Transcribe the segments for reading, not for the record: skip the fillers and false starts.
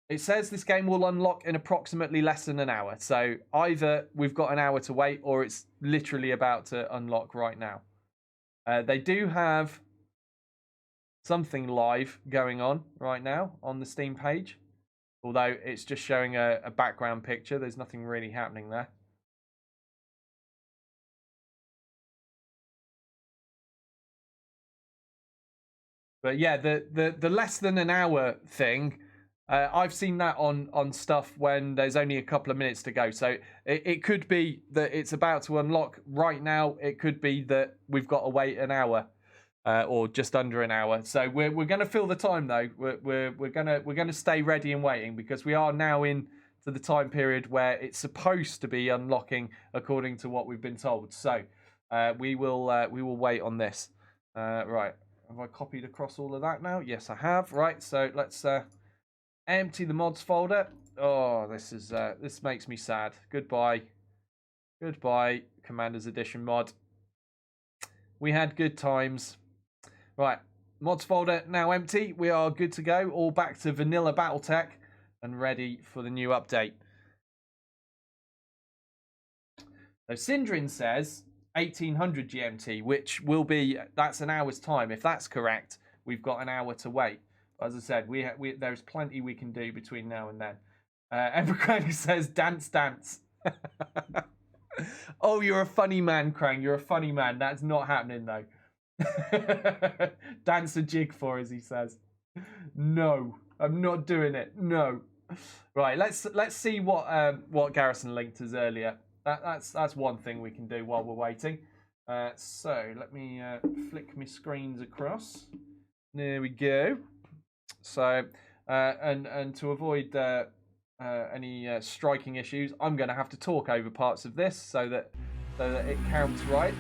It says this game will unlock in approximately less than an hour. So either we've got an hour to wait or it's literally about to unlock right now. They do have something live going on right now on the Steam page. Although it's just showing a background picture. There's nothing really happening there. But yeah, the less than an hour thing, I've seen that on stuff when there's only a couple of minutes to go. So it could be that it's about to unlock right now. It could be that we've got to wait an hour, or just under an hour. So we're going to fill the time though. We're gonna stay ready and waiting because we are now in to the time period where it's supposed to be unlocking according to what we've been told. So we will wait on this. Right. Have I copied across all of that now? Yes, I have. Right, so let's empty the mods folder. Oh, this makes me sad. Goodbye. Goodbye, Commander's Edition mod. We had good times. Right, mods folder now empty. We are good to go. All back to vanilla Battletech and ready for the new update. So Syndrin says 1800 GMT, which will be, that's an hour's time. If that's correct, we've got an hour to wait. As I said, there's plenty we can do between now and then. Everkrang says, dance, dance. Oh, you're a funny man, Krang. You're a funny man. That's not happening, though. Dance a jig for us, he says. No, I'm not doing it. No. Right, let's see what Garrison linked us earlier. That's one thing we can do while we're waiting. So let me flick my screens across. There we go. So and to avoid any striking issues, I'm going to have to talk over parts of this so that it counts right.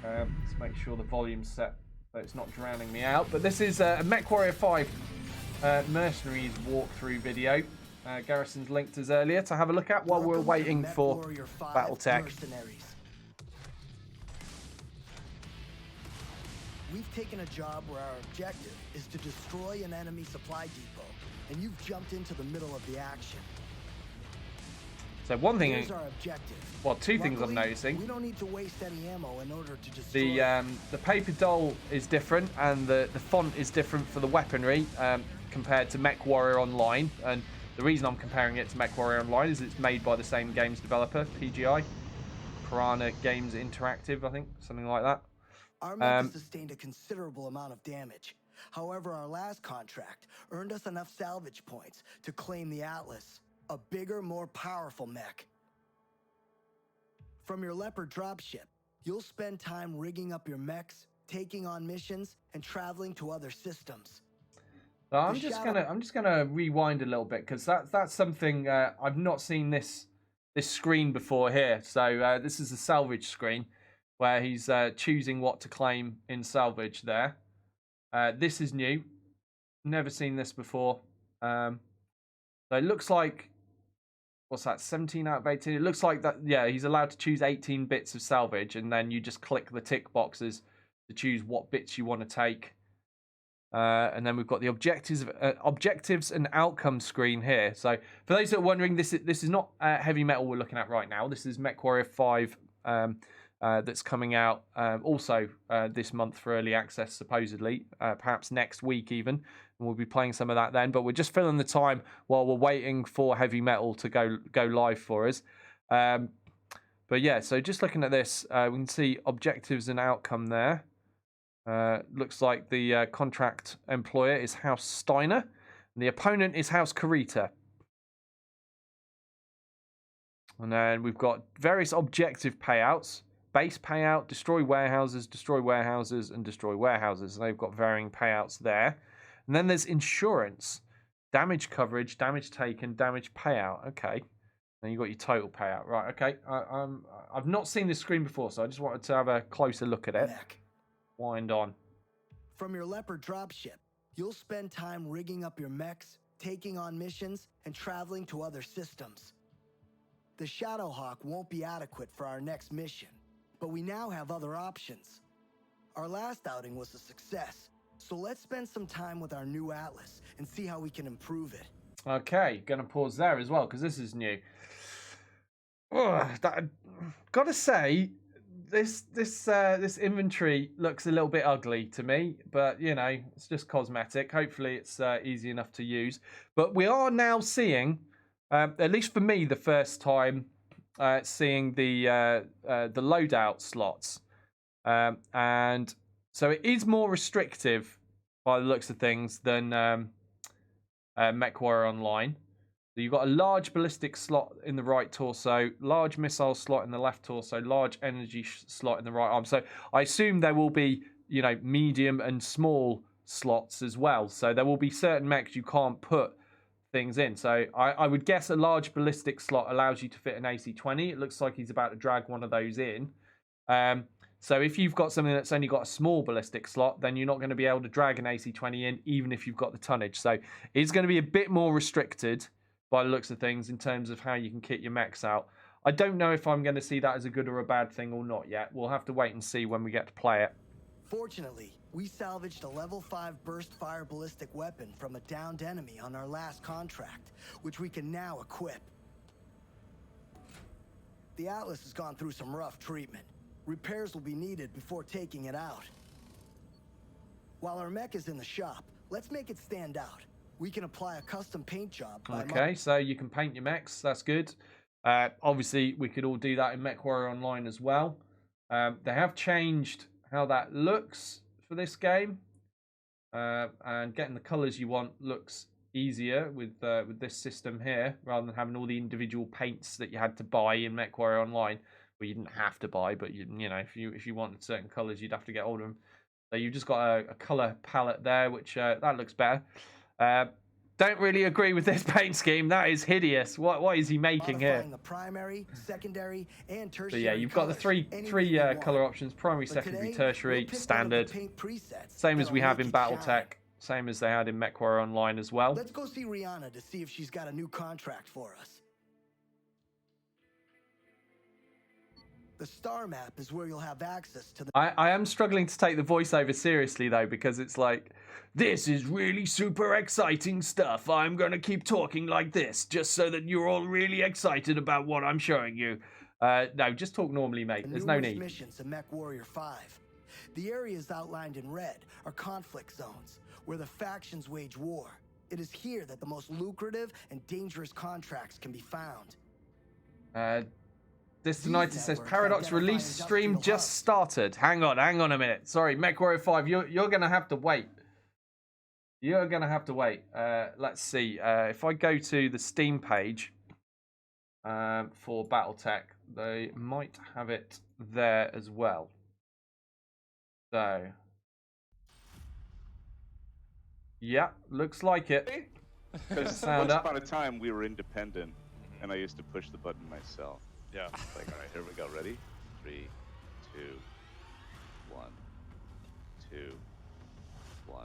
Let's make sure the volume's set so it's not drowning me out. But this is a MechWarrior 5 Mercenaries walkthrough video. Garrison's linked us earlier to have a look at while we're waiting for Battletech. We've taken a job where our objective is to destroy an enemy supply depot, and you've jumped into the middle of the action. So one thing, Here's our objective. Well, two things I'm noticing. We don't need to waste any ammo in order to destroy the paper doll is different, and the font is different for the weaponry compared to MechWarrior Online. And the reason I'm comparing it to MechWarrior Online is it's made by the same games developer, PGI, Piranha Games Interactive, I think, something like that. Our mech sustained a considerable amount of damage. However, our last contract earned us enough salvage points to claim the Atlas, a bigger, more powerful mech. From your Leopard dropship, you'll spend time rigging up your mechs, taking on missions, and traveling to other systems. So I'm just gonna rewind a little bit because that's something I've not seen this screen before here. So this is a salvage screen where he's choosing what to claim in salvage there. This is new. Never seen this before. So it looks like, what's that, 17 out of 18? It looks like that, yeah, he's allowed to choose 18 bits of salvage, and then you just click the tick boxes to choose what bits you want to take. And then we've got the objectives and outcomes screen here. So for those that are wondering, this is not heavy metal we're looking at right now. This is MechWarrior 5 that's coming out also this month for early access, supposedly, perhaps next week even. And we'll be playing some of that then. But we're just filling the time while we're waiting for heavy metal to go live for us. But yeah, so just looking at this, we can see objectives and outcome there. Looks like the contract employer is House Steiner, and the opponent is House Karita. And then we've got various objective payouts. Base payout, destroy warehouses, and destroy warehouses. And they've got varying payouts there. And then there's insurance, damage coverage, damage taken, damage payout. Okay. Then you've got your total payout. Right, okay. I've not seen this screen before, so I just wanted to have a closer look at it. Wind on. From your Leopard dropship, you'll spend time rigging up your mechs, taking on missions, and traveling to other systems. The Shadowhawk won't be adequate for our next mission, but we now have other options. Our last outing was a success, so let's spend some time with our new Atlas and see how we can improve it. Okay, gonna pause there as well because this is new. Gotta say, this inventory looks a little bit ugly to me, but you know, it's just cosmetic. Hopefully, it's easy enough to use. But we are now seeing, at least for me, the first time seeing the loadout slots, and so it is more restrictive by the looks of things than MechWarrior Online. So you've got a large ballistic slot in the right torso, large missile slot in the left torso, large energy slot in the right arm. So I assume there will be, you know, medium and small slots as well. So there will be certain mechs you can't put things in. So I would guess a large ballistic slot allows you to fit an AC-20. It looks like he's about to drag one of those in. So if you've got something that's only got a small ballistic slot, then you're not going to be able to drag an AC-20 in, even if you've got the tonnage. So it's going to be a bit more restricted by the looks of things in terms of how you can kit your mechs out. I don't know if I'm going to see that as a good or a bad thing or not yet. We'll have to wait and see when we get to play it. Fortunately, we salvaged a level 5 burst fire ballistic weapon from a downed enemy on our last contract, which we can now equip. The Atlas has gone through some rough treatment. Repairs will be needed before taking it out. While our mech is in the shop, let's make it stand out. We can apply a custom paint job. Okay, so you can paint your mechs. That's good. Obviously, we could all do that in MechWarrior Online as well. They have changed how that looks for this game, and getting the colours you want looks easier with this system here, rather than having all the individual paints that you had to buy in MechWarrior Online. Well, you didn't have to buy, but you know, if you wanted certain colours, you'd have to get hold of them. So you've just got a colour palette there, which that looks better. Don't really agree with this paint scheme. That is hideous. What is he making here? The primary, secondary, and tertiary. But yeah, you've got the three color options: primary, secondary, tertiary, standard. Same as we have in BattleTech. Same as they had in MechWarrior Online as well. Let's go see Rihanna to see if she's got a new contract for us. The star map is where you'll have access to the... I am struggling to take the voiceover seriously, though, because it's like, this is really super exciting stuff. I'm going to keep talking like this, just so that you're all really excited about what I'm showing you. No, just talk normally, mate. There's no need. Missions in MechWarrior 5. The areas outlined in red are conflict zones, where the factions wage war. It is here that the most lucrative and dangerous contracts can be found. Distonitis says Paradox release stream just started. Hang on a minute. Sorry, MechWarrior 5, you're gonna have to wait. You're gonna have to wait. Let's see. If I go to the Steam page for BattleTech, they might have it there as well. So, yeah, looks like it. Because once upon a time we were independent, and I used to push the button myself. Yeah. Like, all right, here we go. Ready? 3, 2, 1, 2, 1.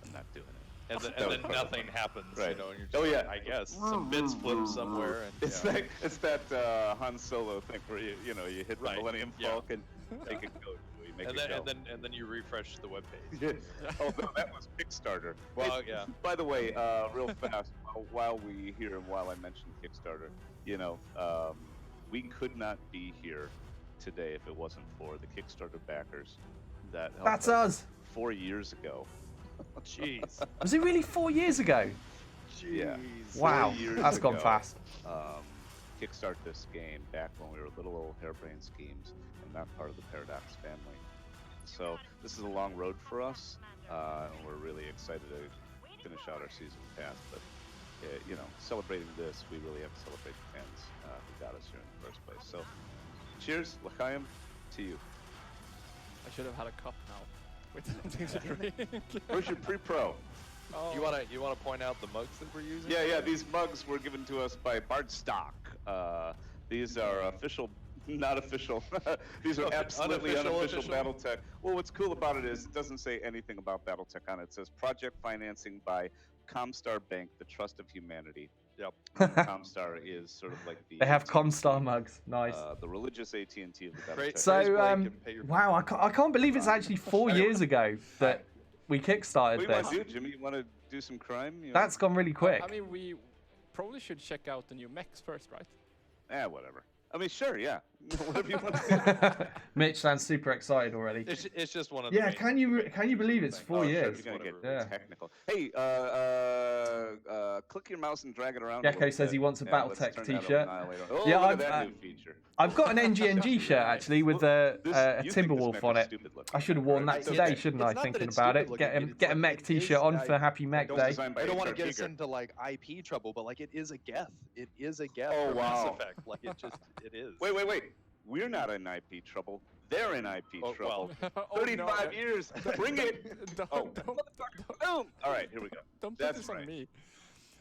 I'm not doing it. And then nothing happens, right. You know, and you're just I guess some bits flip somewhere. And, it's that Han Solo thing where you hit the Millennium Falcon, make it go. And then you refresh the webpage. Yeah. Although that was Kickstarter. Well, yeah. By the way, real fast, while we here and while I mentioned Kickstarter, we could not be here today if it wasn't for the Kickstarter backers that helped That's us 4 years ago. Jeez. Was it really 4 years ago? Jeez. Yeah. Wow, that's ago, gone fast. Kickstart this game back when we were little old harebrained schemes and not part of the Paradox family. So this is a long road for us, and we're really excited to finish out our season pass. But celebrating this, we really have to celebrate the fans who got us here in the first place. So, cheers, l'chaim, to you. I should have had a cup now with something to drink. Where's your pre-pro? Oh. You wanna point out the mugs that we're using? Yeah. These mugs were given to us by Bardstock. These are official. Not official. These are absolutely unofficial BattleTech. Well, what's cool about it is it doesn't say anything about BattleTech on it. It says project financing by Comstar Bank, the trust of humanity. Yep. Comstar is sort of like the... They have Comstar mugs. Nice. The religious AT&T of the BattleTech. So, wow, I can't believe it's actually 4 years ago that We kickstarted What do you want this. to do, Jimmy? You want to do some crime? That's gone really quick. I mean, we probably should check out the new mechs first, right? Whatever. I mean, sure, yeah. Whatever you want to do. Mitch sounds super excited already. It's just one of the Yeah, main can you believe it's 4 Sure, years? you're gonna get Yeah. technical. Hey, click your mouse and drag it around. a Gecko little says he bit. wants a Yeah, Battletech let's turn that t-shirt. Annihilator. Oh, Yeah, look I've, at that new feature. I've got an NGNG shirt actually with a You think this Timberwolf mech on is it. stupid looking, I should have worn right? that today, shouldn't I? It's not that Thinking it's about stupid it. looking, Get a it's Mech like, it t-shirt is- on for Happy Mech don't Day. Designed by I don't want to HR get us Giger. into like IP trouble, but like it is a Geth. It is a Geth. Oh, for Mass wow. Effect. Like it is. Wait. We're not in IP trouble. They're in IP Oh, trouble. Oh, 35 no. years. Bring it. Don't, Oh, don't, boom. All right, here we go. don't put That's this on right. me.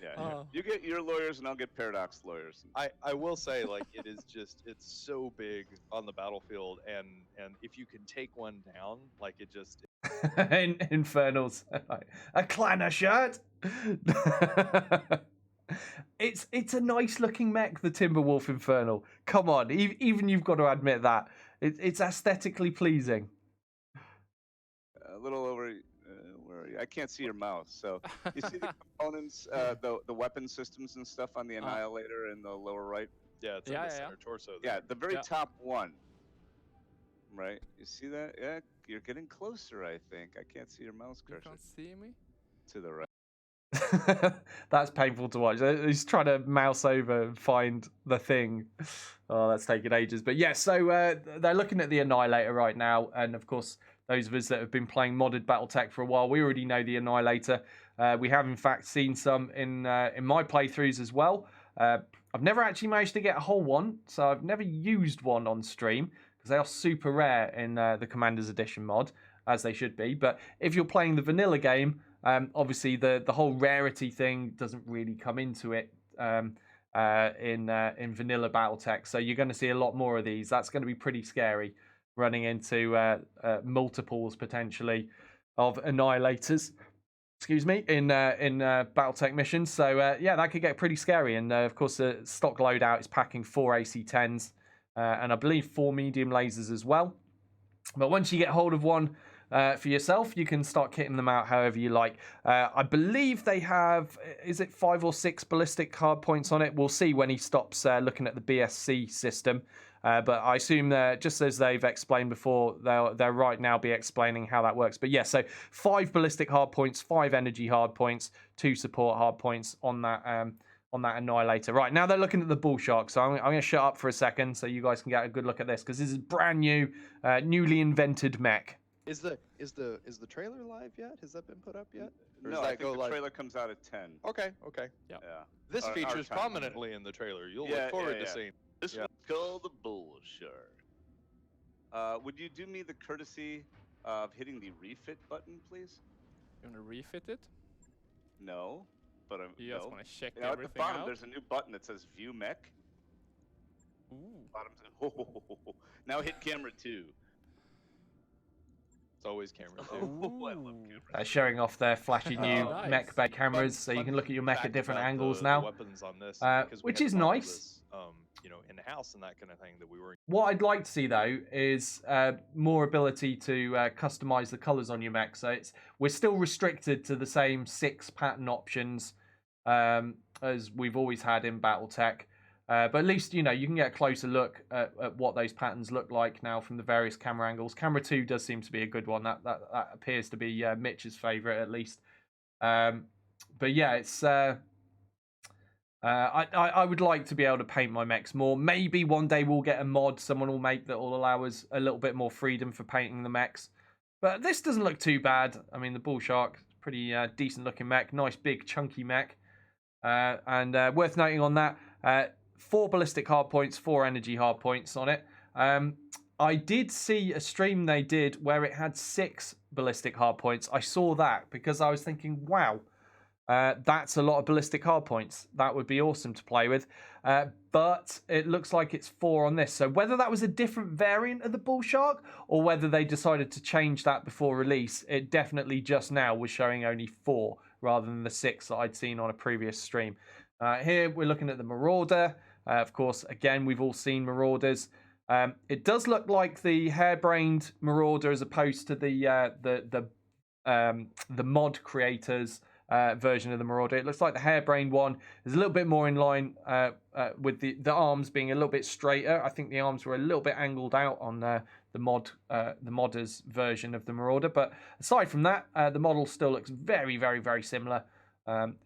Yeah, Uh. you get your lawyers and I'll get Paradox lawyers. I will say like it is just it's so big on the battlefield, and if you can take one down, like it just Infernals. A Clanner shirt. It's a nice looking mech, the Timberwolf Infernal. Come on, even you've got to admit that. It's aesthetically pleasing. A little over. Where are you? I can't see your mouse. So you see the components, the weapon systems and stuff on the Annihilator in the lower right. yeah it's Yeah, on the yeah, center torso. Yeah, the very Yeah. top one. Right. You see that? Yeah, you're getting closer. I think I can't see your mouse You cursor can't see me? to the right. That's painful to watch. He's trying to mouse over and find the thing. Oh, that's taking ages. But yeah, so they're looking at the Annihilator right now. And of course, those of us that have been playing modded Battletech for a while, we already know the Annihilator. We have, in fact, seen some in my playthroughs as well. I've never actually managed to get a whole one, so I've never used one on stream because they are super rare in the Commander's Edition mod, as they should be. But if you're playing the vanilla game, obviously the whole rarity thing doesn't really come into it in vanilla Battletech. So you're going to see a lot more of these. That's going to be pretty scary, running into multiples potentially of Annihilators. Excuse me, in Battletech missions. So yeah, that could get pretty scary. And of course, the stock loadout is packing 4 AC-10s and I believe 4 medium lasers as well. But once you get hold of one for yourself, you can start kitting them out however you like. I believe they have, is it 5 or 6 ballistic hard points on it? We'll see when he stops looking at the BSC system. But I assume just as they've explained before, they'll right now be explaining how that works. But yeah, so 5 ballistic hard points, 5 energy hard points, 2 support hard points on that Annihilator. Right, now they're looking at the Bull Shark. So I'm going to shut up for a second so you guys can get a good look at this, because this is brand new, newly invented mech. Is the trailer live yet? Has that been put up yet? Or No, does I that think the live? trailer comes out at 10. Okay. Yeah. This Our features time. prominently in the trailer. You'll Yeah, look forward yeah, to yeah. seeing. This Yeah. one's called the Bull Shark. Would you do me the courtesy of hitting the refit button, please? You want to refit it? No, but I'm. You just no. want to check You know, at the everything bottom, out? there's a new button that says View Mech. Ooh. Bottom says, now hit camera 2. It's always camera too. Oh, I love camera. Showing off their flashy new nice. mech bay cameras, so you can look at your mech at different angles now. Weapons on this, because we which had is to model nice. This, in house and that kind of thing that we were. What I'd like to see though is more ability to customize the colors on your mech. So we're still restricted to the same 6 pattern options as we've always had in BattleTech. But at least you can get a closer look at what those patterns look like now from the various camera angles. Camera 2 does seem to be a good one. That appears to be Mitch's favorite at least. But yeah, it's. I would like to be able to paint my mechs more. Maybe one day we'll get a mod someone will make that will allow us a little bit more freedom for painting the mechs. But this doesn't look too bad. I mean, the Bull Shark, pretty decent looking mech. Nice big chunky mech. And worth noting on that, 4 ballistic hard points, 4 energy hard points on it. I did see a stream they did where it had 6 ballistic hard points. I saw that because I was thinking, wow. That's a lot of ballistic hard points. That would be awesome to play with. But it looks like it's 4 on this. So whether that was a different variant of the Bull Shark or whether they decided to change that before release, it definitely just now was showing only 4 rather than the 6 that I'd seen on a previous stream. Here we're looking at the Marauder. Of course, again, we've all seen Marauders. It does look like the harebrained Marauder as opposed to the the mod creators version of the Marauder. It looks like the Harebrained one is a little bit more in line with the arms being a little bit straighter. I think the arms were a little bit angled out on the modders version of the Marauder. But aside from that, the model still looks very, very, very similar.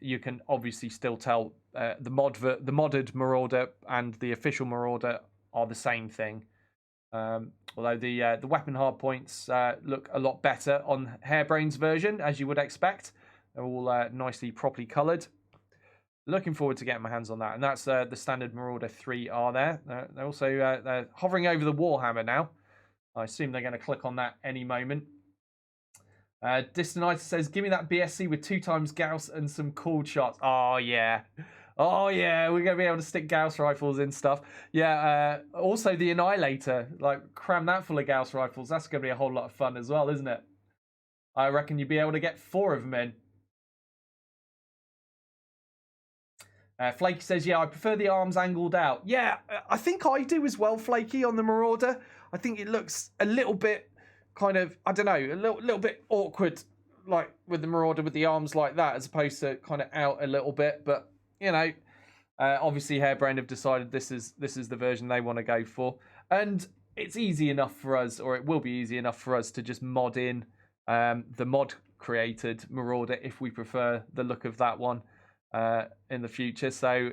You can obviously still tell the modded Marauder and the official Marauder are the same thing. Although the weapon hardpoints look a lot better on Harebrained's version, as you would expect. They're all nicely, properly coloured. Looking forward to getting my hands on that. And that's the standard Marauder 3R there. They're also they're hovering over the Warhammer now. I assume they're going to click on that any moment. Distonitis says, give me that BSC with 2x Gauss and some cool shots. Oh, yeah. Oh, yeah. We're going to be able to stick Gauss rifles in stuff. Yeah. Also, the Annihilator. Like, cram that full of Gauss rifles. That's going to be a whole lot of fun as well, isn't it? I reckon you'd be able to get 4 of them in. Flaky says, yeah, I prefer the arms angled out. Yeah, I think I do as well, Flaky, on the Marauder. I think it looks a little bit kind of, I don't know, a little bit awkward, like with the Marauder with the arms like that, as opposed to kind of out a little bit. But, you know, obviously Harebrained have decided this is the version they want to go for. And it's easy enough for us, or it will be easy enough for us to just mod in the mod created Marauder if we prefer the look of that one. In the future, so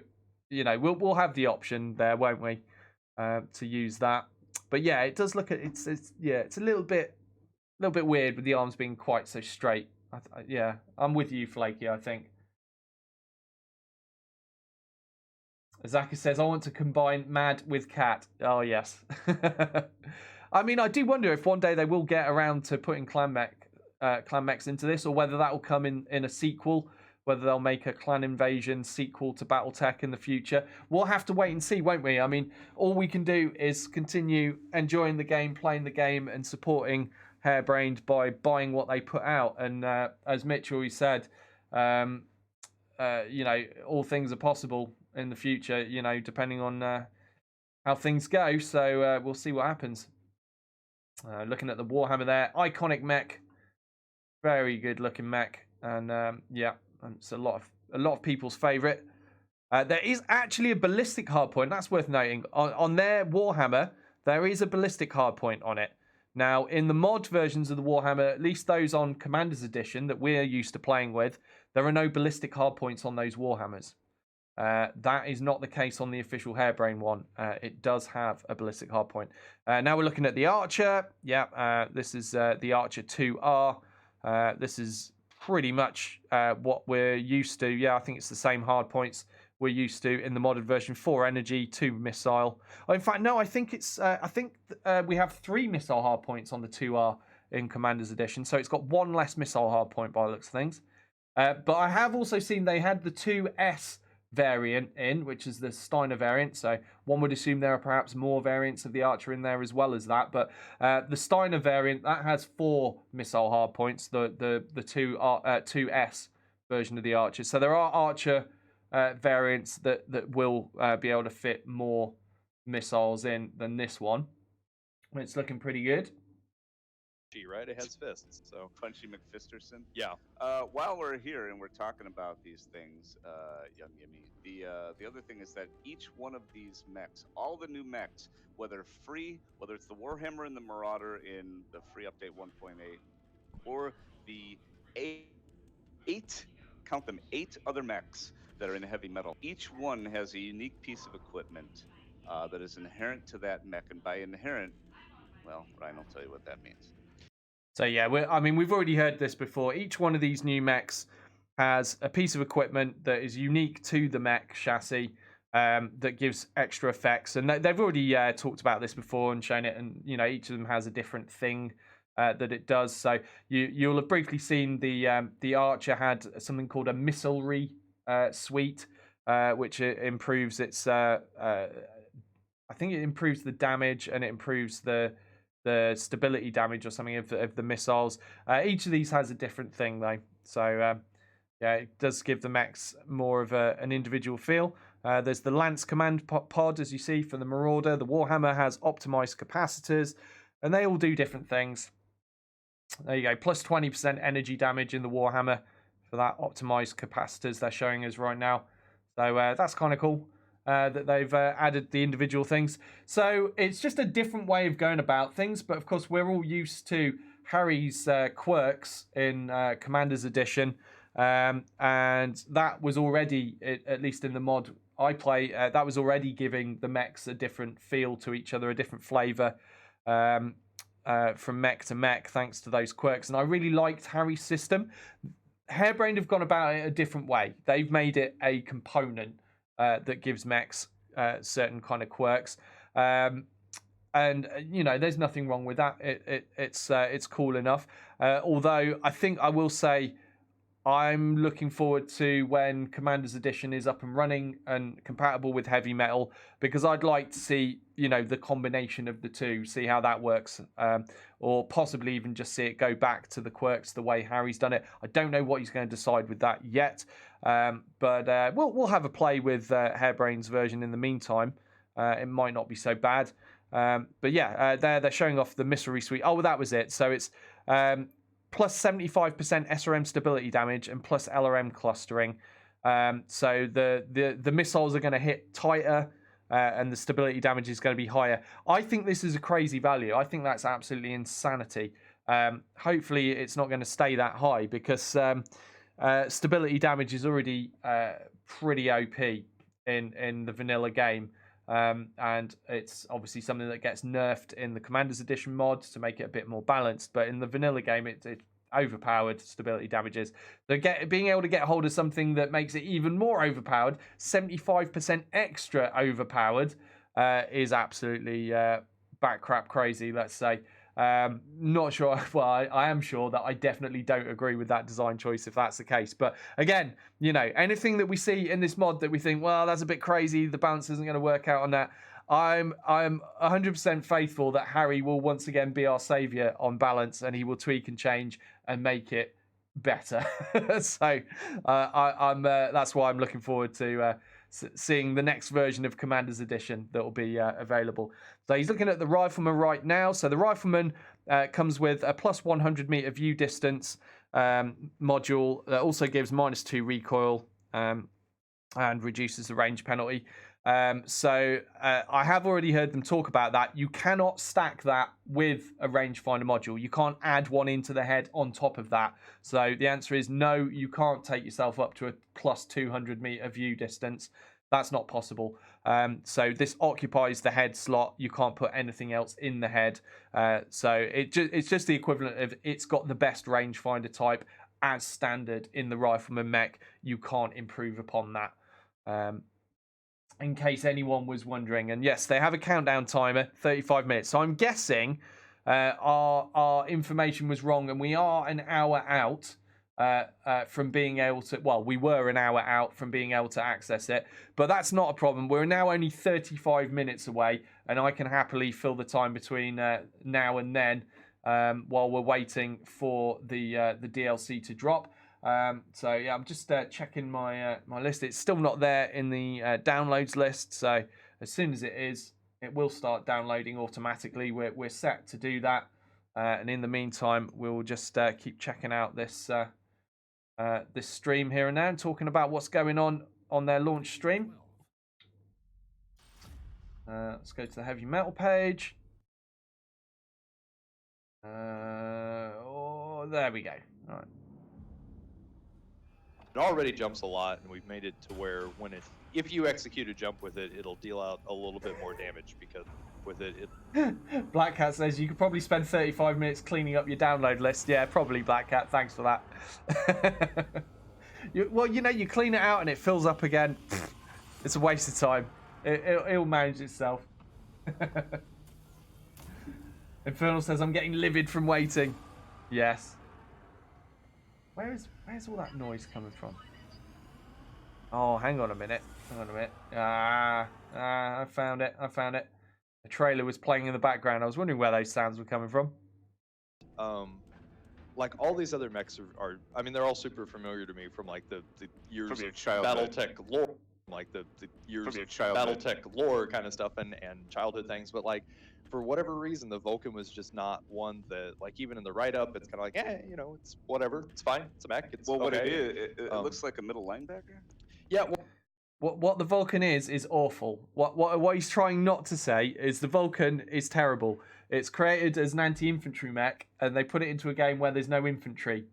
you know we'll have the option there, won't we, to use that. But yeah, it does look at it's a little bit weird with the arms being quite so straight. Yeah, I'm with you, Flaky. I think Zaka says I want to combine Mad with Cat. Oh yes. I mean, I do wonder if one day they will get around to putting clan mechs into this, or whether that will come in a sequel. Whether they'll make a Clan Invasion sequel to BattleTech in the future. We'll have to wait and see, won't we? I mean, all we can do is continue enjoying the game, playing the game, and supporting Harebrained by buying what they put out. And as Mitch always said, you know, all things are possible in the future, you know, depending on how things go. So we'll see what happens. Looking at the Warhammer there, iconic mech. Very good looking mech. And yeah. It's a lot of people's favourite. There is actually a ballistic hardpoint. That's worth noting. On their Warhammer, there is a ballistic hardpoint on it. Now, in the mod versions of the Warhammer, at least those on Commander's Edition that we're used to playing with, there are no ballistic hardpoints on those Warhammers. That is not the case on the official Harebrained one. It does have a ballistic hardpoint. Now we're looking at the Archer. Yeah, this is the Archer 2R. This is pretty much what we're used to. Yeah, I think it's the same hard points we're used to in the modded version. 4 energy, 2 missile. Oh, in fact, no, I think it's we have 3 missile hard points on the 2R in Commander's Edition, so it's got 1 less missile hard point by the looks of things. But I have also seen they had the 2S variant in, which is the Steiner variant, so one would assume there are perhaps more variants of the Archer in there as well as that. But the Steiner variant, that has 4 missile hard points, the 2S version of the Archer. So there are Archer variants that will be able to fit more missiles in than this one. It's looking pretty good. Right, it has fists, so Punchy McFisterson. yeah. While we're here and we're talking about these things, Young Yimmy, the other thing is that each one of these mechs, all the new mechs, whether free, whether it's the Warhammer and the Marauder in the free update 1.8, or the 8 other mechs that are in heavy metal, each one has a unique piece of equipment that is inherent to that mech, and by inherent, well, Ryan will tell you what that means. So yeah, we've already heard this before. Each one of these new mechs has a piece of equipment that is unique to the mech chassis that gives extra effects. And they've already talked about this before and shown it. And you know, each of them has a different thing that it does. So you'll have briefly seen the Archer had something called a missilery suite, which improves its. I think it improves the damage and it improves the stability damage or something of the missiles. Each of these has a different thing though, so yeah, it does give the mechs more of an individual feel. There's the Lance command pod, as you see, for the Marauder. The Warhammer has optimized capacitors, and they all do different things. There you go. Plus 20% energy damage in the Warhammer for that optimized capacitors they're showing us right now. So that's kind of cool that they've added the individual things. So it's just a different way of going about things. But of course, we're all used to Harry's quirks in Commander's Edition. And that was already, at least in the mod I play, that was already giving the mechs a different feel to each other, a different flavor. From mech to mech, thanks to those quirks. And I really liked Harry's system. Harebrained have gone about it a different way. They've made it a component that gives mechs certain kind of quirks. And you know, there's nothing wrong with that. It's cool enough. Although I think I will say, I'm looking forward to when Commander's Edition is up and running and compatible with Heavy Metal, because I'd like to see, you know, the combination of the two, see how that works, or possibly even just see it go back to the quirks the way Harry's done it. I don't know what he's going to decide with that yet, but we'll have a play with Harebrained's version in the meantime. It might not be so bad, but yeah, they're showing off the Mystery Suite. Oh, well, that was it. So it's plus 75% SRM stability damage and plus LRM clustering. So the missiles are going to hit tighter, and the stability damage is going to be higher. I think this is a crazy value. I think that's absolutely insanity. Hopefully it's not going to stay that high, because stability damage is already pretty OP in the vanilla game. And it's obviously something that gets nerfed in the Commander's Edition mod to make it a bit more balanced. But in the vanilla game, it's overpowered stability damages. So being able to get hold of something that makes it even more overpowered, 75% extra overpowered, is absolutely bat crap crazy, let's say. Not sure. Well, I am sure that I definitely don't agree with that design choice if that's the case. But again, you know, anything that we see in this mod that we think, well, that's a bit crazy, the balance isn't going to work out on that, I'm 100% faithful that Harry will once again be our savior on balance, and he will tweak and change and make it better. So I'm that's why I'm looking forward to seeing the next version of Commander's Edition that will be available. So he's looking at the Rifleman right now. So the Rifleman comes with a plus 100 meter view distance module that also gives -2 recoil and reduces the range penalty. So I have already heard them talk about that. You cannot stack that with a rangefinder module. You can't add one into the head on top of that. So the answer is no, you can't take yourself up to a plus 200 meter view distance. That's not possible. So this occupies the head slot. You can't put anything else in the head. So it's just the equivalent of, it's got the best rangefinder type as standard in the Rifleman mech. You can't improve upon that. In case anyone was wondering. And yes, they have a countdown timer, 35 minutes. So I'm guessing our information was wrong, and we are an hour out from being able to, well, we were an hour out from being able to access it, but that's not a problem. We're now only 35 minutes away, and I can happily fill the time between now and then while we're waiting for the DLC to drop. So yeah, I'm just checking my my list. It's still not there in the downloads list. So as soon as it is, it will start downloading automatically. We're set to do that. And in the meantime, we'll just keep checking out this this stream here and now, and talking about what's going on their launch stream. Let's go to the Heavy Metal page. Oh, there we go. All right. It already jumps a lot, and we've made it to where if you execute a jump with it, it'll deal out a little bit more damage, because with it Black Cat says you could probably spend 35 minutes cleaning up your download list. Yeah, probably, Black Cat. Thanks for that. Well, you know, you clean it out and it fills up again. It's a waste of time. It'll manage itself. Infernal says, I'm getting livid from waiting. Yes. Where's all that noise coming from? Oh, hang on a minute. I found it. The trailer was playing in the background. I was wondering where those sounds were coming from. Like all these other mechs are I mean, they're all super familiar to me from like the years of childhood. BattleTech lore, like the years of BattleTech lore kind of stuff and childhood things. But like for whatever reason, the Vulcan was just not one that, like, even in the write-up, it's kind of like, you know, it's whatever, it's fine, it's a mech, it's Well, what it okay. is, it looks like a middle linebacker. Yeah, What the Vulcan is awful. What he's trying not to say is the Vulcan is terrible. It's created as an anti-infantry mech, and they put it into a game where there's no infantry.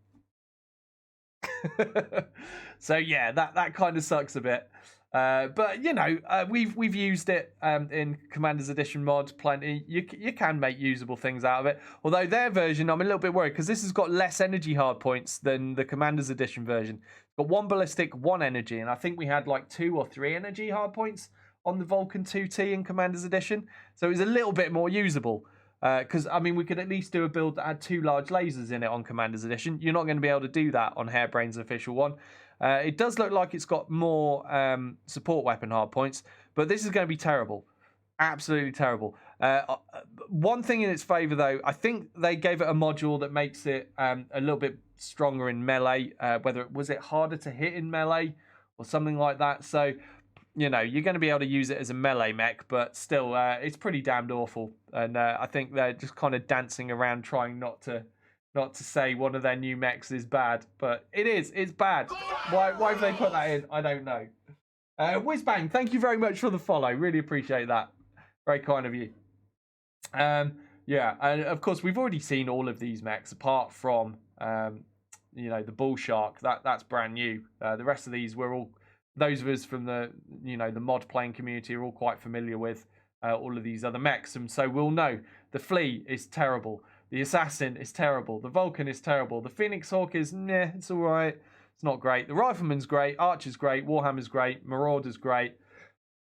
So yeah, that kind of sucks a bit. But you know, we've used it in Commander's Edition mod plenty. You can make usable things out of it. Although their version, I'm a little bit worried because this has got less energy hard points than the Commander's Edition version. It's got 1 ballistic, 1 energy, and I think we had like 2 or 3 energy hard points on the Vulcan 2T in Commander's Edition. So it was a little bit more usable. Because, I mean, we could at least do a build that had 2 large lasers in it on Commander's Edition. You're not going to be able to do that on Hairbrain's official one. It does look like it's got more support weapon hard points, but this is going to be terrible. Absolutely terrible. One thing in its favour, though, I think they gave it a module that makes it a little bit stronger in melee. Was it harder to hit in melee or something like that? So, you know, you're going to be able to use it as a melee mech, but still, it's pretty damned awful. And I think they're just kind of dancing around trying not to say one of their new mechs is bad, but it's bad. Why have they put that in? I don't know. Whizbang, thank you very much for the follow. Really appreciate that. Very kind of you. Yeah, and of course we've already seen all of these mechs apart from you know, the Bull Shark. That's brand new. The rest of these those of us from the the mod playing community are all quite familiar with all of these other mechs, and so we'll know the Flea is terrible. The Assassin is terrible. The Vulcan is terrible. The Phoenix Hawk is, it's all right. It's not great. The Rifleman's great. Archer's great. Warhammer's great. Marauder's great.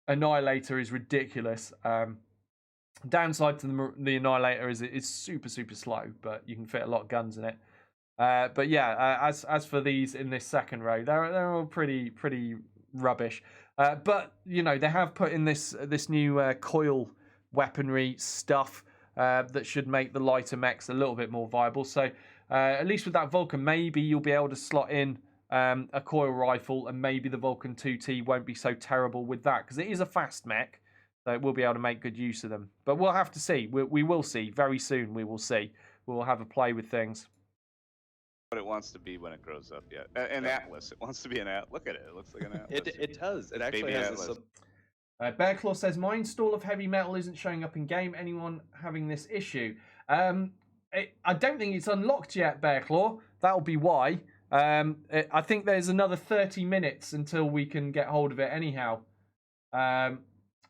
Annihilator is ridiculous. Downside to the Annihilator is it's super, super slow, but you can fit a lot of guns in it. But yeah, as for these in this second row, they're all pretty rubbish. But you know, they have put in this new coil weaponry stuff. That should make the lighter mechs a little bit more viable. So at least with that Vulcan, maybe you'll be able to slot in a coil rifle, and maybe the Vulcan 2T won't be so terrible with that, because it is a fast mech, so we'll be able to make good use of them. But we'll have to see. We will see. Very soon we will see. We'll have a play with things. What it wants to be when it grows up, yeah. An Atlas. It wants to be an Atlas. Look at it. It looks like an Atlas. it does. It actually Baby has Atlas. Bearclaw says, my install of heavy metal isn't showing up in game. Anyone having this issue? I don't think it's unlocked yet, Bearclaw. That'll be why. I think there's another 30 minutes until we can get hold of it anyhow.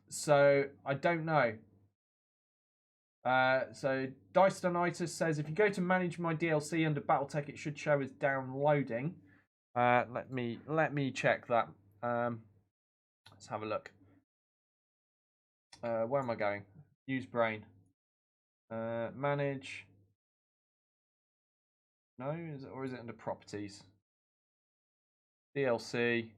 So I don't know. So Dicedonitis says, if you go to manage my DLC under Battletech, it should show as downloading. Let me check that. Let's have a look. Where am I going? Use brain. Manage. No, or is it under properties? DLC.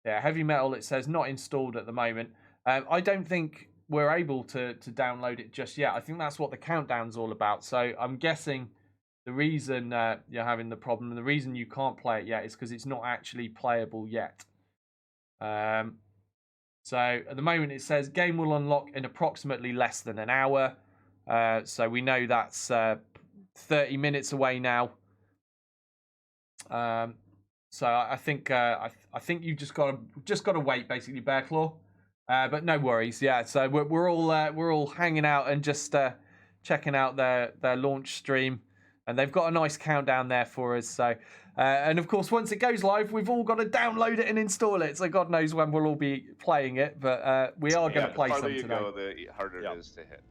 Yeah, heavy metal. It says not installed at the moment. I don't think we're able to download it just yet. I think that's what the countdown's all about. So I'm guessing the reason you're having the problem and the reason you can't play it yet is because it's not actually playable yet. So at the moment it says game will unlock in approximately less than an hour. So we know that's 30 minutes away now. So I think you just gotta wait, basically, Bearclaw. But no worries, yeah. So we're all hanging out and just checking out their launch stream, and they've got a nice countdown there for us. So and of course, once it goes live, we've all got to download it and install it. So God knows when we'll all be playing it, but we are going to play some today. The farther you go, the harder it is to hit.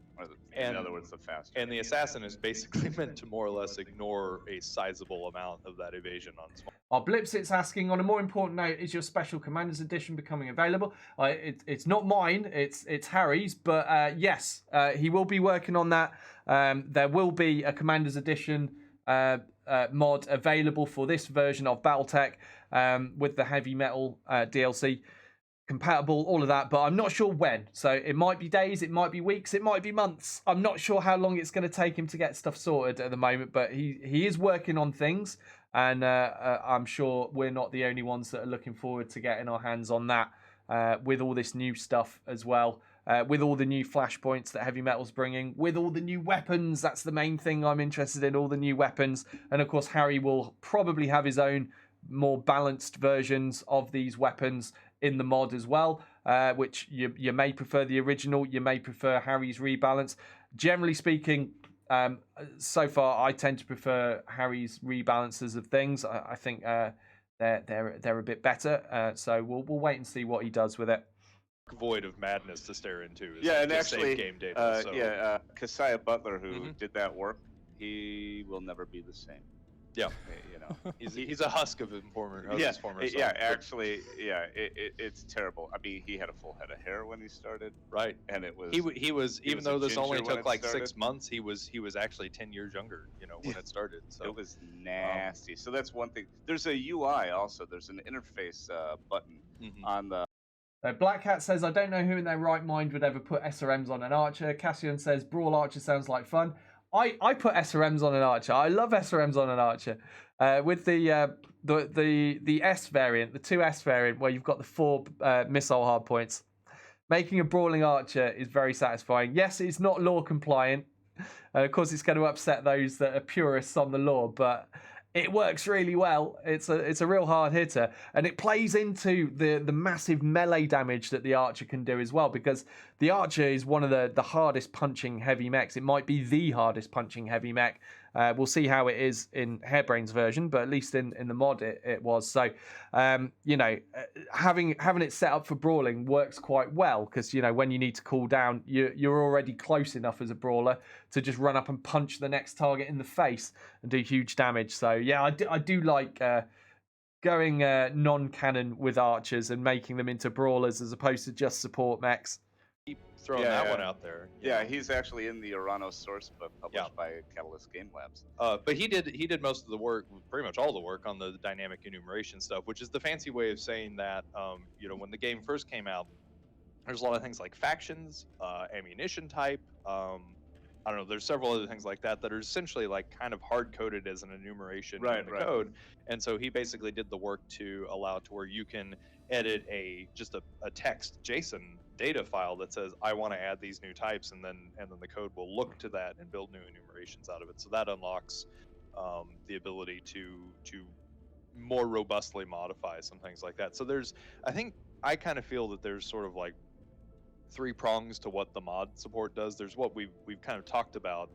In other words, the faster. And the Assassin is basically meant to more or less ignore a sizable amount of that evasion on small. Our Blipsit's asking, on a more important note, is your special Commander's Edition becoming available? It's not mine, it's Harry's, but yes, he will be working on that. There will be a Commander's Edition mod available for this version of Battletech with the heavy metal DLC. Compatible, all of that, but I'm not sure when. So it might be days, it might be weeks, it might be months. I'm not sure how long it's going to take him to get stuff sorted at the moment, but he is working on things, and I'm sure we're not the only ones that are looking forward to getting our hands on that with all this new stuff as well. with all the new flashpoints that Heavy Metal's bringing, with all the new weapons. That's the main thing I'm interested in, all the new weapons. And of course, Harry will probably have his own more balanced versions of these weapons in the mod as well, which you may prefer the original, you may prefer Harry's rebalance. Generally speaking, so far I tend to prefer Harry's rebalances of things. I think they're a bit better. So we'll wait and see what he does with it. Void of madness to stare into. Is Yeah, like and just actually, save game data. So. Keziah Butler, who did that work, he will never be the same. Yeah, You know, he's a husk of his former. Of his former self. actually, it's terrible. I mean, he had a full head of hair when he started, Right, and it was he was he even was a though this only ginger when took it like 6 started. months, he was actually 10 years younger. You know, when it started. So it was nasty. So that's one thing. There's a UI also. There's an interface button on the. Black Hat says, I don't know who in their right mind would ever put SRMs on an archer. Cassian says, Brawl Archer sounds like fun. I put SRMs on an archer. I love SRMs on an archer. With the S variant, the 2S variant, where you've got the 4 missile hardpoints, making a brawling archer is very satisfying. Yes, it's not law compliant. Of course, it's going to upset those that are purists on the law, but it works really well. It's a real hard hitter, and it plays into the massive melee damage that the archer can do as well, because the archer is one of the hardest punching heavy mechs. It might be the hardest punching heavy mech. We'll see how it is in Hairbrain's version, but at least in the mod it was. So, having it set up for brawling works quite well, because, when you need to cool down, you're already close enough as a brawler to just run up and punch the next target in the face and do huge damage. So, yeah, I do like going non-canon with archers and making them into brawlers as opposed to just support mechs. keep throwing that one out there. you Yeah, know. he's actually in the Urano source book published by Catalyst Game Labs. But he did most of the work, pretty much all the work on the dynamic enumeration stuff, which is the fancy way of saying that, when the game first came out, there's a lot of things like factions, ammunition type. I don't know. There's several other things like that that are essentially like kind of hard coded as an enumeration in the code. And so he basically did the work to allow it to where you can edit just a text JSON data file that says I want to add these new types, and then the code will look to that and build new enumerations out of it. So that unlocks the ability to more robustly modify some things like that. So I kind of feel that there's sort of like 3 prongs to what the mod support does. There's what we've kind of talked about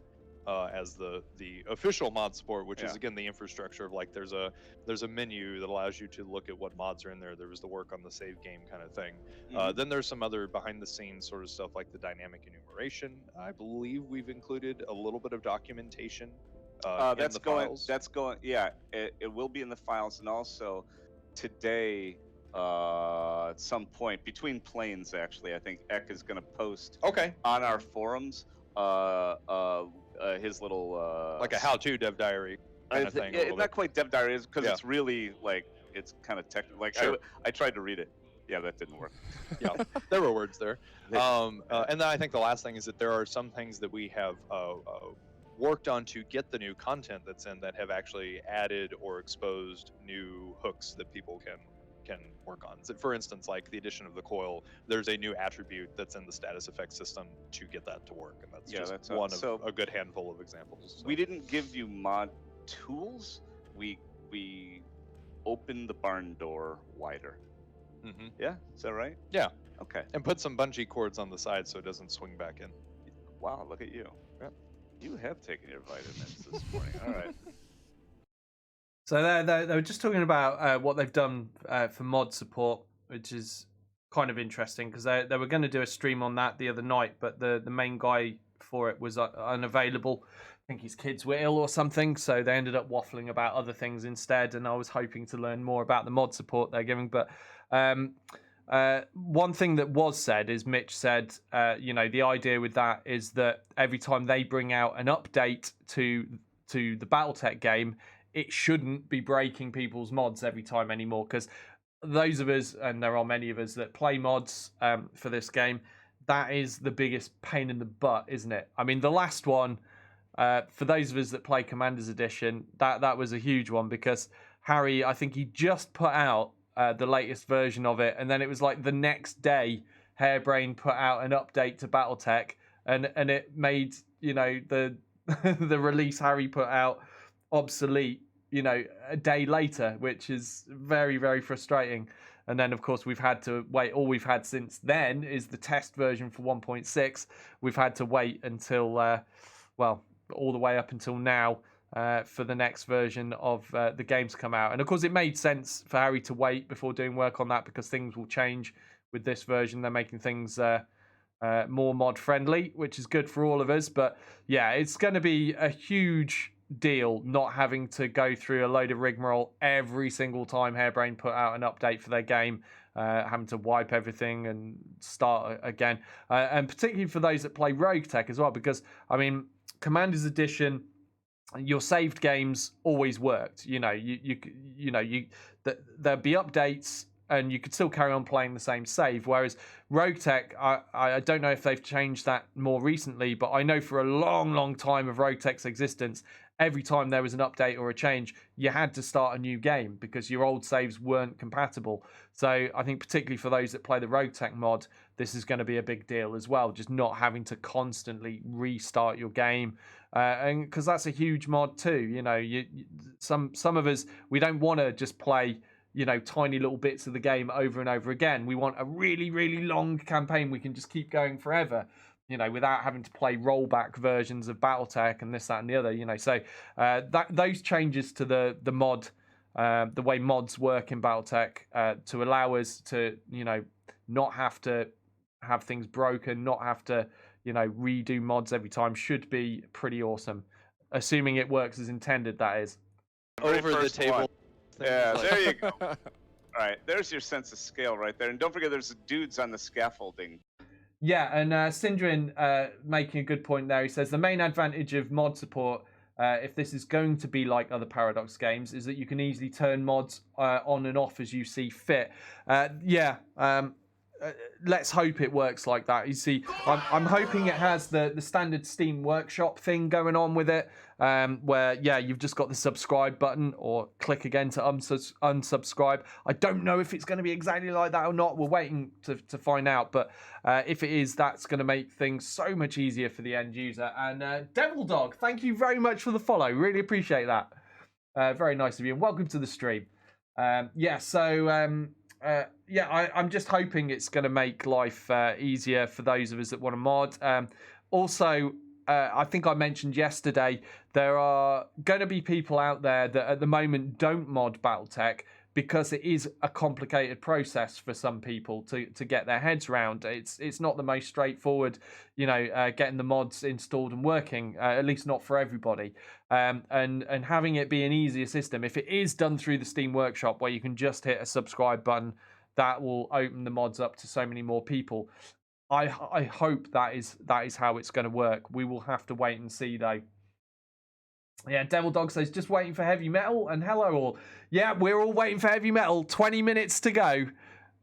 as the official mod support, which is again the infrastructure of like there's a menu that allows you to look at what mods are in there. There was the work on the save game kind of thing. Then there's some other behind the scenes sort of stuff like the dynamic enumeration. I believe we've included a little bit of documentation in the files. That's going. Yeah, it will be in the files, and also today. At some point between planes, actually, I think Eck is going to post on our forums his little like a how-to dev diary kind of thing. It's not quite dev diary, because it's really like it's kind of technical. Like I tried to read it. Yeah, that didn't work. Yeah, there were words there. And then I think the last thing is that there are some things that we have worked on to get the new content that's in that have actually added or exposed new hooks that people can work on. So for instance, like the addition of the coil, there's a new attribute that's in the status effect system to get that to work, and that's just one of a good handful of examples. So. We didn't give you mod tools. We opened the barn door wider. Yeah, is that right? Yeah. Okay. And put some bungee cords on the side so it doesn't swing back in. Wow, look at you. Yep. You have taken your vitamins this morning. All right. So they were just talking about what they've done for mod support, which is kind of interesting, because they were going to do a stream on that the other night, but the main guy for it was unavailable. I think his kids were ill or something, so they ended up waffling about other things instead, and I was hoping to learn more about the mod support they're giving. But one thing that was said is Mitch said, the idea with that is that every time they bring out an update to the BattleTech game, it shouldn't be breaking people's mods every time anymore, because those of us, and there are many of us that play mods for this game, that is the biggest pain in the butt, isn't it? I mean, the last one, for those of us that play Commander's Edition, that was a huge one, because Harry, I think he just put out the latest version of it, and then it was like the next day Harebrained put out an update to BattleTech, and it made the the release Harry put out obsolete a day later, which is very, very frustrating. And then, of course, we've had to wait. All we've had since then is the test version for 1.6. We've had to wait until, all the way up until now for the next version of the game to come out. And, of course, it made sense for Harry to wait before doing work on that because things will change with this version. They're making things more mod-friendly, which is good for all of us. But, yeah, it's going to be a huge deal not having to go through a load of rigmarole every single time Harebrained put out an update for their game, having to wipe everything and start again, and particularly for those that play Rogue Tech as well, because I mean Commander's Edition, your saved games always worked. There'd be updates and you could still carry on playing the same save. Whereas Rogue Tech, I don't know if they've changed that more recently, but I know for a long, long time of Rogue Tech's existence, every time there was an update or a change, you had to start a new game because your old saves weren't compatible. So I think particularly for those that play the Rogue Tech mod, this is going to be a big deal as well, just not having to constantly restart your game. And because that's a huge mod too. Some of us, we don't want to just play tiny little bits of the game over and over again. We want a really, really long campaign we can just keep going forever, without having to play rollback versions of BattleTech and this, that, and the other, So those changes to the mod, the way mods work in BattleTech, to allow us to, not have to have things broken, not have to, redo mods every time, should be pretty awesome. Assuming it works as intended, that is. Over the table. One. Yeah, there you go. All right, there's your sense of scale right there. And don't forget there's dudes on the scaffolding. Yeah, and Syndrin making a good point there. He says the main advantage of mod support, if this is going to be like other Paradox games, is that you can easily turn mods on and off as you see fit. Let's hope it works like that. You see, I'm hoping it has the standard Steam Workshop thing going on with it, where you've just got the subscribe button or click again to unsubscribe. I don't know if it's going to be exactly like that or not. We're waiting to find out, but if it is, that's going to make things so much easier for the end user. And Devil Dog, thank you very much for the follow. Really appreciate that. Very nice of you, and welcome to the stream. I'm just hoping it's going to make life easier for those of us that want to mod. Also, I think I mentioned yesterday, there are going to be people out there that at the moment don't mod BattleTech because it is a complicated process for some people to get their heads around. It's not the most straightforward, getting the mods installed and working, at least not for everybody. And having it be an easier system, if it is done through the Steam Workshop where you can just hit a subscribe button, that will open the mods up to so many more people. I hope that is how it's going to work. We will have to wait and see though. Yeah, Devil Dog says, just waiting for Heavy Metal, and hello all. Yeah, we're all waiting for Heavy Metal. 20 minutes to go.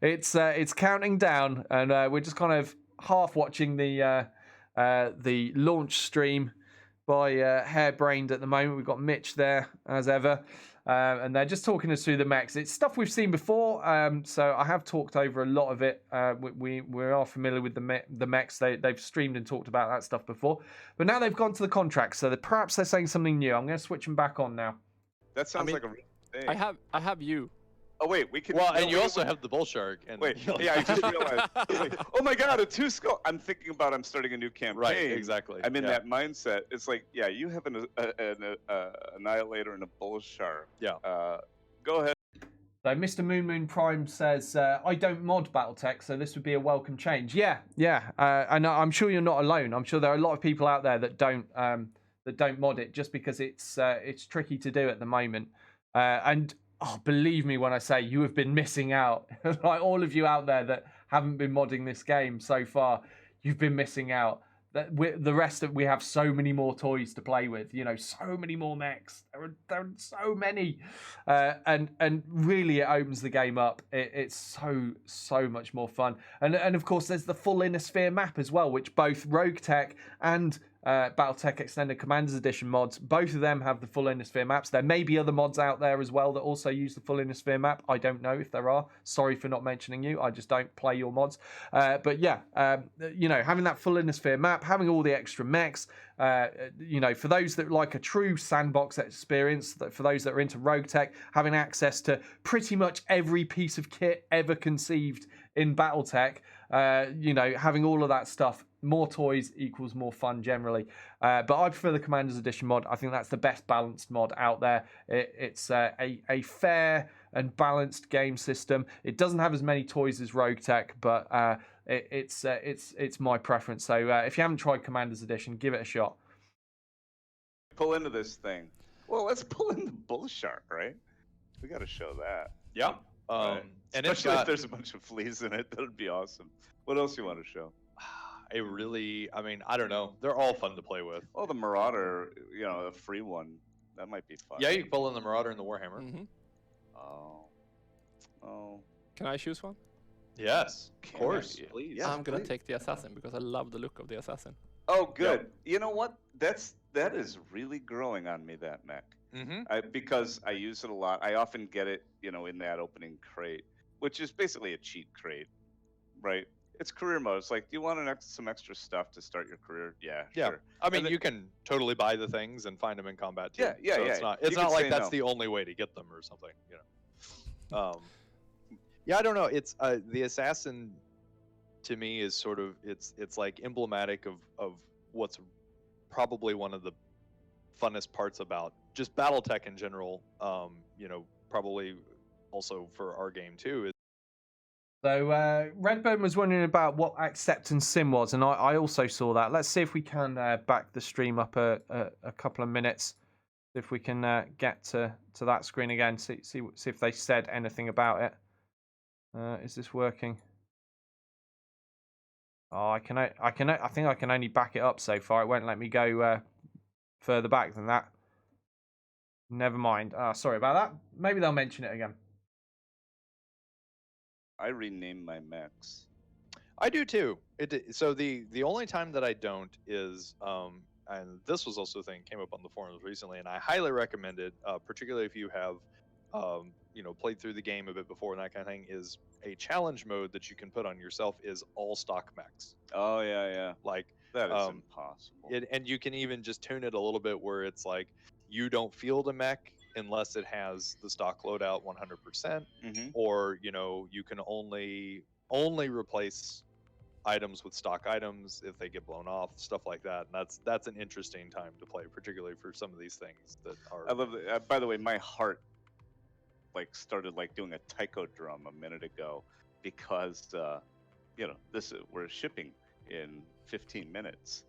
It's counting down, and we're just kind of half watching the launch stream by Harebrained at the moment. We've got Mitch there, as ever. And they're just talking us through the mechs. It's stuff we've seen before, so I have talked over a lot of it. We are familiar with the mechs. They've streamed and talked about that stuff before, but now they've gone to the contracts, so perhaps they're saying something new. I'm going to switch them back on now. That sounds like a real thing. I have you. Oh wait, we can. Well, and you also have the bull shark. And wait, yeah, I just realized. Like, oh my god, a 2-skull! I'm thinking about I'm starting a new campaign. Right, exactly. I'm in that mindset. It's like, yeah, you have an annihilator and a bull shark. Yeah. Go ahead. So Mr. Moon Prime says, I don't mod BattleTech, so this would be a welcome change. Yeah. And I'm sure you're not alone. I'm sure there are a lot of people out there that don't mod it just because it's tricky to do at the moment. And believe me when I say you have been missing out. Like all of you out there that haven't been modding this game so far, you've been missing out. The rest of we have so many more toys to play with. So many more mechs. There are so many, and really it opens the game up. It's so much more fun. And of course there's the full Inner Sphere map as well, which both Rogue Tech and BattleTech Extended Commanders Edition mods. Both of them have the full Inner Sphere maps. There may be other mods out there as well that also use the full Inner Sphere map. I don't know if there are. Sorry for not mentioning you. I just don't play your mods. But yeah, having that full Inner Sphere map, having all the extra mechs, for those that like a true sandbox experience, for those that are into Rogue Tech, having access to pretty much every piece of kit ever conceived in BattleTech, having all of that stuff. More toys equals more fun generally. But I prefer the Commanders Edition mod. I think that's the best balanced mod out there. It's a fair and balanced game system. It doesn't have as many toys as Rogue Tech, but it's my preference. So if you haven't tried Commanders Edition, give it a shot. Pull into this thing. Well, let's pull in the bull shark, right? We got to show that. Yeah. Right. And especially if there's a bunch of fleas in it, that would be awesome. What else you want to show? I don't know. They're all fun to play with. Oh, the Marauder, a free one. That might be fun. Yeah, you can pull in the Marauder and the Warhammer. Mm-hmm. Oh. Can I choose one? Yes, of course. Please. I'm gonna take the Assassin because I love the look of the Assassin. Oh, good. Yep. You know what? That is really growing on me, that mech. Mm-hmm. Because I use it a lot. I often get it, in that opening crate, which is basically a cheat crate, right? It's career mode. It's like, do you want some extra stuff to start your career? Yeah, sure. I mean, you can totally buy the things and find them in combat too. Yeah. It's not like that's the only way to get them or something, Yeah, I don't know. It's the Assassin to me is sort of it's like emblematic of what's probably one of the funnest parts about just BattleTech in general. Probably also for our game too. So Redburn was wondering about what Acceptance Sim was, and I also saw that. Let's see if we can back the stream up a couple of minutes, if we can get to that screen again. See if they said anything about it. Is this working? Oh, I think I can only back it up so far. It won't let me go further back than that. Never mind. Sorry about that. Maybe they'll mention it again. I rename my mechs. I do too. So the only time that I don't is and this was also a thing came up on the forums recently, and I highly recommend it, particularly if you have played through the game a bit before and that kind of thing. Is a challenge mode that you can put on yourself is all stock mechs. Oh yeah. Like that is impossible. And you can even just tune it a little bit where it's like you don't field a mech unless it has the stock loadout 100%, or you can only replace items with stock items if they get blown off, stuff like that. And that's an interesting time to play, particularly for some of these things that are. I love it. By the way, my heart started doing a taiko drum a minute ago because we're shipping in 15 minutes.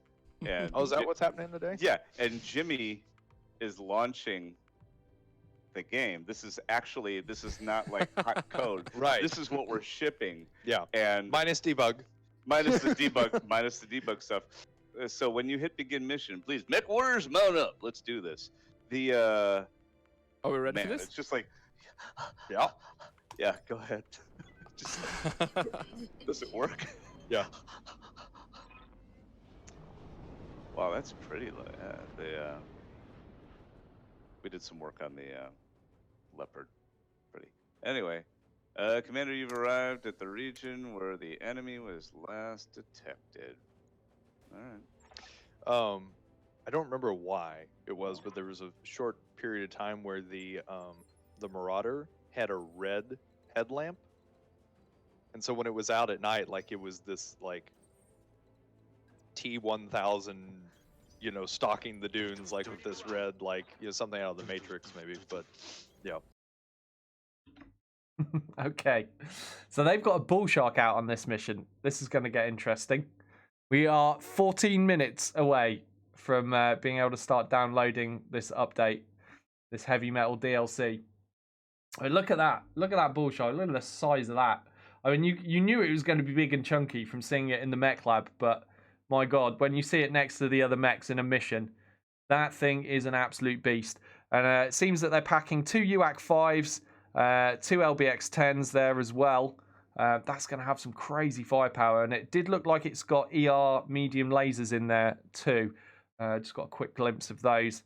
And oh, is that what's happening today? Yeah, and Jimmy is launching the game. This is not like hot code. Right. This is what we're shipping. Yeah. And minus debug stuff. So when you hit begin mission, please, mech warriors, mount up. Let's do this. Are we ready for this? It's just like, yeah, go ahead. Just does it work? Yeah. Wow, that's pretty. We did some work on the Leopard. Pretty. Anyway, Commander, you've arrived at the region where the enemy was last detected. All right. I don't remember why it was, but there was a short period of time where the Marauder had a red headlamp, and so when it was out at night, it was this T-1000, stalking the dunes with this red, something out of the Matrix maybe, but yeah. Okay, so they've got a bull shark out on this mission. This is going to get interesting. We are 14 minutes away from being able to start downloading this update, this heavy metal DLC. I mean, look at that. Look at that bull shark. Look at the size of that. I mean, you knew it was going to be big and chunky from seeing it in the mech lab, but my God, when you see it next to the other mechs in a mission, that thing is an absolute beast. And it seems that they're packing 2 UAC 5s, 2 LBX 10s there as well. That's going to have some crazy firepower, and it did look like it's got ER medium lasers in there too. Just got a quick glimpse of those.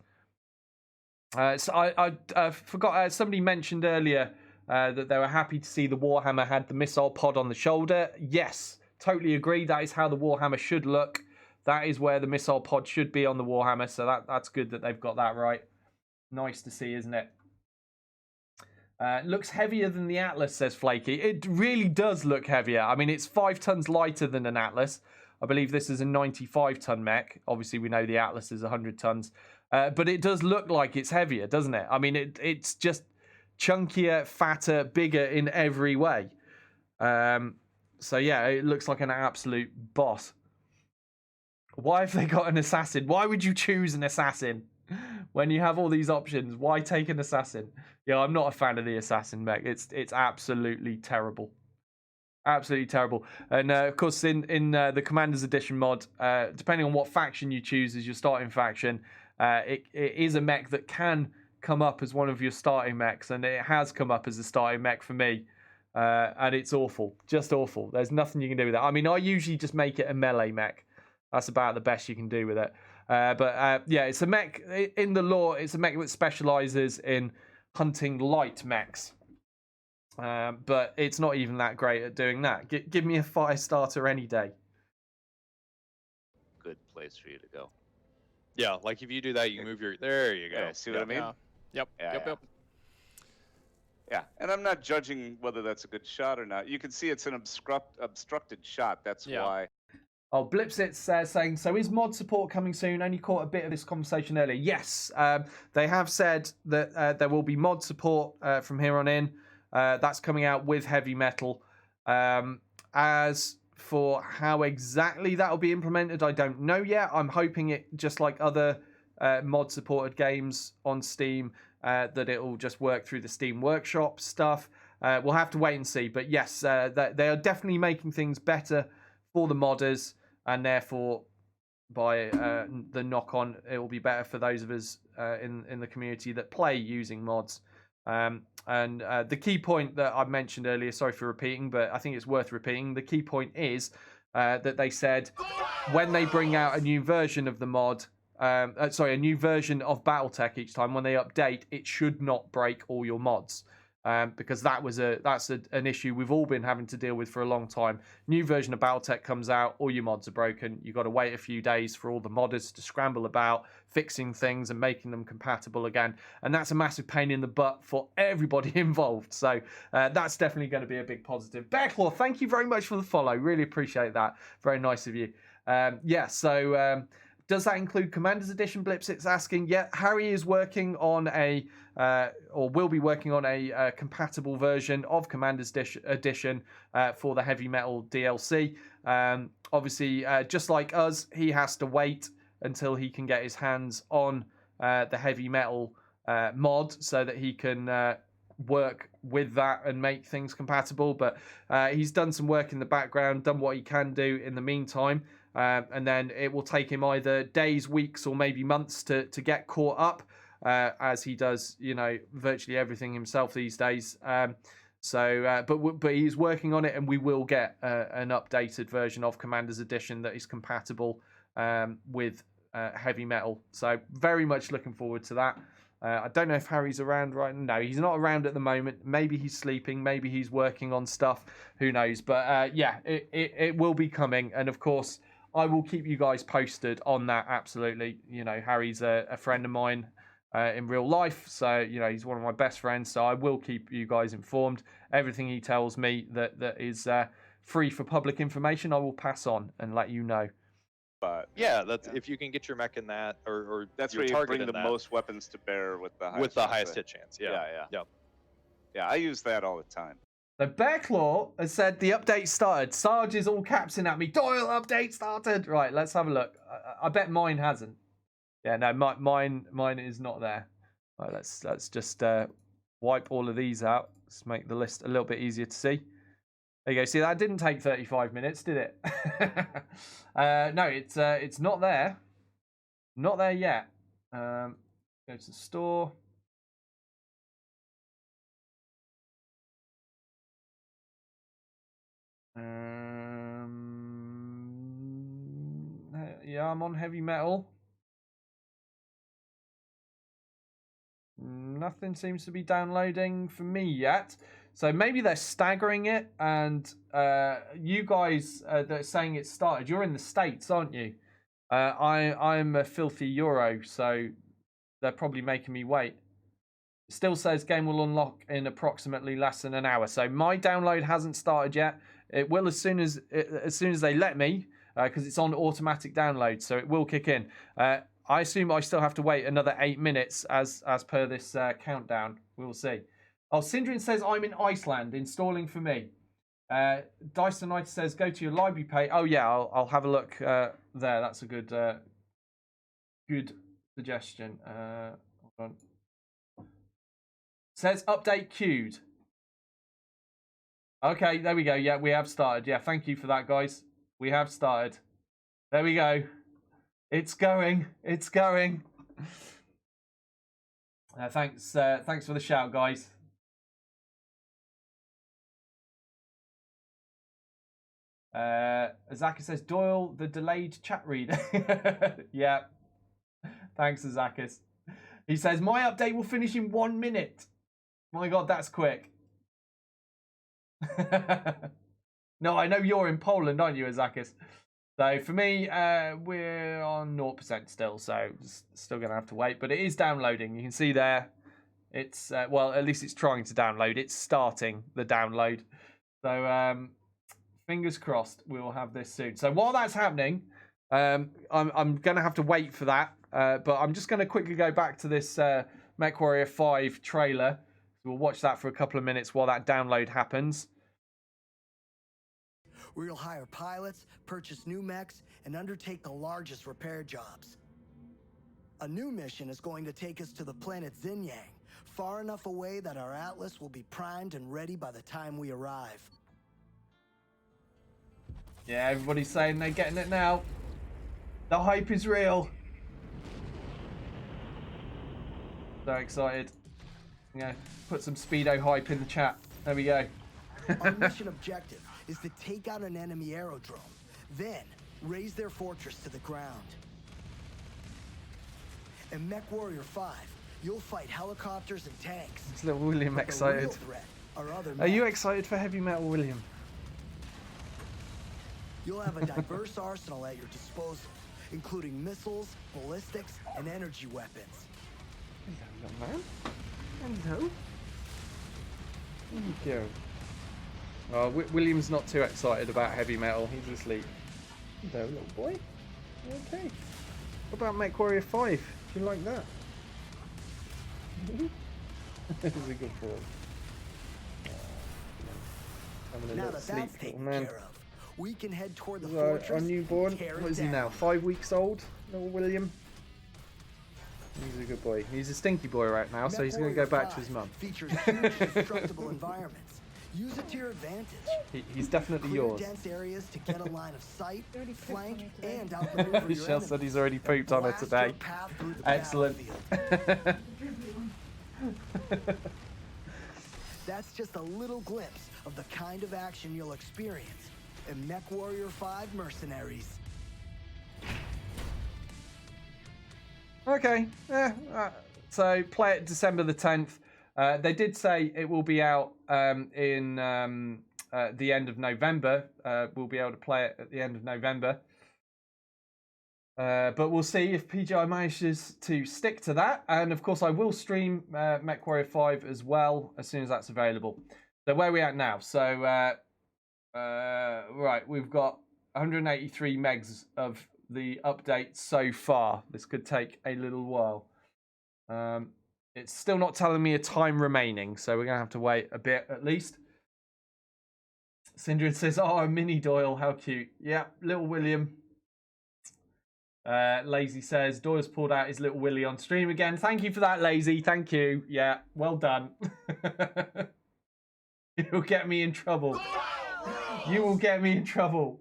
So I forgot. Somebody mentioned earlier that they were happy to see the Warhammer had the missile pod on the shoulder. Yes, totally agree. That is how the Warhammer should look. That is where the missile pod should be on the Warhammer. So that's good that they've got that right. Nice to see, isn't it? Looks heavier than the Atlas, says Flaky. It really does look heavier. I mean, it's 5 tons lighter than an Atlas. I believe this is a 95-ton mech. Obviously, we know the Atlas is 100 tons. But it does look like it's heavier, doesn't it? I mean, it's just chunkier, fatter, bigger in every way. So, yeah, it looks like an absolute boss. Why have they got an assassin? Why would you choose an assassin? When you have all these options, why take an assassin? Yeah, I'm not a fan of the assassin mech. It's absolutely terrible. Absolutely terrible. And of course, in the Commander's Edition mod, depending on what faction you choose as your starting faction, it is a mech that can come up as one of your starting mechs, and it has come up as a starting mech for me. And it's awful. Just awful. There's nothing you can do with it. I mean, I usually just make it a melee mech. That's about the best you can do with it. But yeah, it's a mech. In the lore, it's a mech that specializes in hunting light mechs. But it's not even that great at doing that. Give me a fire starter any day. Good place for you to go. Yeah, like if you do that, you move your. There you go. Yeah, see what I mean? Yeah. Yep. Yeah, Yep. yeah. Yep. Yeah, and I'm not judging whether that's a good shot or not. You can see it's an obstructed shot. That's Yeah. why. Oh, Blipsit's saying, so is mod support coming soon? Only caught a bit of this conversation earlier. Yes, they have said that there will be mod support from here on in. That's coming out with Heavy Metal. As for how exactly that will be implemented, I don't know yet. I'm hoping it, just like other mod-supported games on Steam, that it will just work through the Steam Workshop stuff. We'll have to wait and see. But yes, they are definitely making things better for the modders, and therefore, by the knock-on, it will be better for those of us in the community that play using mods. And the key point that I mentioned earlier, sorry for repeating, but I think it's worth repeating. The key point is that they said when they bring out a new version of the mod, a new version of BattleTech each time, when they update, it should not break all your mods. Because that's an issue we've all been having to deal with for a long time. New version of BattleTech comes out, all your mods are broken. You've got to wait a few days for all the modders to scramble about, fixing things and making them compatible again. And that's a massive pain in the butt for everybody involved. So that's definitely going to be a big positive. Bearclaw, thank you very much for the follow. Really appreciate that. Very nice of you. Does that include Commander's Edition? Blipsit's asking. Yeah, Harry is working on or will be working on a compatible version of Commander's Edition for the Heavy Metal DLC. Obviously, just like us, he has to wait until he can get his hands on the Heavy Metal mod so that he can work with that and make things compatible. But he's done some work in the background, done what he can do in the meantime. And then it will take him either days, weeks, or maybe months to get caught up, as he does, virtually everything himself these days. But he's working on it, and we will get an updated version of Commander's Edition that is compatible with Heavy Metal. So very much looking forward to that. I don't know if Harry's around right now. No, he's not around at the moment. Maybe he's sleeping. Maybe he's working on stuff. Who knows? But it will be coming. And of course, I will keep you guys posted on that. Absolutely. Harry's a friend of mine in real life. So, he's one of my best friends. So I will keep you guys informed. Everything he tells me that is free for public information, I will pass on and let you know. But yeah, that's if you can get your mech in that, or that's your where you target bring the that, most weapons to bear with the highest hit chance. Yeah. Yeah, I use that all the time. So Bearclaw has said the update started. Sarge is all capsing at me. Doyle, update started. Right, let's have a look. I bet mine hasn't. Yeah, no, mine is not there. Right, let's just wipe all of these out. Let's make the list a little bit easier to see. There you go. See, that didn't take 35 minutes, did it? No, it's not there. Not there yet. Go to the store. Yeah, I'm on Heavy Metal. nothing seems to be downloading for me yet. So maybe they're staggering it, and you guys that are saying it started, you're in the States, aren't you? I'm a filthy Euro, so they're probably making me wait. It still says game will unlock in approximately less than an hour. So my download hasn't started yet. It will as soon as they let me, because it's on automatic download, so it will kick in. I assume I still have to wait another 8 minutes as per this countdown. We'll see. Oh, Sindrin says I'm in Iceland, installing for me. Dyson Knight says go to your library page. Oh yeah, I'll have a look there. That's a good suggestion. Hold on. Says update queued. Okay, there we go. Yeah, we have started. Yeah, thank you for that, guys. We have started. There we go. It's going. It's going. Thanks for the shout, guys. Azaka says Doyle, the delayed chat reader. Yeah. Thanks, Azakis. He says my update will finish in 1 minute. My God, that's quick. No, I know you're in Poland, aren't you, Azakis? So for me, we're on 0% still, so still going to have to wait. But it is downloading. You can see there. It's well, at least it's trying to download. It's starting the download. So fingers crossed we will have this soon. So while that's happening, I'm going to have to wait for that. But I'm just going to quickly go back to this MechWarrior 5 trailer. So we'll watch that for a couple of minutes while that download happens. Where you'll hire pilots, purchase new mechs, and undertake the largest repair jobs. A new mission is going to take us to the planet Xinjiang, far enough away that our Atlas will be primed and ready by the time we arrive. Yeah, everybody's saying they're getting it now. The hype is real. So excited. Yeah, put some Speedo hype in the chat. There we go. Our mission objective is to take out an enemy aerodrome, then raise their fortress to the ground. In MechWarrior 5, you'll fight helicopters and tanks. Is little William But the excited? real threat are other Are you mechs. excited for Heavy Metal William? You'll have a diverse arsenal at your disposal, including missiles, ballistics, and energy weapons. Hello, young man. Hello. There you go. Oh, William's not too excited about Heavy Metal. He's asleep. Hello, little boy. Okay. What about MechWarrior 5? Do you like that? This is a good boy. Having a Now little that sleep, that's little taken man. care of, we can head toward the This is our fortress. newborn. and tear What it is he down. now? 5 weeks old? Little William. He's a good boy. He's a stinky boy right now, so he's going to go MechWarrior back to 5 his mum. Features huge destructible environments. Use it to your advantage. He's definitely Clear yours. dense areas to get a line of sight, Already pooped flank, on it today. and outmaneuver your Michelle said enemies. he's already pooped on it Blast your today. path through the Excellent. battlefield. That's just a little glimpse of the kind of action you'll experience in MechWarrior 5 Mercenaries. Okay. So play it December the 10th. They did say it will be out in the end of November. We'll be able to play it at the end of November. But we'll see if PGI manages to stick to that. And of course, I will stream MechWarrior 5 as well as soon as that's available. So where are we at now? So, right, we've got 183 megs of the update so far. This could take a little while. It's still not telling me a time remaining, so we're going to have to wait a bit at least. Sindrin says, oh, a mini Doyle, how cute. Yeah, little William. Lazy says, Doyle's pulled out his little Willy on stream again. Thank you for that, Lazy. Thank you. Yeah, well done. You'll get me in trouble. You will get me in trouble.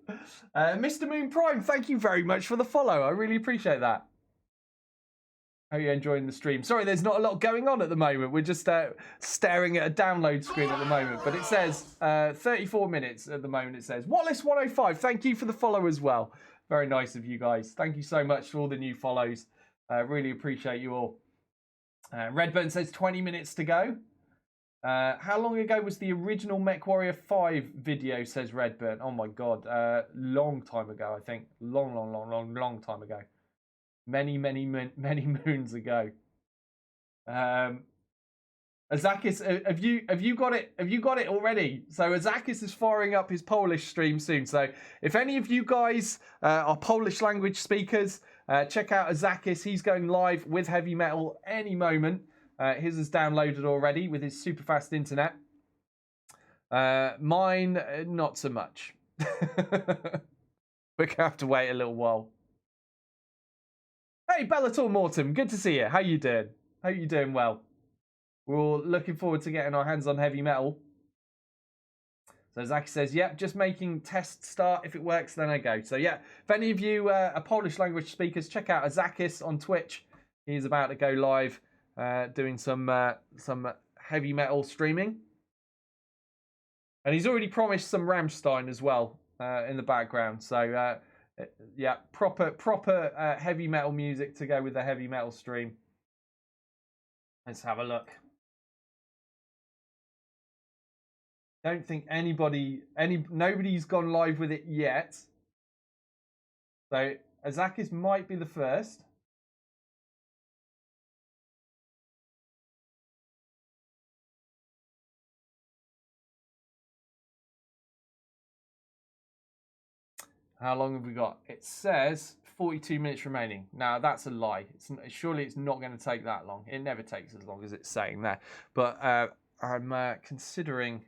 Mr. Moon Prime, thank you very much for the follow. I really appreciate that. How are you enjoying the stream? Sorry, there's not a lot going on at the moment. We're just staring at a download screen at the moment. But it says 34 minutes at the moment. It says Wallace105. Thank you for the follow as well. Very nice of you guys. Thank you so much for all the new follows. Really appreciate you all. Redburn says 20 minutes to go. How long ago was the original MechWarrior 5 video, says Redburn? Oh my god, long time ago, I think. Long time ago. Many moons ago. Azakis, have you got it? Have you got it already? So Azakis is firing up his Polish stream soon. So if any of you guys are Polish language speakers, check out Azakis. He's going live with Heavy Metal any moment. His is downloaded already with his super fast internet. Mine, not so much. We're gonna have to wait a little while. Hey, Bellator Mortem, good to see you. How you doing? Hope you're doing well. We're all looking forward to getting our hands on Heavy Metal. So Zaki says, yep, just making test start. If it works, then I go. So yeah, if any of you are Polish language speakers, check out Azakis on Twitch. He's about to go live doing some Heavy Metal streaming. And he's already promised some Rammstein as well in the background. So yeah, proper Heavy Metal music to go with the Heavy Metal stream. Let's have a look. Don't think nobody's gone live with it yet. So Azakis might be the first. How long have we got? It says 42 minutes remaining. Now that's a lie. Surely it's not going to take that long. It never takes as long as it's saying there. But I'm considering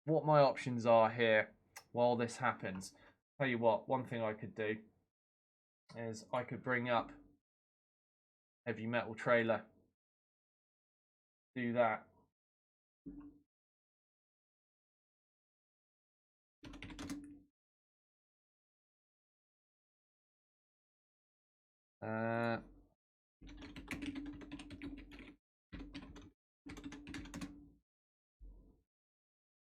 what my options are here while this happens. Tell you what, one thing I could do is I could bring up Heavy Metal trailer. Do that.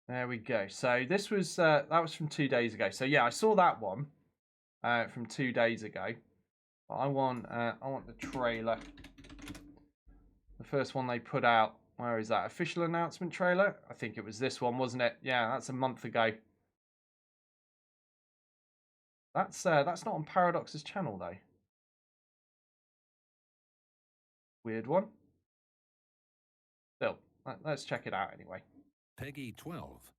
There we go. So this was that was from 2 days ago. So yeah, I saw that one from 2 days ago. But I want the trailer. The first one they put out. Where is that? Official announcement trailer? I think it was this one, wasn't it? Yeah, that's a month ago. That's not on Paradox's channel though. Weird one. Still, let's check it out anyway. Peggy 12.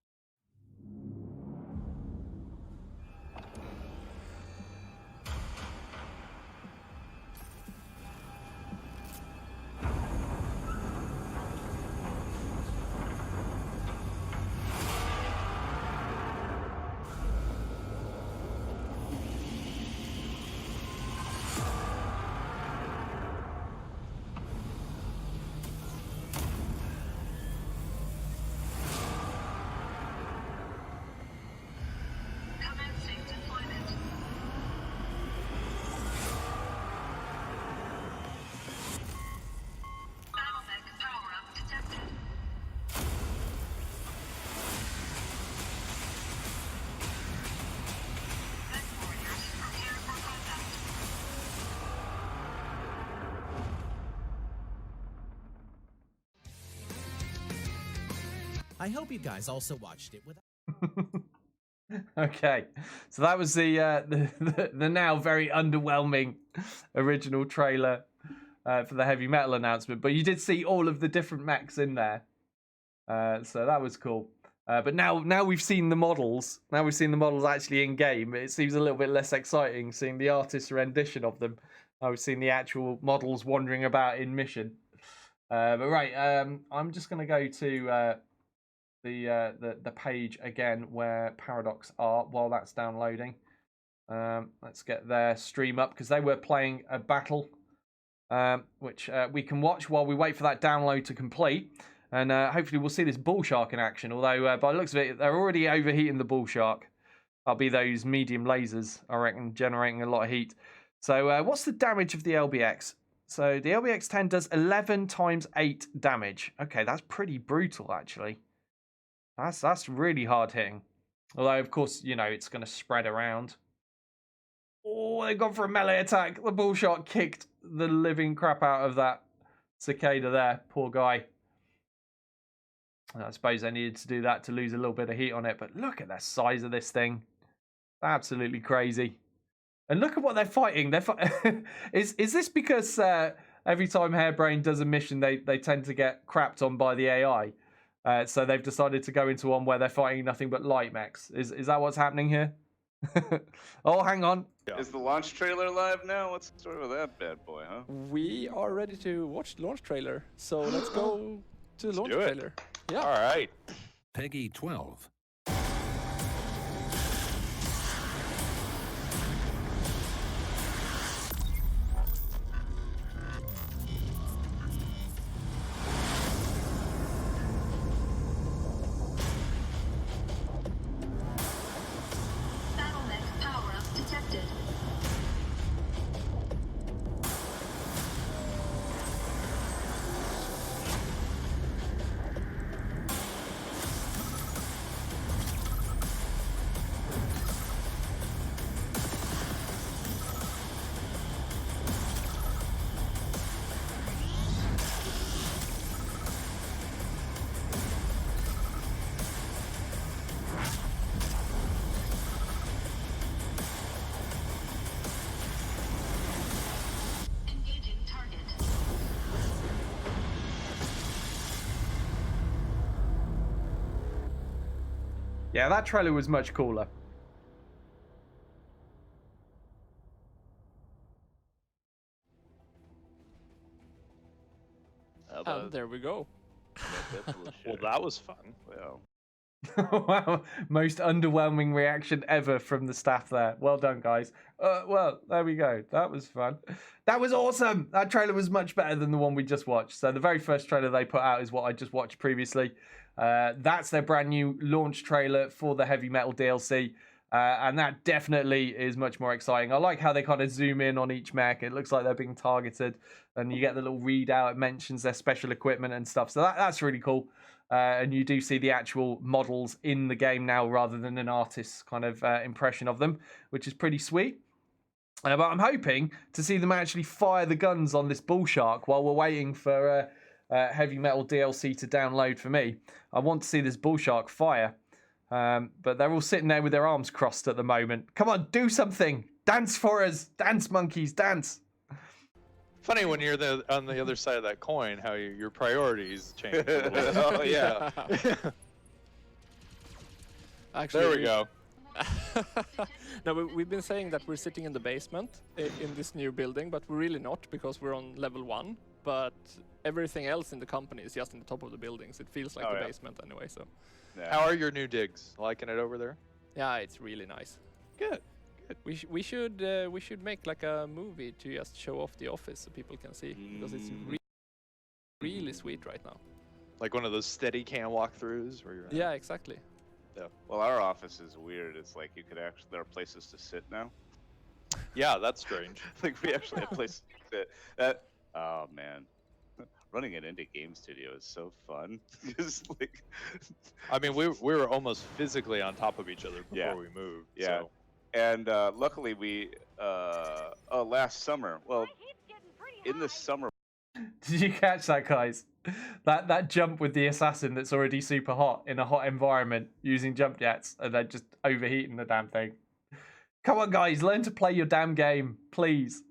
I hope you guys also watched it without. Okay, so that was the now very underwhelming original trailer for the Heavy Metal announcement, but you did see all of the different mechs in there, so that was cool. But now we've seen the models. Now we've seen the models actually in game. It seems a little bit less exciting seeing the artist's rendition of them. Now we've seen the actual models wandering about in mission. But right, I'm just going to go to the page again where Paradox are while that's downloading. Let's get their stream up because they were playing a battle, which we can watch while we wait for that download to complete. And hopefully we'll see this bull shark in action. Although by the looks of it, they're already overheating the bull shark. That'll be those medium lasers, I reckon, generating a lot of heat. So what's the damage of the LBX? So the LBX 10 does 11 times 8 damage. Okay, that's pretty brutal, actually. That's really hard hitting. Although, of course, you know, it's going to spread around. Oh, they've gone for a melee attack. The bull shark kicked the living crap out of that Cicada there, poor guy. I suppose they needed to do that to lose a little bit of heat on it, but look at the size of this thing. Absolutely crazy. And look at what they're fighting. Is this because every time Harebrained does a mission, they tend to get crapped on by the AI? So they've decided to go into one where they're fighting nothing but light mechs. Is that what's happening here? Oh, hang on. Yeah. Is the launch trailer live now? What's the story with that bad boy, huh? We are ready to watch the launch trailer, so let's go to the launch do it. trailer. Yeah. All right. Peggy 12. Battle.net power-up detected. Engaging target. Yeah, that trailer was much cooler. And there we go. Well, that was fun. Well, Wow, most underwhelming reaction ever from the staff there. Well done, guys. Well, there we go. That was fun. That was awesome. That trailer was much better than the one we just watched. So the very first trailer they put out is what I just watched previously. That's their brand new launch trailer for the Heavy Metal DLC. And that definitely is much more exciting. I like how they kind of zoom in on each mech. It looks like they're being targeted. And you get the little readout. It mentions their special equipment and stuff. So that's really cool. And you do see the actual models in the game now rather than an artist's kind of impression of them, which is pretty sweet. But I'm hoping to see them actually fire the guns on this bull shark while we're waiting for Heavy Metal DLC to download for me. I want to see this bull shark fire. But they're all sitting there with their arms crossed at the moment. Come on, do something. Dance for us. Dance, monkeys, dance. Funny when you're on the other side of that coin, how your priorities change. A little. oh yeah. Actually, There we go. No, we've been saying that we're sitting in the basement in this new building, but we're really not because we're on level 1. But everything else in the company is just in the top of the buildings. It feels like Oh, the yeah. basement anyway. So How are your new digs? Liking it over there? yeah, it's really nice. Good. We should make like a movie to just show off the office so people can see because it's really sweet right now. Like one of those steady cam walkthroughs where you're. Yeah, exactly. Yeah. Well, our office is weird. It's like you could actually there are places to sit now. Yeah, that's strange. Like we actually have places to sit. That oh man, running an indie game studio is so fun. Just like I mean, we were almost physically on top of each other before Yeah. we moved. Yeah. So. And luckily we last summer. Well, in the summer. Did you catch that, guys? That jump with the assassin that's already super hot in a hot environment using jump jets and then just overheating the damn thing. Come on, guys, learn to play your damn game, please.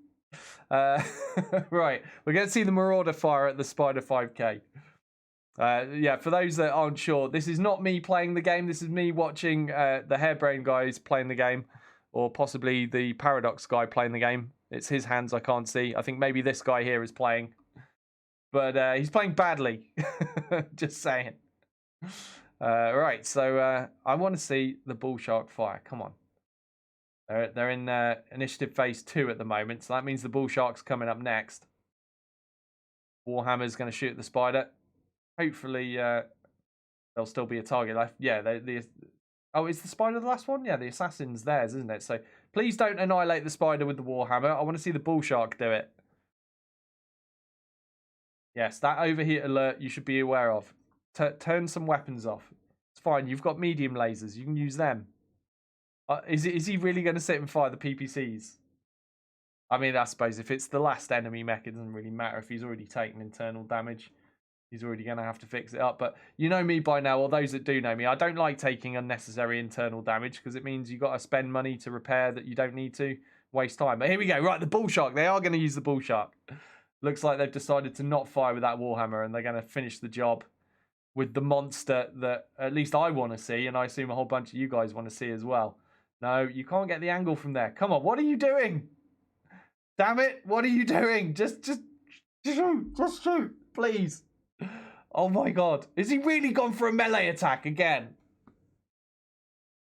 Right, we're going to see the Marauder fire at the Spider 5K. Yeah, for those that aren't sure, this is not me playing the game. This is me watching the Harebrained guys playing the game, or possibly the Paradox guy playing the game. It's his hands I can't see. I think maybe this guy here is playing. But he's playing badly. Just saying. Right, so I want to see the Bull Shark fire. Come on. They're in Initiative Phase 2 at the moment, so that means the Bull Shark's coming up next. Warhammer's going to shoot at the spider. Hopefully, there'll still be a target left. Yeah, oh, is the spider the last one? Yeah, the assassin's theirs, isn't it? So please don't annihilate the spider with the Warhammer. I want to see the Bull Shark do it. Yes, that overheat alert you should be aware of. Turn some weapons off. It's fine. You've got medium lasers. You can use them. Is he really going to sit and fire the PPCs? I mean, I suppose if it's the last enemy mech, it doesn't really matter if he's already taken internal damage. He's already going to have to fix it up. But you know me by now, or those that do know me, I don't like taking unnecessary internal damage because it means you've got to spend money to repair that you don't need to. Waste time. But here we go. Right, the bull shark. They are going to use the bull shark. Looks like they've decided to not fire with that Warhammer, and they're going to finish the job with the monster that at least I want to see, and I assume a whole bunch of you guys want to see as well. No, you can't get the angle from there. Come on, what are you doing? Damn it, what are you doing? Just shoot, please. Oh my god. Is he really gone for a melee attack again?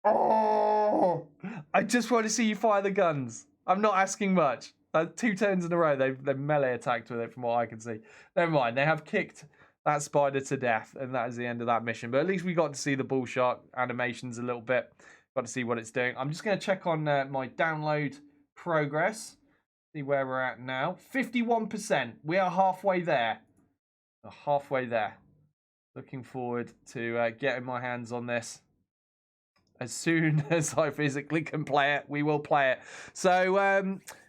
Oh, I just want to see you fire the guns. I'm not asking much. 2 turns in a row, they've melee attacked with it from what I can see. Never mind, they have kicked that spider to death, and that is the end of that mission. But at least we got to see the bull shark animations a little bit. Got to see what it's doing. I'm just going to check on my download progress. See where we're at now. 51%. We are halfway there. We're halfway there. Looking forward to getting my hands on this. As soon as I physically can play it, we will play it. So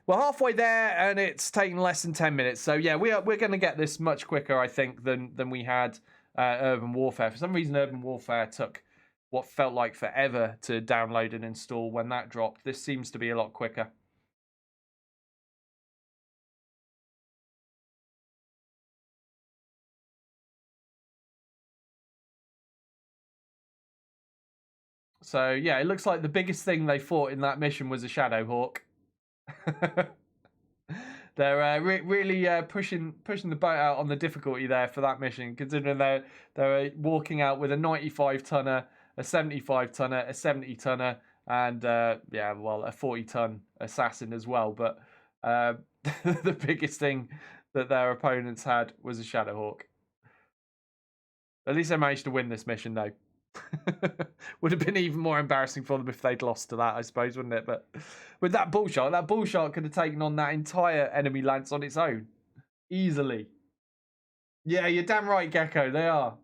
we're halfway there, and it's taken less than 10 minutes. So yeah, we're going to get this much quicker, I think, than we had Urban Warfare. For some reason, Urban Warfare took what felt like forever to download and install when that dropped. This seems to be a lot quicker. So yeah, it looks like the biggest thing they fought in that mission was a Shadowhawk. They're really pushing the boat out on the difficulty there for that mission, considering they're walking out with a 95-tonner, a 75-tonner, a 70-tonner, and yeah, well, a 40-ton assassin as well. But the biggest thing that their opponents had was a Shadowhawk. At least they managed to win this mission, though. Would have been even more embarrassing for them if they'd lost to that, I suppose, wouldn't it? But with that bull shark could have taken on that entire enemy lance on its own. Easily. Yeah, you're damn right, Gecko. They are.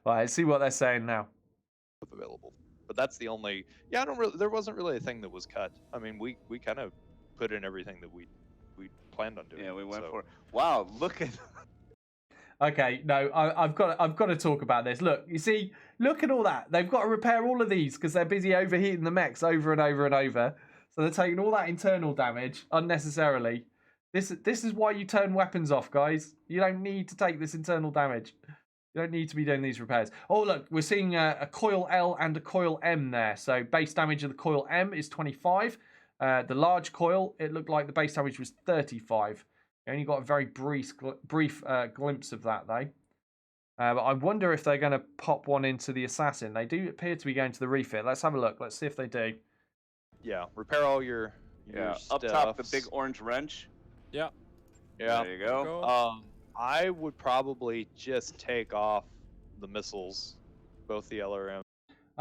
Right, let's see what they're saying now. Available. But that's the only... Yeah, there wasn't really a thing that was cut. I mean, we kind of put in everything that we planned on doing. Yeah, we went for it. Wow, look at... Okay, no, I've got to talk about this. Look, you see, look at all that. They've got to repair all of these because they're busy overheating the mechs over and over and over. So they're taking all that internal damage unnecessarily. This is why you turn weapons off, guys. You don't need to take this internal damage. You don't need to be doing these repairs. Oh, look, we're seeing a coil L and a coil M there. So base damage of the coil M is 25. The large coil, it looked like the base damage was 35. Only got a very brief glimpse of that, though. But I wonder if they're going to pop one into the assassin. They do appear to be going to the refit. Let's have a look. Let's see if they do. Yeah, repair all your up top, the big orange wrench. Yeah. Yeah. There you go. I would probably just take off the missiles, both the LRM.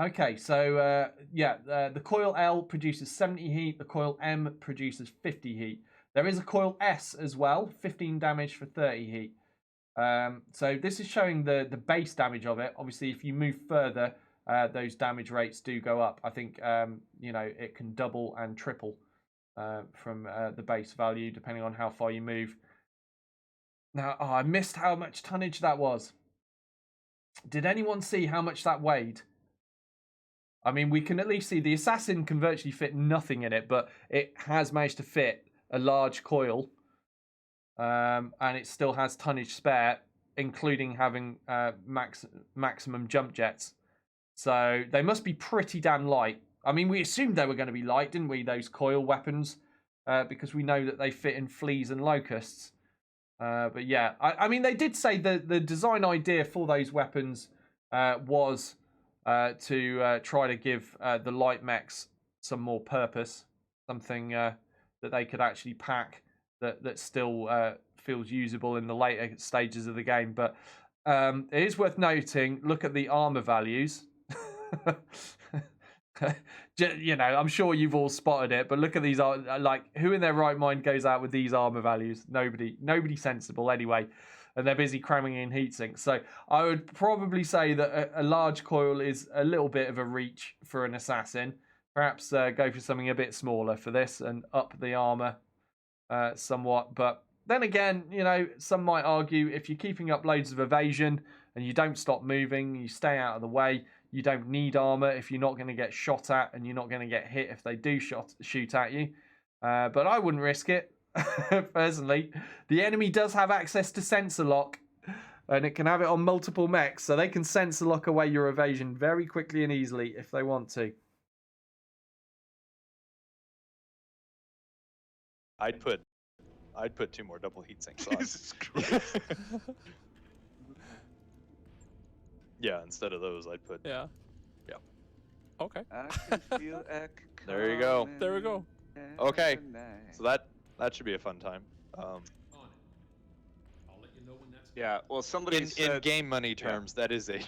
Okay, so yeah, the coil L produces 70 heat. The coil M produces 50 heat. There is a coil S as well, 15 damage for 30 heat. So this is showing the base damage of it. Obviously, if you move further, those damage rates do go up. I think you know, it can double and triple from the base value depending on how far you move. Now, I missed how much tonnage that was. Did anyone see how much that weighed? I mean, we can at least see the assassin can virtually fit nothing in it, but it has managed to fit a large coil, and it still has tonnage spare, including having maximum jump jets. So they must be pretty damn light. I mean, we assumed they were going to be light, didn't we, those coil weapons, because we know that they fit in fleas and locusts. But yeah, I mean, they did say that the design idea for those weapons was to try to give the light mechs some more purpose, something that they could actually pack that still feels usable in the later stages of the game. But it is worth noting, look at the armor values. You know, I'm sure you've all spotted it, but look at these. Like, who in their right mind goes out with these armor values? Nobody sensible anyway. And they're busy cramming in heatsinks. So I would probably say that a large coil is a little bit of a reach for an assassin. Perhaps go for something a bit smaller for this and up the armor somewhat. But then again, you know, some might argue if you're keeping up loads of evasion and you don't stop moving, you stay out of the way, you don't need armor if you're not going to get shot at and you're not going to get hit if they do shoot at you. But I wouldn't risk it, personally. The enemy does have access to sensor lock, and it can have it on multiple mechs, so they can sensor lock away your evasion very quickly and easily if they want to. I'd put 2 more double heat sinks on. Jesus Christ. Yeah, instead of those, I'd put. Yeah. Yeah. Okay. I can feel Ek There you go. There we go. Okay. coming tonight. So that should be a fun time. I'll let you know when that's Yeah, well, somebody In said... game money terms, that is a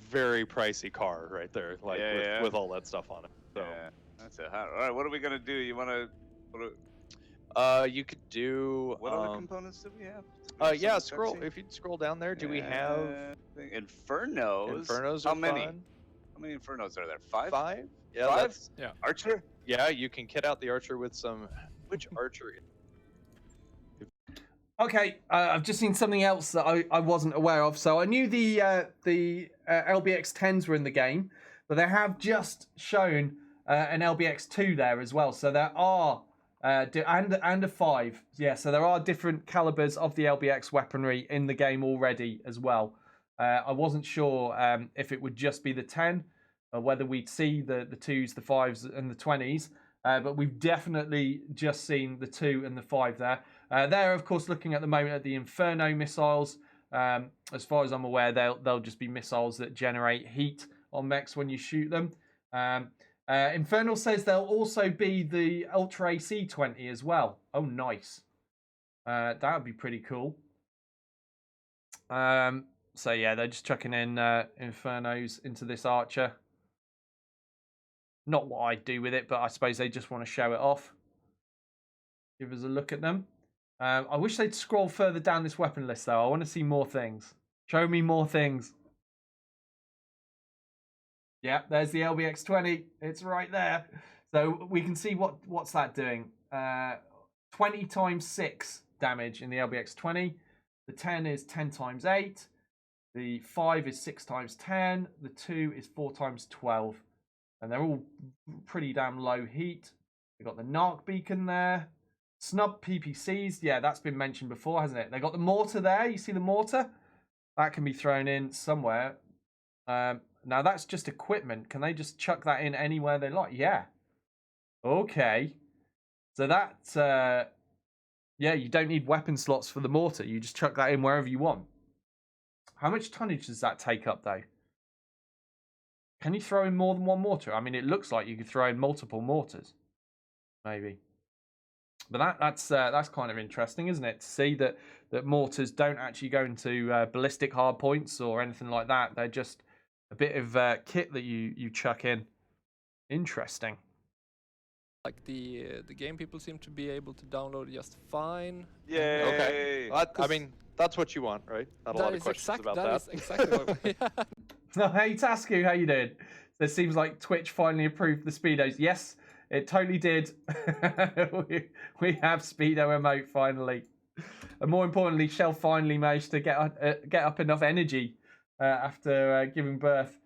very pricey car right there, like Yeah, with all that stuff on it. So Yeah, that's it. All right, what are we gonna do? You wanna... you could do. What other components do we have? Yeah, Something scroll. sexy? If you scroll down there, do we have Infernos? Infernos? How Are many? fun. How many Infernos are there? 5? 5? Yeah, 5? that's Archer? yeah. You can kit out the archer with some. Which archer? Okay, I've just seen something else that I wasn't aware of. So I knew the LBX 10s were in the game, but they have just shown an LBX 2 there as well. So there are and a 5. Yeah, so there are different calibers of the LBX weaponry in the game already as well. I wasn't sure if it would just be the 10 or whether we'd see the 2s, the 5s, and the 20s. But we've definitely just seen the 2 and the 5 there. They're, of course, looking at the moment at the Inferno missiles. As far as I'm aware, they'll just be missiles that generate heat on mechs when you shoot them. Infernal says there'll also be the Ultra AC-20 as well. Oh, nice. That would be pretty cool. So, yeah, they're just chucking in Infernos into this Archer. Not what I'd do with it, but I suppose they just want to show it off. Give us a look at them. I wish they'd scroll further down this weapon list, though. I want to see more things. Show me more things. Yeah, there's the LBX-20. It's right there. So we can see what's that doing. 20 times 6 damage in the LBX-20. The 10 is 10 times 8. The 5 is 6 times 10. The 2 is 4 times 12. And they're all pretty damn low heat. We've got the Narc beacon there. Snub PPCs. Yeah, that's been mentioned before, hasn't it? They got the mortar there. You see the mortar? That can be thrown in somewhere. Now, that's just equipment. Can they just chuck that in anywhere they like? Yeah. Okay. So that... yeah, you don't need weapon slots for the mortar. You just chuck that in wherever you want. How much tonnage does that take up, though? Can you throw in more than one mortar? I mean, it looks like you could throw in multiple mortars. Maybe. But that's kind of interesting, isn't it? To see that mortars don't actually go into ballistic hard points or anything like that. They're just a bit of kit that you chuck in. Interesting. Like the game people seem to be able to download just fine. Yay! Okay. I mean, that's what you want, right? Not a lot of questions about that. That is exactly what yeah. Oh, hey, Tasku, how you doing? It seems like Twitch finally approved the Speedos. Yes, it totally did. we have Speedo emote finally. And more importantly, Shell finally managed to get up enough energy after giving birth.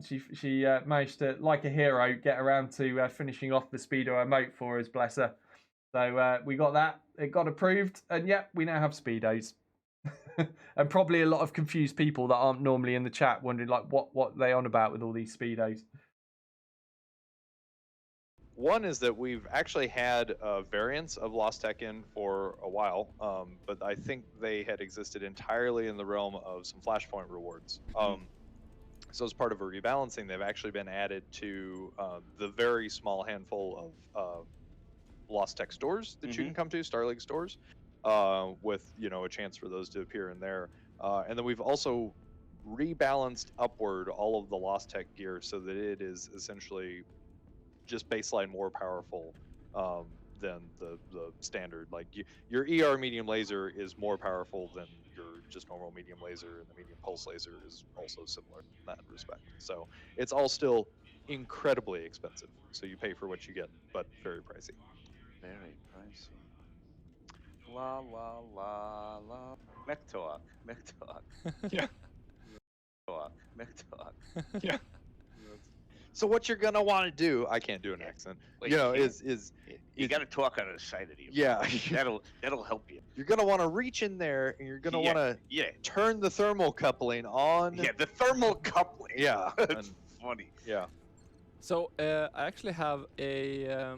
She managed to, like a hero, get around to finishing off the Speedo emote for us, bless her. So we got that. It got approved. And yeah, we now have Speedos. And probably a lot of confused people that aren't normally in the chat wondering like what they on about with all these Speedos. One is that we've actually had variants of Lost Tekken for a while, but I think they had existed entirely in the realm of some Flashpoint rewards. So as part of a rebalancing, they've actually been added to the very small handful of Lost Tech stores that you can come to, Star League stores, with a chance for those to appear in there. And then we've also rebalanced upward all of the Lost Tech gear so that it is essentially just baseline more powerful than the standard. Like your ER medium laser is more powerful than your just normal medium laser, and the medium pulse laser is also similar in that respect. So it's all still incredibly expensive. So you pay for what you get, but very pricey. Very pricey. La la la la. Mech talk. Mech talk. Yeah. Talk. Mech talk. Yeah. So what you're gonna want to do? I can't do an accent. Wait, You know, you is You got to talk out of the side of your Yeah. mouth. That'll help you. you're gonna want to reach in there and you're gonna want to Yeah. turn the thermal coupling on. Yeah. The thermal coupling. Yeah, That's and- funny. Yeah. So I actually have a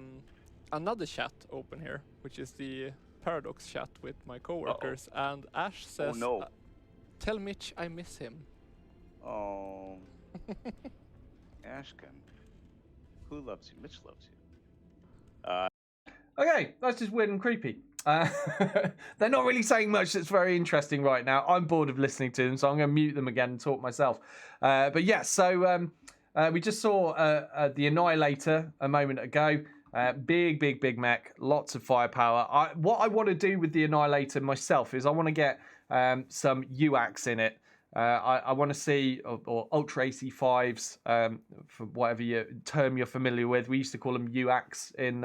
another chat open here, which is the Paradox chat with my coworkers, and Ash says, no. "Tell Mitch I miss him." Oh. Ashken. Who loves you? Mitch loves you. Okay, that's just weird and creepy. They're not really saying much that's very interesting right now. I'm bored of listening to them, so I'm going to mute them again and talk myself. But yeah, so we just saw the Annihilator a moment ago. Big mech, lots of firepower. What I want to do with the Annihilator myself is I want to get some UACs in it. I want to see, or Ultra AC5s, for whatever term you're familiar with. We used to call them UACs in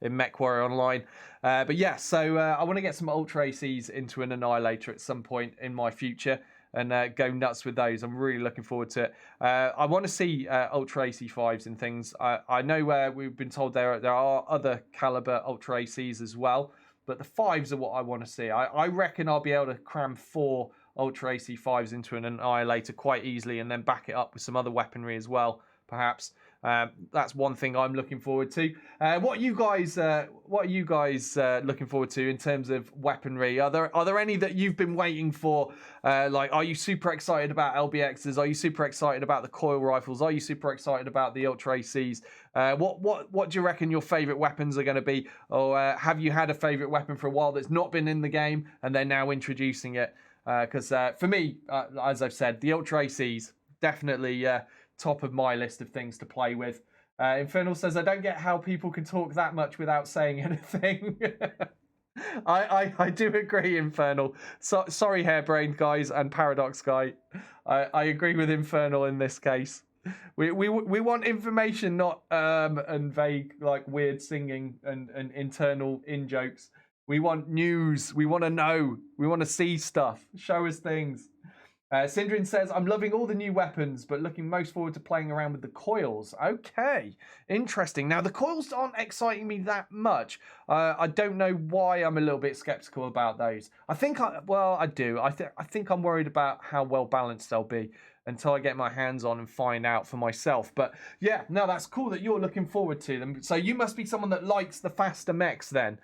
MechWarrior Online. But yeah, so I want to get some Ultra ACs into an Annihilator at some point in my future and go nuts with those. I'm really looking forward to it. I want to see Ultra AC5s and things. I know we've been told there are other caliber Ultra ACs as well, but the 5s are what I want to see. I reckon I'll be able to cram 4 Ultra AC5s into an Annihilator quite easily and then back it up with some other weaponry as well, perhaps. That's one thing I'm looking forward to. What are you guys looking forward to in terms of weaponry? Are there any that you've been waiting for? Like, are you super excited about LBXs? Are you super excited about the coil rifles? Are you super excited about the Ultra ACs? What do you reckon your favorite weapons are going to be? Or have you had a favorite weapon for a while that's not been in the game and they're now introducing it? Because for me, as I've said, the Ultra ACs definitely top of my list of things to play with. Infernal says, I don't get how people can talk that much without saying anything. I do agree, Infernal. Sorry, Hairbrained guys and Paradox guy. I agree with Infernal in this case. We want information, not and vague, like weird singing and internal in-jokes. We want news. We want to know. We want to see stuff. Show us things. Syndrin says, I'm loving all the new weapons, but looking most forward to playing around with the coils. Okay, interesting. Now, the coils aren't exciting me that much. I don't know why I'm a little bit skeptical about those. I do. I think I'm worried about how well balanced they'll be until I get my hands on and find out for myself. But yeah, no, that's cool that you're looking forward to them. So you must be someone that likes the faster mechs then.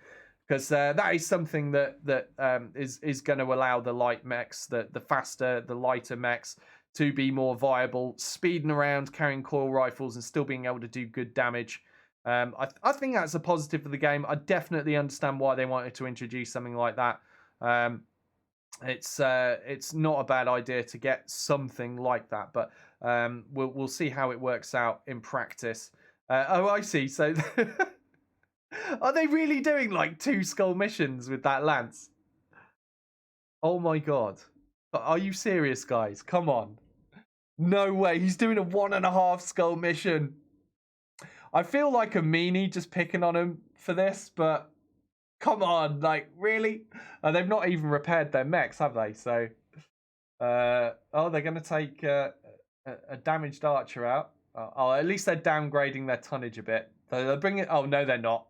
Because that is something that is going to allow the light mechs, the faster, the lighter mechs, to be more viable, speeding around, carrying coil rifles, and still being able to do good damage. I think that's a positive for the game. I definitely understand why they wanted to introduce something like that. It's not a bad idea to get something like that, but we'll see how it works out in practice. Oh, I see. So. Are they really doing like 2 skull missions with that lance? Oh my god. Are you serious, guys? Come on. No way. He's doing a 1.5 skull mission. I feel like a meanie just picking on him for this, but come on. Like, really? They've not even repaired their mechs, have they? So, they're going to take a damaged archer out. At least they're downgrading their tonnage a bit. They're bringing... Oh, no, they're not.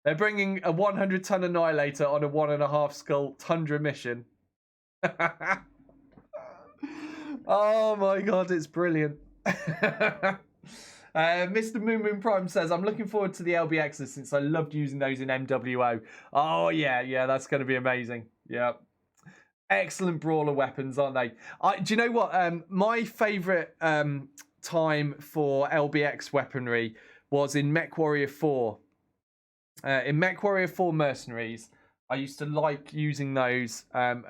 They're bringing a 100-ton Annihilator on a 1.5 skull Tundra mission. Oh my god, it's brilliant. Mr. Moon Prime says, I'm looking forward to the LBXs since I loved using those in MWO. Oh yeah, that's going to be amazing. Yeah. Excellent brawler weapons, aren't they? Do you know what? My favourite time for LBX weaponry was in MechWarrior 4. In MechWarrior 4 Mercenaries, I used to like using those.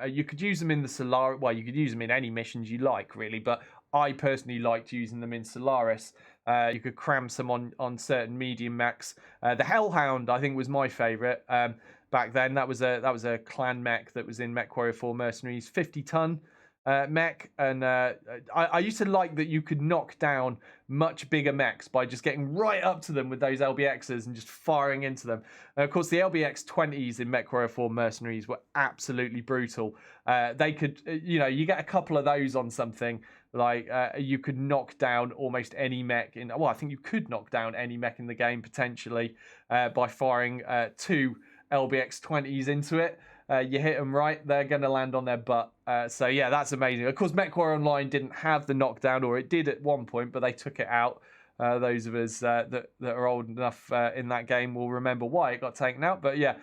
You could use them in the Solaris. Well, you could use them in any missions you like, really. But I personally liked using them in Solaris. You could cram some on certain medium mechs. The Hellhound, I think, was my favourite back then. That was a clan mech that was in MechWarrior 4 Mercenaries. 50-ton. mech, and I used to like that you could knock down much bigger mechs by just getting right up to them with those LBXs and just firing into them. And of course, the LBX 20s in MechWarrior 4 Mercenaries were absolutely brutal. They could, you get a couple of those on something, like you could knock down almost any mech in. Well, I think you could knock down any mech in the game potentially by firing 2 LBX 20s into it. You hit them right, they're going to land on their butt. So yeah, that's amazing. Of course, MechWarrior Online didn't have the knockdown, or it did at one point, but they took it out. Those of us that are old enough in that game will remember why it got taken out. But yeah,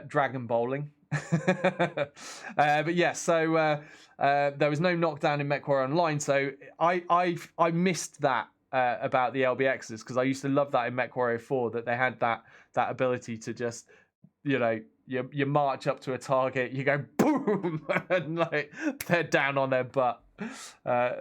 Dragon Bowling. But yeah, so there was no knockdown in MechWarrior Online, so I missed that about the LBXs, because I used to love that in MechWarrior 4, that they had that ability to just, you march up to a target, you go boom, and like they're down on their butt,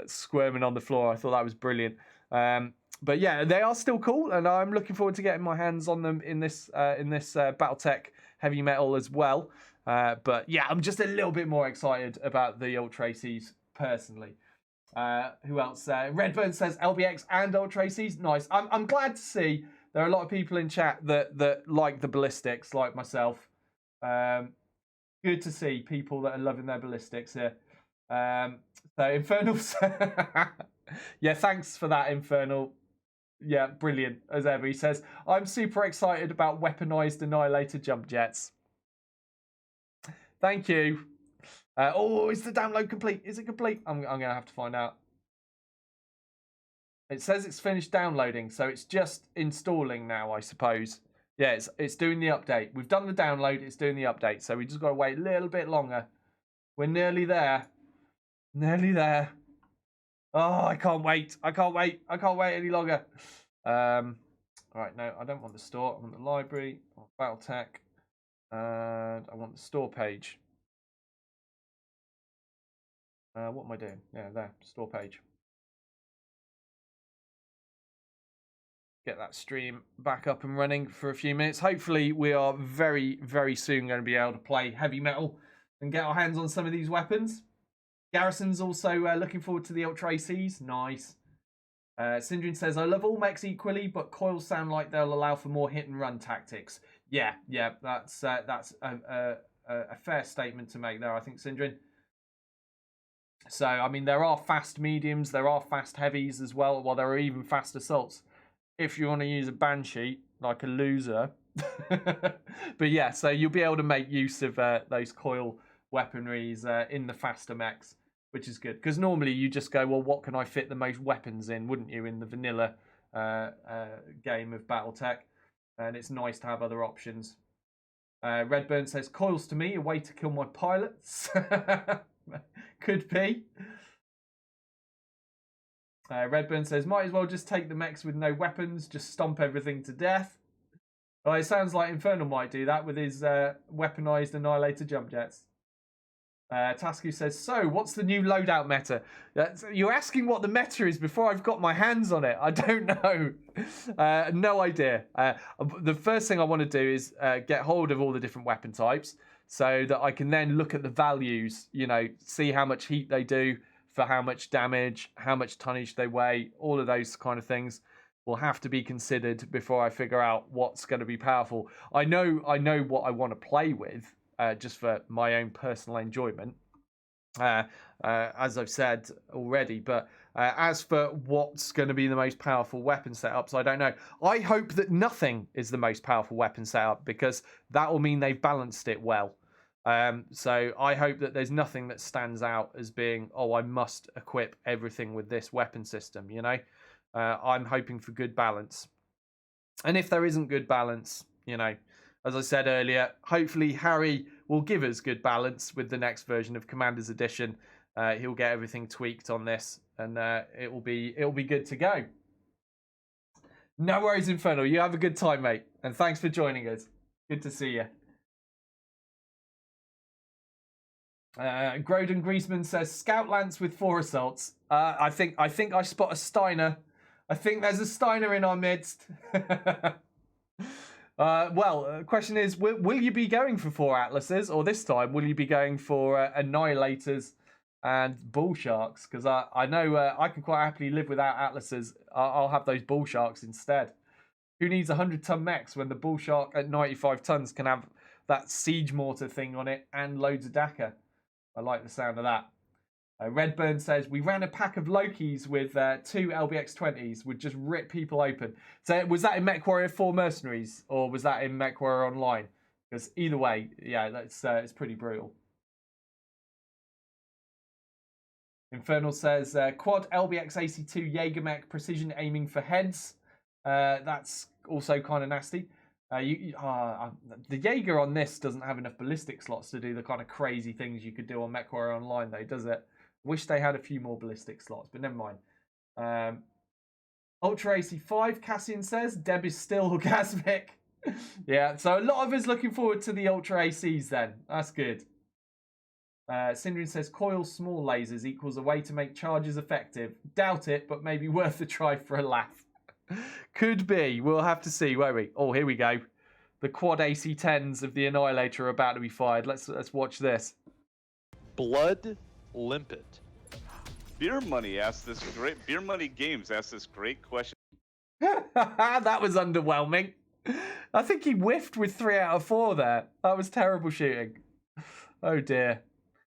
squirming on the floor. I thought that was brilliant. But yeah, they are still cool, and I'm looking forward to getting my hands on them in this BattleTech Heavy Metal as well. But yeah, I'm just a little bit more excited about the Ultra ACs personally. Who else? Redburn says LBX and Ultra ACs. Nice. I'm glad to see there are a lot of people in chat that like the ballistics, like myself. Good to see people that are loving their ballistics here. So Infernal, yeah, thanks for that, Infernal. Yeah, brilliant as ever. He says, I'm super excited about weaponized Annihilator jump jets. Thank you. Is the download complete? Is it complete? I'm going to have to find out. It says it's finished downloading, so it's just installing now, I suppose. Yeah, it's doing the update. We've done the download, it's doing the update, so we just got to wait a little bit longer. We're nearly there. Nearly there. Oh, I can't wait. I can't wait. I can't wait any longer. Right, no, I don't want the store. I want the library. I want BattleTech. And I want the store page. What am I doing? Yeah, there. Store page. Get that stream back up and running for a few minutes. Hopefully, we are very, very soon going to be able to play Heavy Metal and get our hands on some of these weapons. Garrison's also looking forward to the Ultra ACs. Nice. Syndrine says, I love all mechs equally, but coils sound like they'll allow for more hit and run tactics. Yeah, that's a fair statement to make there, I think, Syndrine. So, I mean, there are fast mediums, there are fast heavies as well, while there are even fast assaults. If you want to use a Banshee, like a loser. But yeah, so you'll be able to make use of those coil weaponries in the faster mechs, which is good. Because normally you just go, well, what can I fit the most weapons in, wouldn't you, in the vanilla game of BattleTech? And it's nice to have other options. Redburn says, coils to me, a way to kill my pilots. Could be. Redburn says, might as well just take the mechs with no weapons, just stomp everything to death. Well, it sounds like Infernal might do that with his weaponized Annihilator jump jets. Tasku says, so what's the new loadout meta? You're asking what the meta is before I've got my hands on it. I don't know. No idea. The first thing I want to do is get hold of all the different weapon types so that I can then look at the values, see how much heat they do for how much damage, how much tonnage they weigh. All of those kind of things will have to be considered before I figure out what's going to be powerful. I know what I want to play with, just for my own personal enjoyment, as I've said already. But as for what's going to be the most powerful weapon setups, I don't know. I hope that nothing is the most powerful weapon setup, because that will mean they've balanced it well. So I hope that there's nothing that stands out as being, oh, I must equip everything with this weapon system, I'm hoping for good balance. And if there isn't good balance, as I said earlier, hopefully Harry will give us good balance with the next version of Commander's Edition. He'll get everything tweaked on this, and it will be good to go. No worries, Infernal. You have a good time, mate, and thanks for joining us. Good to see you. Groden Griezmann says, Scout Lance with 4 assaults. I think I spot a Steiner. I think there's a Steiner in our midst. Well, question is, will you be going for 4 Atlases, or this time will you be going for Annihilators and bull sharks, because I know I can quite happily live without atlases. I'll have those bull sharks instead. Who needs 100-ton mechs when the bull shark at 95 tons can have that siege mortar thing on it and loads of Dakar? I like the sound of that. Redburn says, we ran a pack of Lokis with 2 LBX-20s, would just rip people open. So was that in MechWarrior 4 Mercenaries, or was that in MechWarrior Online? Because either way, yeah, that's it's pretty brutal. Infernal says, quad LBX AC2 Jaegermech precision aiming for heads. That's also kind of nasty. The Jaeger on this doesn't have enough ballistic slots to do the kind of crazy things you could do on MechWarrior Online, though, does it? Wish they had a few more ballistic slots, but never mind. Ultra AC5, Cassian says, Deb is still orgasmic. Yeah, so a lot of us looking forward to the Ultra ACs then. That's good. Syndrian says, coil small lasers equals a way to make charges effective. Doubt it, but maybe worth a try for a laugh. Could be. We'll have to see, won't we? Oh, here we go. The quad AC-10s of the Annihilator are about to be fired. Let's watch this. Blood Limpet. Beer Money asked this great. Beer Money Games asked this great question. That was underwhelming. I think he whiffed with 3 out of 4 there. That was terrible shooting. Oh dear.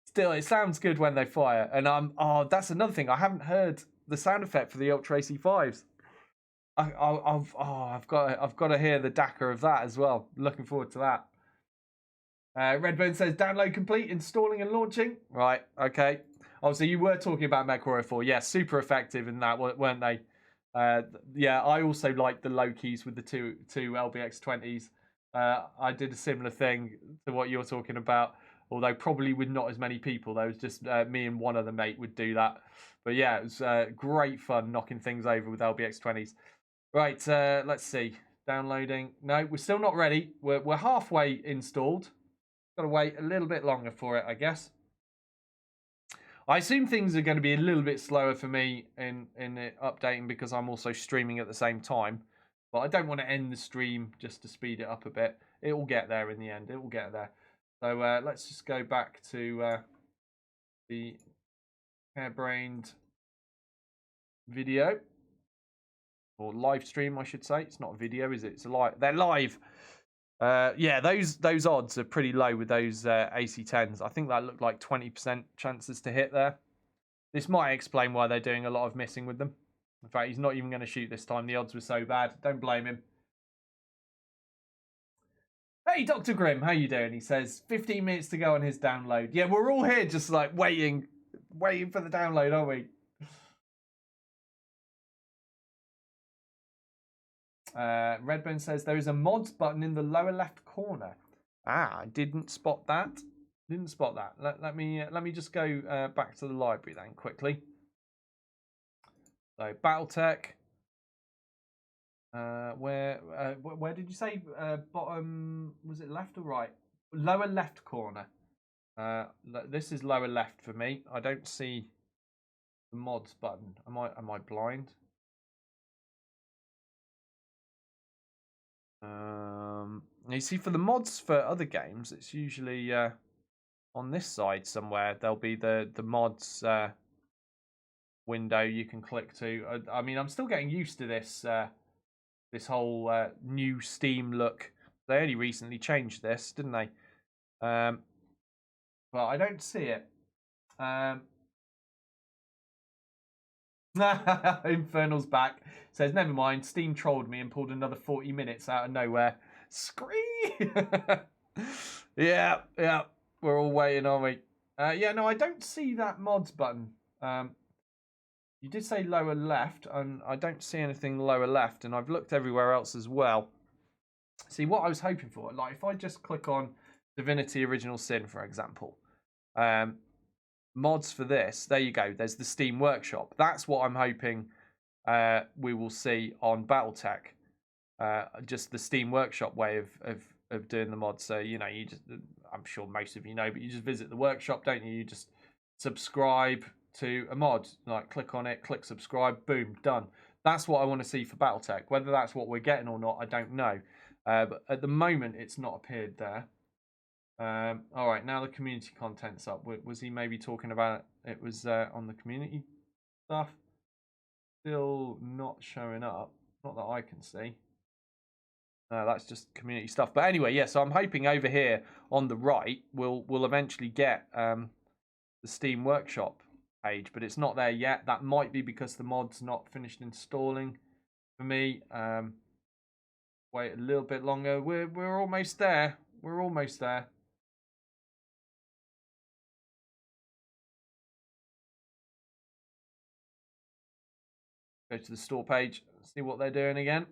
Still, it sounds good when they fire. And oh, that's another thing. I haven't heard the sound effect for the Ultra AC5s. I've got to hear the Dakar of that as well. Looking forward to that. Redburn says, download complete, installing and launching. Right, okay. Obviously, you were talking about MechWarrior 4. Yeah, super effective in that, weren't they? Yeah, I also like the Lokis with the two LBX-20s. I did a similar thing to what you're talking about, although probably with not as many people. There was just me and one other mate would do that. But yeah, it was great fun knocking things over with LBX-20s. Right, let's see. Downloading. No, we're still not ready. We're halfway installed. Got to wait a little bit longer for it, I guess. I assume things are going to be a little bit slower for me in it updating because I'm also streaming at the same time. But I don't want to end the stream just to speed it up a bit. It will get there in the end. It will get there. So let's just go back to the Hairbrained video. Or live stream, I should say. It's not a video, is it? It's a live. They're live. Yeah, those odds are pretty low with those AC-10s. I think that looked like 20% chances to hit there. This might explain why they're doing a lot of missing with them. In fact, he's not even going to shoot this time. The odds were so bad. Don't blame him. Hey, Dr. Grimm, how you doing? He says, 15 minutes to go on his download. Yeah, we're all here just like waiting for the download, aren't we? Redburn says there is a mods button in the lower left corner. I didn't spot that. Let me just go back to the library then quickly. So BattleTech. Where did you say bottom? Was it left or right? Lower left corner. This is lower left for me. I don't see the mods button. Am I blind? You see, for the mods for other games, it's usually on this side somewhere. There'll be the mods window you can click to. I mean, I'm still getting used to this this whole new Steam look. They only recently changed this, didn't they? But I don't see it. Infernal's back. Says, never mind, Steam trolled me and pulled another 40 minutes out of nowhere. Scree! Yeah, we're all waiting, aren't we? Yeah, no, I don't see that mods button. You did say lower left, and I don't see anything lower left, and I've looked everywhere else as well. See, what I was hoping for, like if I just click on Divinity Original Sin, for example, mods for this, there you go, there's the Steam Workshop. That's what I'm hoping we will see on BattleTech. Just the Steam Workshop way of doing the mods. So, you know, you just, I'm sure most of you know, but you just visit the workshop, don't you? You just subscribe to a mod, like click on it, click subscribe, boom, done. That's what I want to see for BattleTech. Whether that's what we're getting or not, I don't know. But at the moment, it's not appeared there. All right, now the community content's up. Was he maybe talking about it was on the community stuff? Still not showing up. Not that I can see. No, that's just community stuff. But anyway, yeah, so I'm hoping over here on the right we'll eventually get the Steam Workshop page, but it's not there yet. That might be because the mod's not finished installing for me. Wait a little bit longer. We're almost there. We're almost there. Go to the store page, see what they're doing again.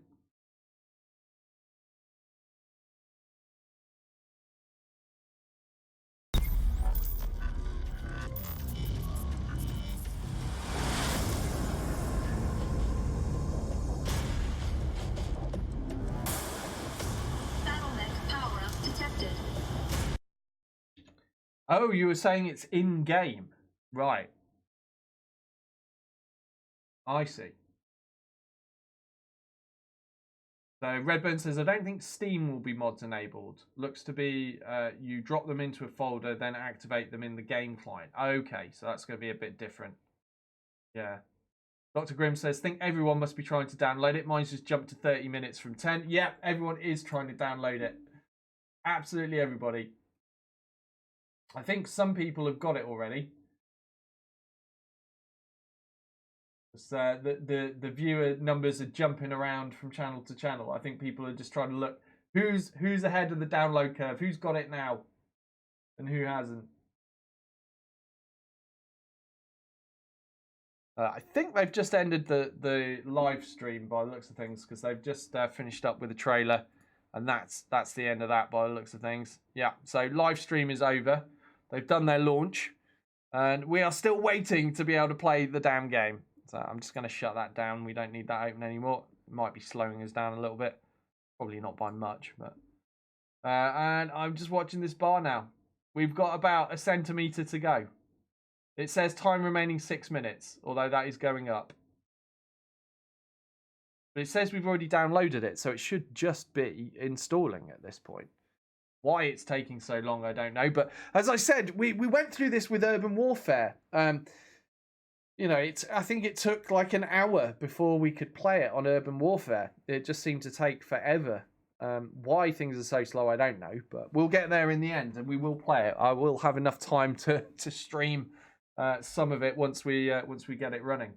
Battlemech power-up detected. Oh, you were saying it's in-game. Right. I see. So Redburn says, I don't think Steam will be mods enabled. Looks to be you drop them into a folder, then activate them in the game client. Okay, so that's going to be a bit different. Yeah. Dr. Grimm says, think everyone must be trying to download it. Mine's just jumped to 30 minutes from 10. Yep, everyone is trying to download it. Absolutely everybody. I think some people have got it already. The viewer numbers are jumping around from channel to channel. I think people are just trying to look who's ahead of the download curve, who's got it now, and who hasn't. I think they've just ended the live stream by the looks of things, because they've just finished up with the trailer, and that's the end of that by the looks of things. Yeah, so live stream is over. They've done their launch, and we are still waiting to be able to play the damn game. So I'm just going to shut that down. We don't need that open anymore. It might be slowing us down a little bit. Probably not by much, but... and I'm just watching this bar now. We've got about a centimetre to go. It says time remaining 6 minutes, although that is going up. But it says we've already downloaded it, so it should just be installing at this point. Why it's taking so long, I don't know. But as I said, we went through this with Urban Warfare. You know, I think it took like an hour before we could play it on Urban Warfare. It just seemed to take forever. Why things are so slow, I don't know. But we'll get there in the end, and we will play it. I will have enough time to stream some of it once we get it running.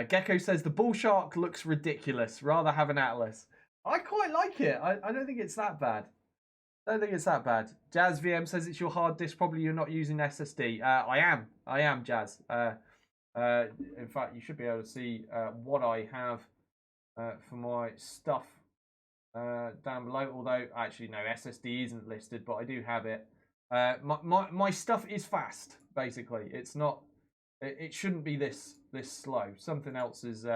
Gecko says the Bull Shark looks ridiculous. Rather have an Atlas. I quite like it. I don't think it's that bad. I don't think it's that bad. Jazz VM says it's your hard disk. Probably you're not using SSD. I am, Jazz. In fact, you should be able to see what I have for my stuff down below. Although, actually, no, SSD isn't listed, but I do have it. My stuff is fast, basically. It's not... It shouldn't be this slow. Something else is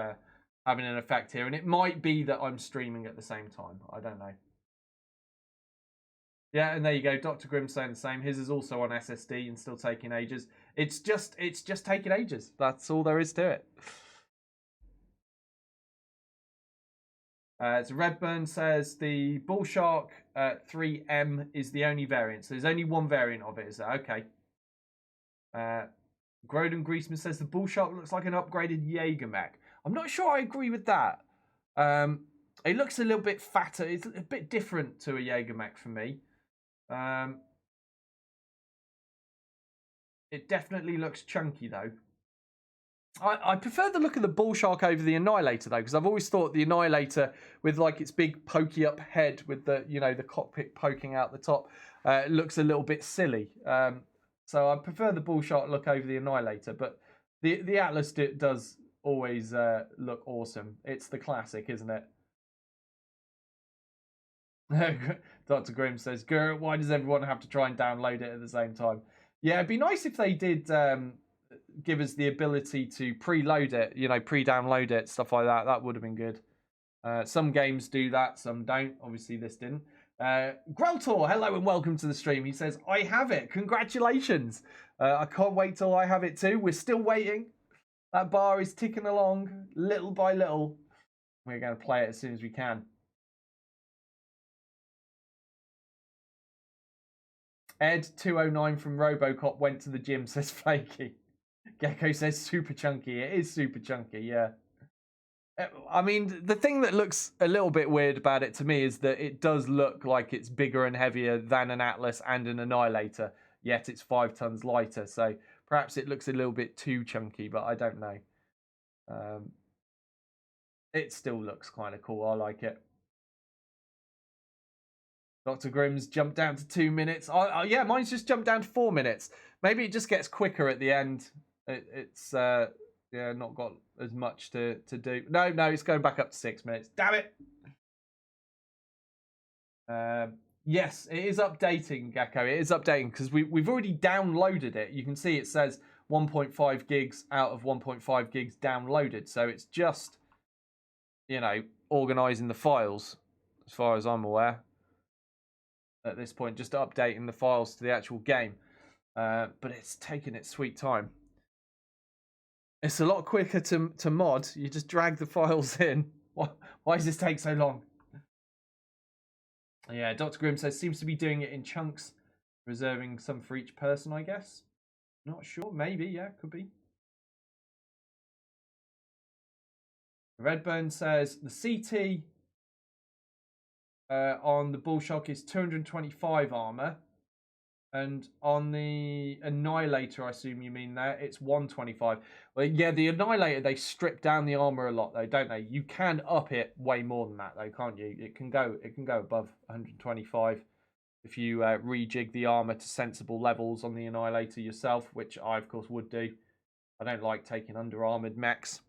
having an effect here. And it might be that I'm streaming at the same time. I don't know. Yeah, and there you go. Dr. Grimm saying the same. His is also on SSD and still taking ages. It's just taking ages. That's all there is to it. So Redburn says the Bull Shark 3M is the only variant. So there's only one variant of it. Is that okay? Groden Greaseman says the Bull Shark looks like an upgraded Jaeger mech. I'm not sure I agree with that. It looks a little bit fatter. It's a bit different to a Jaeger mech for me. It definitely looks chunky though. I prefer the look of the Bull Shark over the Annihilator though, because I've always thought the Annihilator with like its big pokey up head with the the cockpit poking out the top looks a little bit silly. So I prefer the Bull Shark look over the Annihilator, but the Atlas does always look awesome. It's the classic, isn't it? Dr. Grimm says, "Grr, why does everyone have to try and download it at the same time?" Yeah, it'd be nice if they did give us the ability to preload it, pre-download it, stuff like that. That would have been good. Some games do that, some don't. Obviously, this didn't. Greltor, hello and welcome to the stream. He says, I have it. Congratulations. I can't wait till I have it too. We're still waiting. That bar is ticking along little by little. We're going to play it as soon as we can. Ed209 from Robocop went to the gym, says Flaky. Gecko says super chunky. It is super chunky, yeah. I mean, the thing that looks a little bit weird about it to me is that it does look like it's bigger and heavier than an Atlas and an Annihilator, yet it's 5 tons lighter. So perhaps it looks a little bit too chunky, but I don't know. It still looks kind of cool. I like it. Dr. Grimm's jumped down to 2 minutes. Yeah, mine's just jumped down to 4 minutes. Maybe it just gets quicker at the end. It's yeah, not got as much to do. No, it's going back up to 6 minutes. Damn it! Yes, it is updating, Gecko. It is updating because we've already downloaded it. You can see it says 1.5 gigs out of 1.5 gigs downloaded. So it's just, you know, organising the files, as far as I'm aware. At this point, just updating the files to the actual game. But it's taking its sweet time. It's a lot quicker to mod. You just drag the files in. Why does this take so long? Yeah, Dr. Grimm says seems to be doing it in chunks, reserving some for each person, I guess. Not sure. Maybe, yeah, could be. Redburn says the CT on the Bullshock is 225 armor. And on the Annihilator, I assume you mean there, it's 125. Well, yeah, the Annihilator, they strip down the armor a lot, though, don't they? You can up it way more than that, though, can't you? It can go above 125 if you rejig the armor to sensible levels on the Annihilator yourself, which I, of course, would do. I don't like taking under-armored mechs.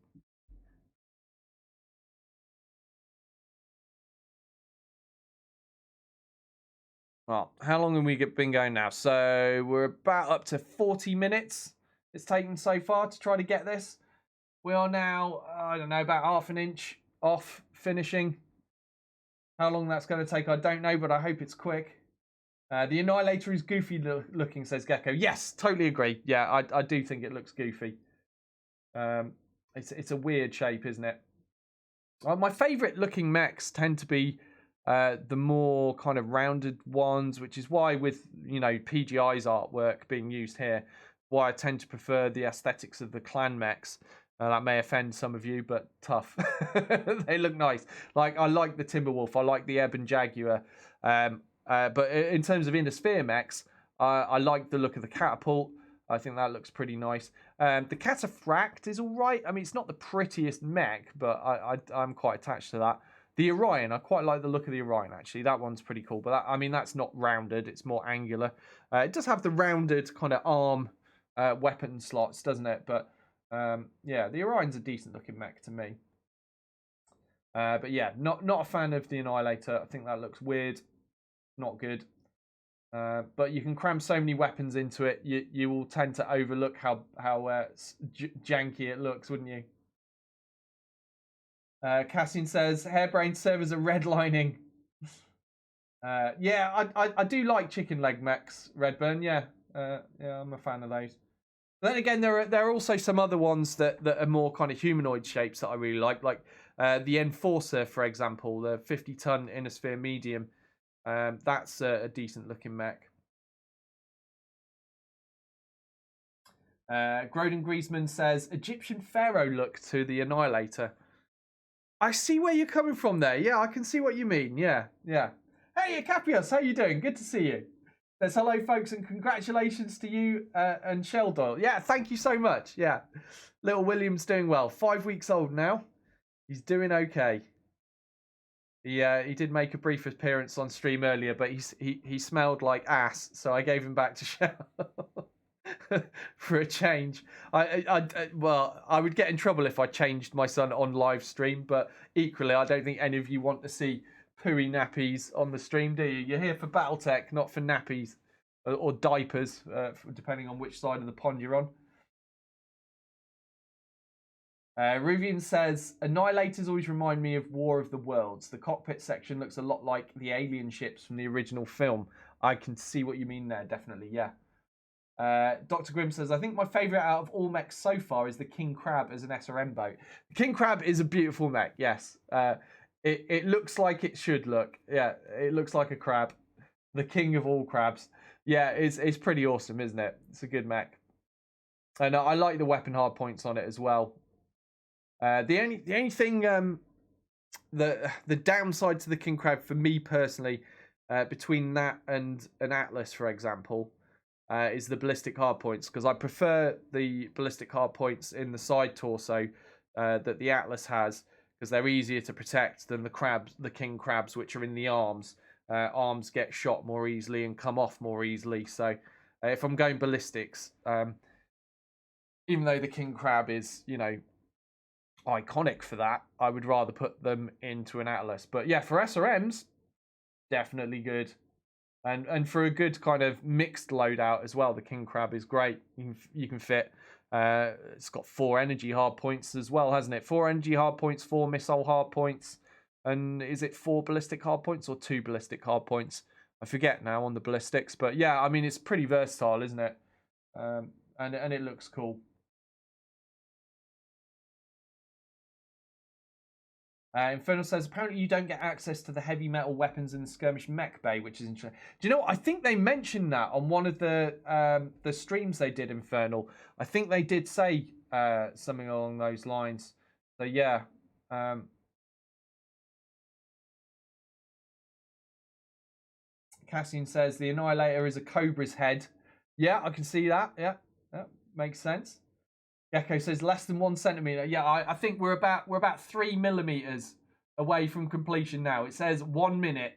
Well, how long have we been going now? So we're about up to 40 minutes it's taken so far to try to get this. We are now, I don't know, about half an inch off finishing. How long that's going to take, I don't know, but I hope it's quick. The Annihilator is goofy looking, says Gecko. Yes, totally agree. Yeah, I do think it looks goofy. It's a weird shape, isn't it? My favourite looking mechs tend to be the more kind of rounded ones, which is why with, you know, PGI's artwork being used here, why I tend to prefer the aesthetics of the clan mechs. That may offend some of you, but tough. They look nice. Like, I like the Timberwolf, I like the Ebon Jaguar. But in terms of Inner Sphere mechs, I like the look of the Catapult. I think that looks pretty nice. The Cataphract is all right. I mean, it's not the prettiest mech, but I'm quite attached to that. The Orion, I quite like the look of the Orion, actually. That one's pretty cool. But, I mean, that's not rounded. It's more angular. It does have the rounded kind of arm weapon slots, doesn't it? But, yeah, the Orion's a decent-looking mech to me. But, yeah, not a fan of the Annihilator. I think that looks weird. Not good. But you can cram so many weapons into it, you will tend to overlook how janky it looks, wouldn't you? Cassian says, Hairbrain servers are redlining. Yeah, I do like chicken leg mechs, Redburn. Yeah, yeah, I'm a fan of those. But then again, there are also some other ones that are more kind of humanoid shapes that I really like the Enforcer, for example, the 50-ton Inner Sphere medium. That's a decent looking mech. Groden Griezmann says, Egyptian Pharaoh look to the Annihilator. I see where you're coming from there. Yeah, I can see what you mean. Yeah. Hey, Capios, how you doing? Good to see you. Says hello, folks, and congratulations to you and Shell Doyle. Yeah, thank you so much. Yeah, little William's doing well. 5 weeks old now. He's doing okay. He did make a brief appearance on stream earlier, but he smelled like ass, so I gave him back to Shell. For a change. Well, I would get in trouble if I changed my son on live stream, but equally, I don't think any of you want to see pooey nappies on the stream, do you? You're here for Battletech, not for nappies or diapers, depending on which side of the pond you're on. Ruvian says, Annihilators always remind me of War of the Worlds. The cockpit section looks a lot like the alien ships from the original film. I can see what you mean there, definitely, yeah. Dr. Grimm says, I think my favourite out of all mechs so far is the King Crab as an SRM boat. The King Crab is a beautiful mech, yes. It looks like it should look. Yeah, it looks like a crab. The king of all crabs. Yeah, it's pretty awesome, isn't it? It's a good mech. And I like the weapon hard points on it as well. The only thing, the downside to the King Crab for me personally, between that and an Atlas, for example, is the ballistic hard points, because I prefer the ballistic hard points in the side torso that the Atlas has, because they're easier to protect than the King Crabs, which are in the arms. Arms get shot more easily and come off more easily. So if I'm going ballistics, even though the King Crab is, iconic for that, I would rather put them into an Atlas. But yeah, for SRMs, definitely good. And for a good kind of mixed loadout as well, the King Crab is great. You can fit. It's got 4 energy hard points as well, hasn't it? 4 energy hard points, 4 missile hard points, and is it 4 ballistic hard points or 2 ballistic hard points? I forget now on the ballistics, but yeah, I mean it's pretty versatile, isn't it? And it looks cool. Infernal says, apparently you don't get access to the heavy metal weapons in the skirmish mech bay, which is interesting. Do you know what? I think they mentioned that on one of the streams they did, Infernal. I think they did say something along those lines. So, yeah. Cassian says, the Annihilator is a Cobra's head. Yeah, I can see that. Yeah, makes sense. Gecko says less than 1 centimeter. Yeah, I think we're about 3 millimeters away from completion now. It says 1 minute,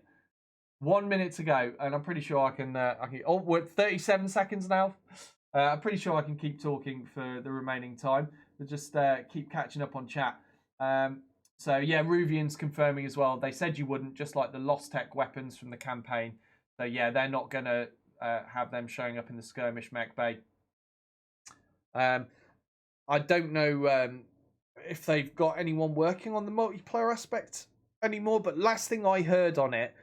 1 minute to go, and I'm pretty sure I can. Oh, we're at 37 seconds now. I'm pretty sure I can keep talking for the remaining time. We'll just keep catching up on chat. So yeah, Ruvian's confirming as well. They said you wouldn't, just like the Lost Tech weapons from the campaign. So yeah, they're not gonna have them showing up in the skirmish mech bay. I don't know if they've got anyone working on the multiplayer aspect anymore, but last thing I heard on it,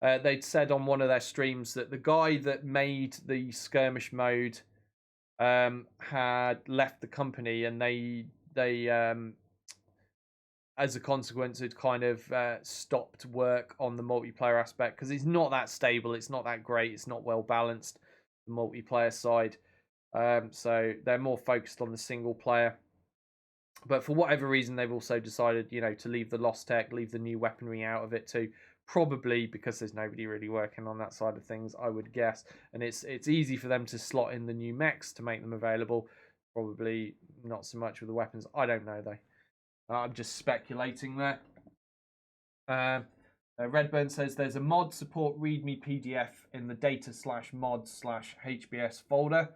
they'd said on one of their streams that the guy that made the skirmish mode had left the company, and they as a consequence had kind of stopped work on the multiplayer aspect, because it's not that stable, it's not that great, it's not well balanced, the multiplayer side. So they're more focused on the single player. But for whatever reason, they've also decided, to leave the Lost Tech, leave the new weaponry out of it too. Probably because there's nobody really working on that side of things, I would guess. And it's easy for them to slot in the new mechs to make them available. Probably not so much with the weapons. I don't know, though. I'm just speculating there. Redburn says there's a mod support README PDF in the data/mod/HBS folder.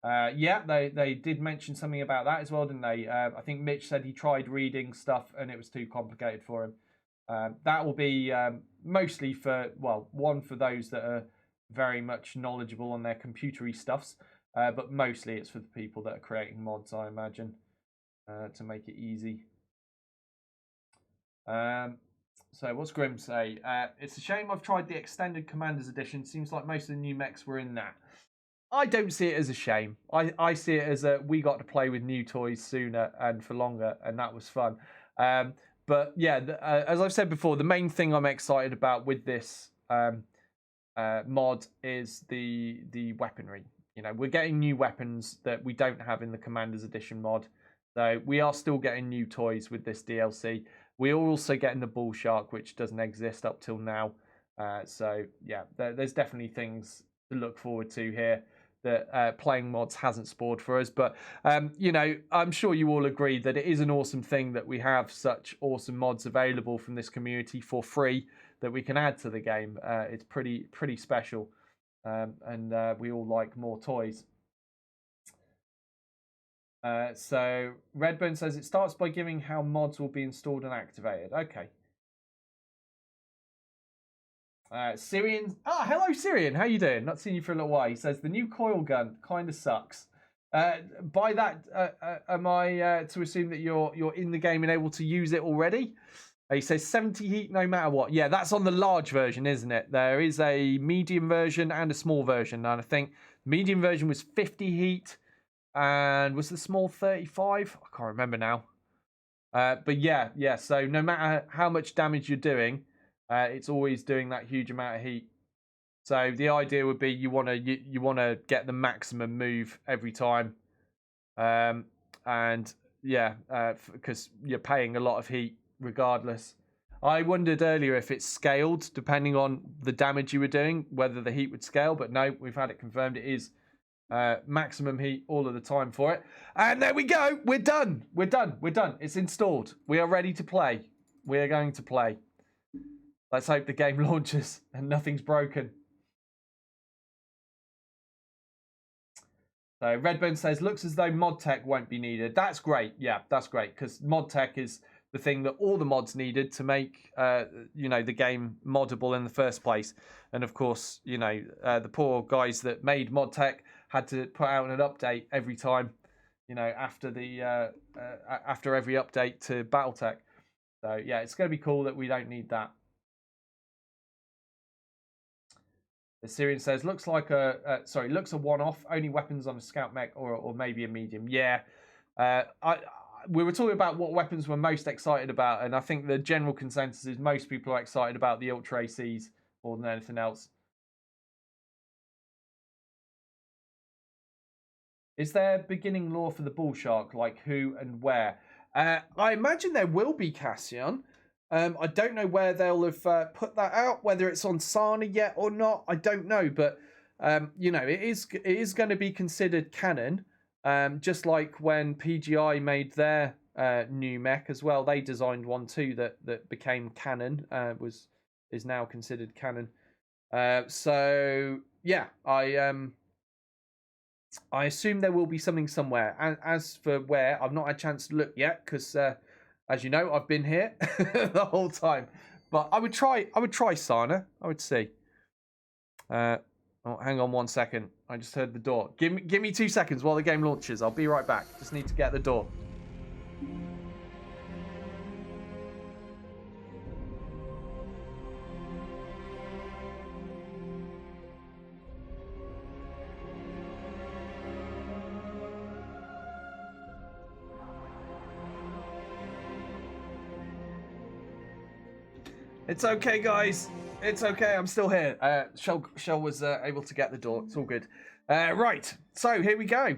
Yeah, they did mention something about that as well, didn't they? I think Mitch said he tried reading stuff and it was too complicated for him. That will be mostly for, one, for those that are very much knowledgeable on their computery stuffs, but mostly it's for the people that are creating mods, I imagine, to make it easy. So what's Grim say? It's a shame I've tried the extended Commanders edition. Seems like most of the new mechs were in that. I don't see it as a shame. I see it as we got to play with new toys sooner and for longer, and that was fun. But yeah, as I've said before, the main thing I'm excited about with this mod is the weaponry. We're getting new weapons that we don't have in the Commanders Edition mod. So we are still getting new toys with this DLC. We are also getting the Bull Shark, which doesn't exist up till now. So yeah, there's definitely things to look forward to here that playing mods hasn't spoiled for us. But, I'm sure you all agree that it is an awesome thing that we have such awesome mods available from this community for free that we can add to the game. It's pretty special. And we all like more toys. So Redburn says it starts by giving how mods will be installed and activated. Okay. Syrian. Hello, Syrian. How you doing? Not seen you for a little while. He says the new coil gun kind of sucks. By that, am I to assume that you're in the game and able to use it already? He says 70 heat no matter what. Yeah, that's on the large version, isn't it? There is a medium version and a small version, and I think the medium version was 50 heat, and was the small 35? I can't remember now. But yeah. So no matter how much damage you're doing, it's always doing that huge amount of heat. So the idea would be you want to get the maximum move every time, and yeah, because you're paying a lot of heat regardless. I wondered earlier if it's scaled depending on the damage you were doing, whether the heat would scale, but no, we've had it confirmed it is maximum heat all of the time for it. And there we go. We're done. We're done. We're done. It's installed. We are ready to play. We are going to play. Let's hope the game launches and nothing's broken. So Redburn says, looks as though mod tech won't be needed. That's great. Yeah, that's great, because mod tech is the thing that all the mods needed to make, the game moddable in the first place. And of course, the poor guys that made mod tech had to put out an update every time, after every update to BattleTech. So yeah, it's going to be cool that we don't need that. The Syrian says, looks a one-off. Only weapons on a scout mech or maybe a medium. Yeah, we were talking about what weapons we're most excited about, and I think the general consensus is most people are excited about the Ultra ACs more than anything else. Is there beginning lore for the Bull Shark, like who and where? I imagine there will be, Cassian. I don't know where they'll have put that out, whether it's on Sana yet or not. I don't know, but it is going to be considered canon. Just like when PGI made their new mech as well, they designed one too that became canon. Is now considered canon. So yeah, I assume there will be something somewhere. And as for where, I've not had a chance to look yet because, as you know, I've been here the whole time. But I would try Sana. I would see. Oh, hang on 1 second. I just heard the door. Give me 2 seconds while the game launches. I'll be right back. Just need to get the door. It's okay, guys. It's okay. I'm still here. Shell was able to get the door. It's all good. Right. So here we go.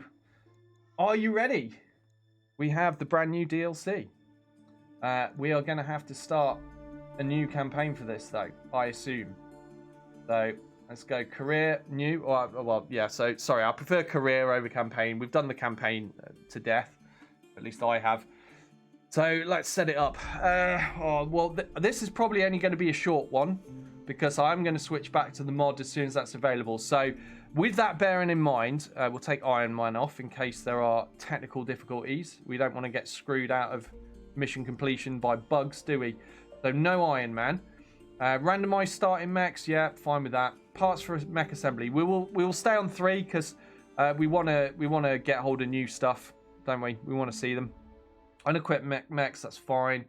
Are you ready? We have the brand new DLC. We are going to have to start a new campaign for this, though, I assume. So let's go career, new. Well, yeah. So sorry, I prefer career over campaign. We've done the campaign to death. At least I have. So let's set it up. This is probably only going to be a short one because I'm going to switch back to the mod as soon as that's available. So with that bearing in mind, we'll take Iron Man off in case there are technical difficulties. We don't want to get screwed out of mission completion by bugs, do we? So no Iron Man. Randomized starting mechs, yeah, fine with that. Parts for mech assembly. We will stay on 3 because we want to get hold of new stuff, don't we? We want to see them. Unequipped mechs, that's fine.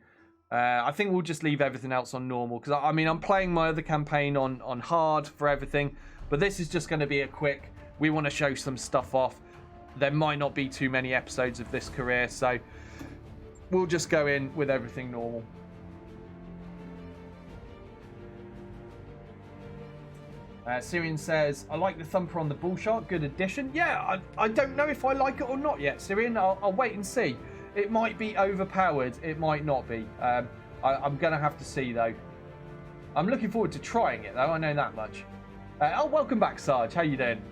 I think we'll just leave everything else on normal because I'm playing my other campaign on hard for everything, but this is just going to be a quick. We want to show some stuff off. There might not be too many episodes of this career, so we'll just go in with everything normal. Syrian says, I like the thumper on the Bull Shark, good addition. Yeah, I don't know if I like it or not yet, Syrian. I'll wait and see. It might be overpowered. It might not be. I'm going to have to see, though. I'm looking forward to trying it, though. I know that much. Welcome back, Sarge. How you doing?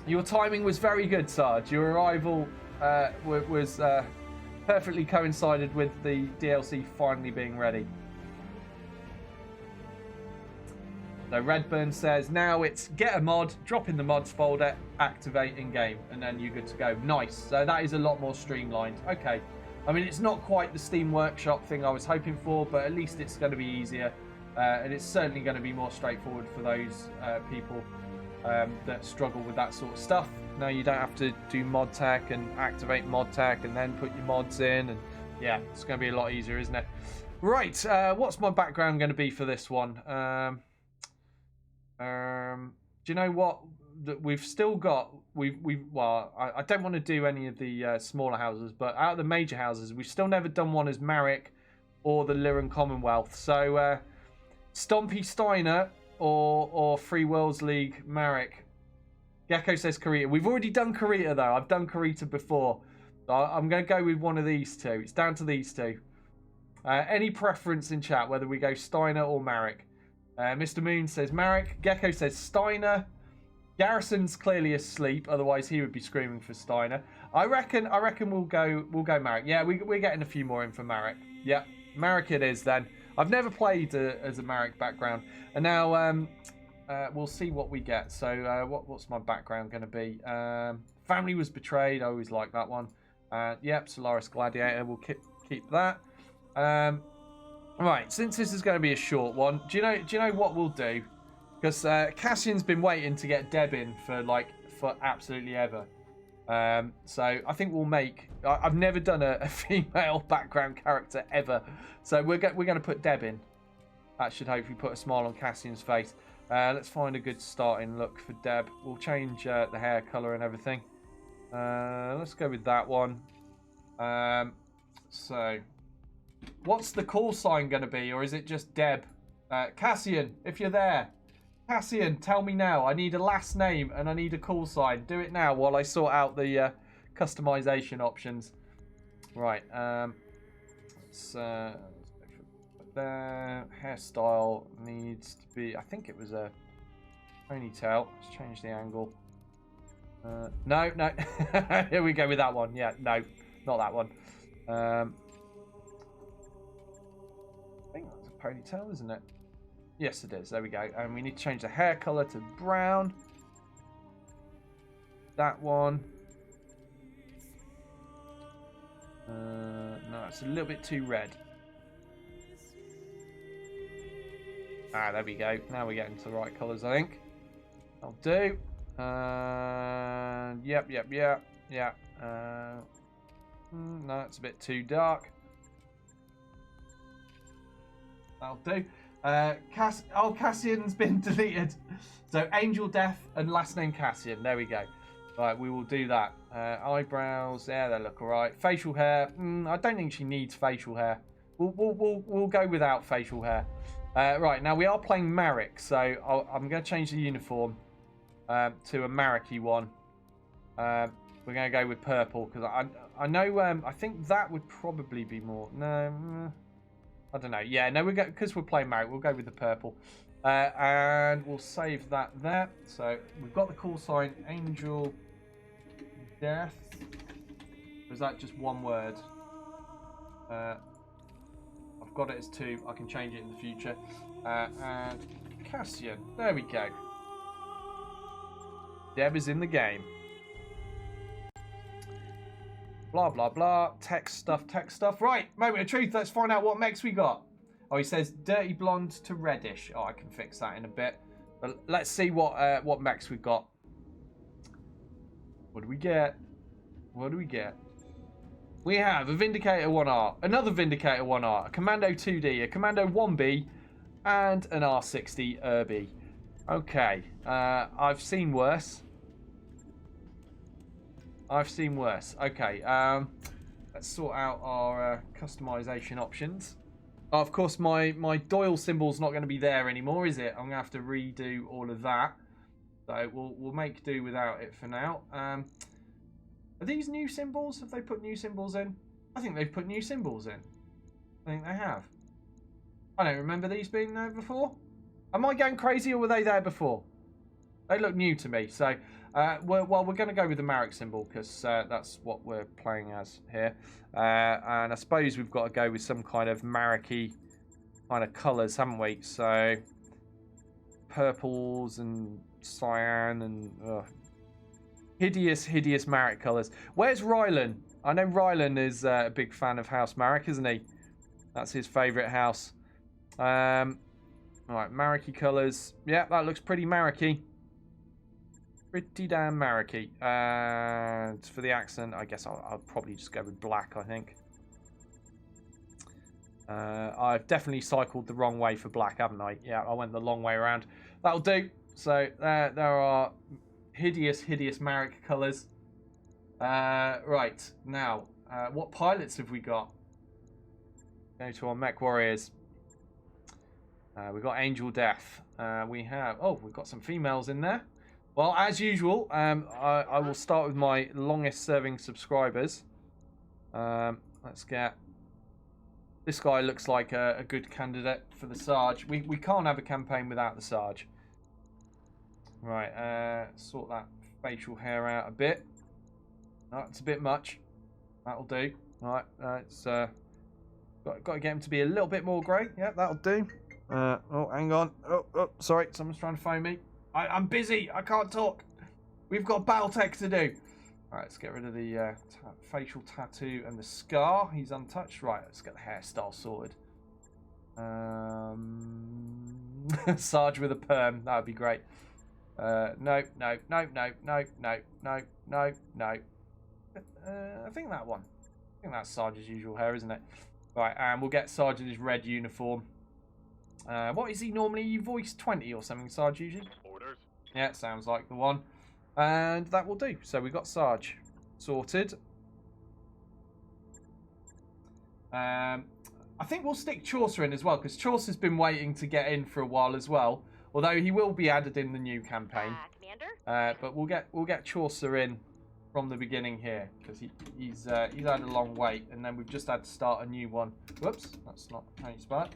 Your timing was very good, Sarge. Your arrival was perfectly coincided with the DLC finally being ready. So Redburn says, now it's get a mod, drop in the mods folder, activate in game, and then you're good to go. Nice. So that is a lot more streamlined. Okay. It's not quite the Steam Workshop thing I was hoping for, but at least it's going to be easier. And it's certainly going to be more straightforward for those people that struggle with that sort of stuff. Now you don't have to do mod tech and activate mod tech and then put your mods in. And yeah, it's going to be a lot easier, isn't it? Right. What's my background going to be for this one? Do you know what? That we've still got. I don't want to do any of the smaller houses, but out of the major houses, we've still never done one as Marek or the Lyran Commonwealth. So Stompy Steiner or Free Worlds League Marek? Gecko says Karita. We've already done Karita though. I've done Karita before. So I'm going to go with one of these two. It's down to these two. Any preference in chat, whether we go Steiner or Marek? Mr. Moon says Marek. Gecko says Steiner. Garrison's clearly asleep, otherwise he would be screaming for Steiner. I reckon we'll go Marek. Yeah, we're getting a few more in for Marek. Yeah, Marek it is then. I've never played as a Marek background, and now we'll see what we get. So what's my background going to be? Family was betrayed. I always like that one. Yep, Solaris Gladiator. We'll keep that. Right, since this is going to be a short one, do you know what we'll do? Because Cassian's been waiting to get Deb in for absolutely ever. So I think we'll make. I've never done a female background character ever. So we're going to put Deb in. That should hopefully put a smile on Cassian's face. Let's find a good starting look for Deb. We'll change the hair color and everything. Let's go with that one. So, what's the call sign going to be, or is it just Deb? Cassian, if you're there. Cassian, tell me now. I need a last name and I need a call sign. Do it now while I sort out the customization options. Right. So, the hairstyle needs to be. I think it was a ponytail. Let's change the angle. No. Here we go with that one. Yeah, no, not that one. I think that's a ponytail, isn't it? Yes, it is. There we go. And we need to change the hair color to brown. That one. No, it's a little bit too red. There we go. Now we're getting to the right colors, I think. I'll do. Yep. No, it's a bit too dark. That'll do. Cassian's been deleted. So Angel Death and last name Cassian. There we go. Right, we will do that. Eyebrows, yeah, they look alright. Facial hair. I don't think she needs facial hair. We'll go without facial hair. Right, now we are playing Marek, so I'm going to change the uniform to a Marek-y one. We're going to go with purple because I know. I think that would probably be more. No, I don't know. Yeah, no, because we're playing Marek. We'll go with the purple, and we'll save that there. So we've got the call sign Angel Death. Or is that just one word? I've got it as two. I can change it in the future. And Cassian. There we go. Deb is in the game. Blah, blah, blah. Text stuff. Right, moment of truth. Let's find out what mechs we got. Oh, he says dirty blonde to reddish. Oh, I can fix that in a bit. But let's see what mechs we've got. What do we get? We have a Vindicator 1R, another Vindicator 1R, a Commando 2D, a Commando 1B, and an R60 Irby. Okay, I've seen worse. Okay, let's sort out our customization options. Oh, of course, my Doyle symbol's not going to be there anymore, is it? I'm going to have to redo all of that. So we'll make do without it for now. Are these new symbols? Have they put new symbols in? I think they've put new symbols in. I think they have. I don't remember these being there before. Am I going crazy or were they there before? They look new to me. So, we're going to go with the Marek symbol because that's what we're playing as here. And I suppose we've got to go with some kind of Marek-y kind of colours, haven't we? So, purples and cyan and hideous Marek colours. Where's Rylan? I know Rylan is a big fan of House Marek, isn't he? That's his favourite house. Alright, Marek-y colours. Yeah, that looks pretty Marek-y. Pretty damn Marek-y. And for the accent, I guess I'll probably just go with black, I think. I've definitely cycled the wrong way for black, haven't I? Yeah, I went the long way around. That'll do. So there are hideous Marek colours. Right, now, what pilots have we got? Go to our Mech Warriors. We've got Angel Death. We've got some females in there. Well, as usual, I will start with my longest serving subscribers. Let's get... This guy looks like a good candidate for the Sarge. We can't have a campaign without the Sarge. Right, sort that facial hair out a bit. No, it's a bit much. That'll do. Right, it's got to get him to be a little bit more grey. Yeah, that'll do. Oh, hang on. Oh, sorry, someone's trying to phone me. I'm busy. I can't talk. We've got Battletech to do. All right, let's get rid of the facial tattoo and the scar. He's untouched. Right, let's get the hairstyle sorted. Sarge with a perm. That would be great. No. I think that one. I think that's Sarge's usual hair, isn't it? Right, and we'll get Sarge in his red uniform. What is he normally? Voice 20 or something, Sarge, usually? Orders. Yeah, sounds like the one. And that will do. So we've got Sarge sorted. I think we'll stick Chaucer in as well, because Chaucer's been waiting to get in for a while as well. Although he will be added in the new campaign. Commander? But we'll get Chaucer in from the beginning here, because he's had a long wait, and then we've just had to start a new one. Whoops, that's not how you spell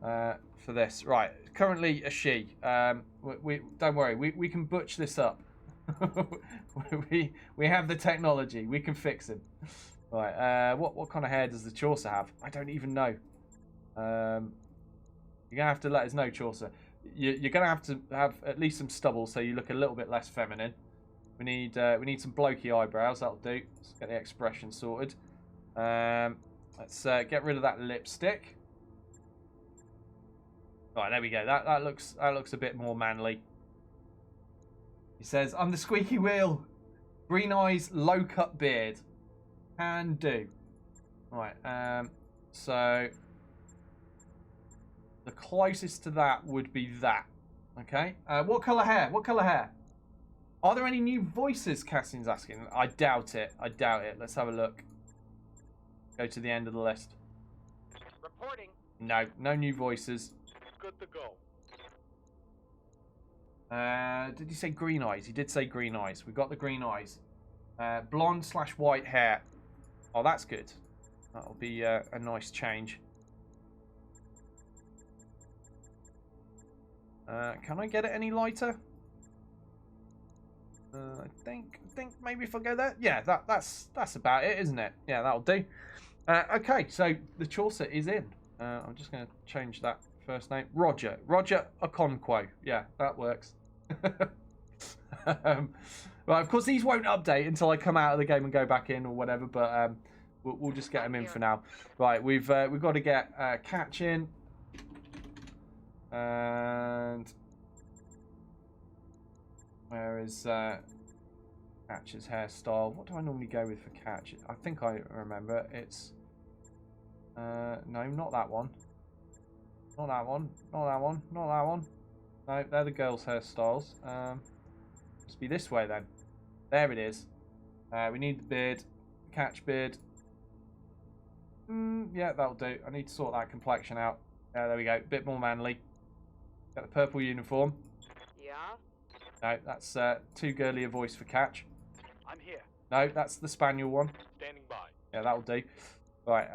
it. For this, right? Currently a she. We don't worry, we can butch this up. we have the technology. We can fix him. Right. What kind of hair does the Chaucer have? I don't even know. You're gonna have to let us know, Chaucer. You're gonna have to have at least some stubble, so you look a little bit less feminine. We need some blokey eyebrows. That'll do. Let's get the expression sorted. Let's get rid of that lipstick. Right, there we go. That looks a bit more manly. He says, "I'm the squeaky wheel. Green eyes, low cut beard. Can do." Right. So the closest to that would be that. Okay. What colour hair? What colour hair? Are there any new voices? Cassian's asking. I doubt it. I doubt it. Let's have a look. Go to the end of the list. Reporting. No new voices. Good to go. Did he say green eyes? He did say green eyes. We've got the green eyes. Blonde/white hair. Oh, that's good. That'll be a nice change. Can I get it any lighter? I think maybe if I go there, yeah, that's about it, isn't it? Yeah, that'll do. Okay, so the Chaucer is in. I'm just going to change that first name. Roger Okonkwo. Yeah, that works. Right, of course these won't update until I come out of the game and go back in or whatever, but we'll just get them in for now. Right, we've got to get Catch in. And where is Catch's hairstyle? What do I normally go with for Catch? I think I remember. It's no, not that one. Not that one. Not that one. Not that one. No, they're the girls' hairstyles. Must be this way then. There it is. We need the beard. Catch beard. Yeah, that'll do. I need to sort that complexion out. Yeah, there we go. Bit more manly. Got the purple uniform. Yeah? No, that's too girly a voice for Catch. I'm here. No, that's the spaniel one. Standing by. Yeah, that'll do. Right,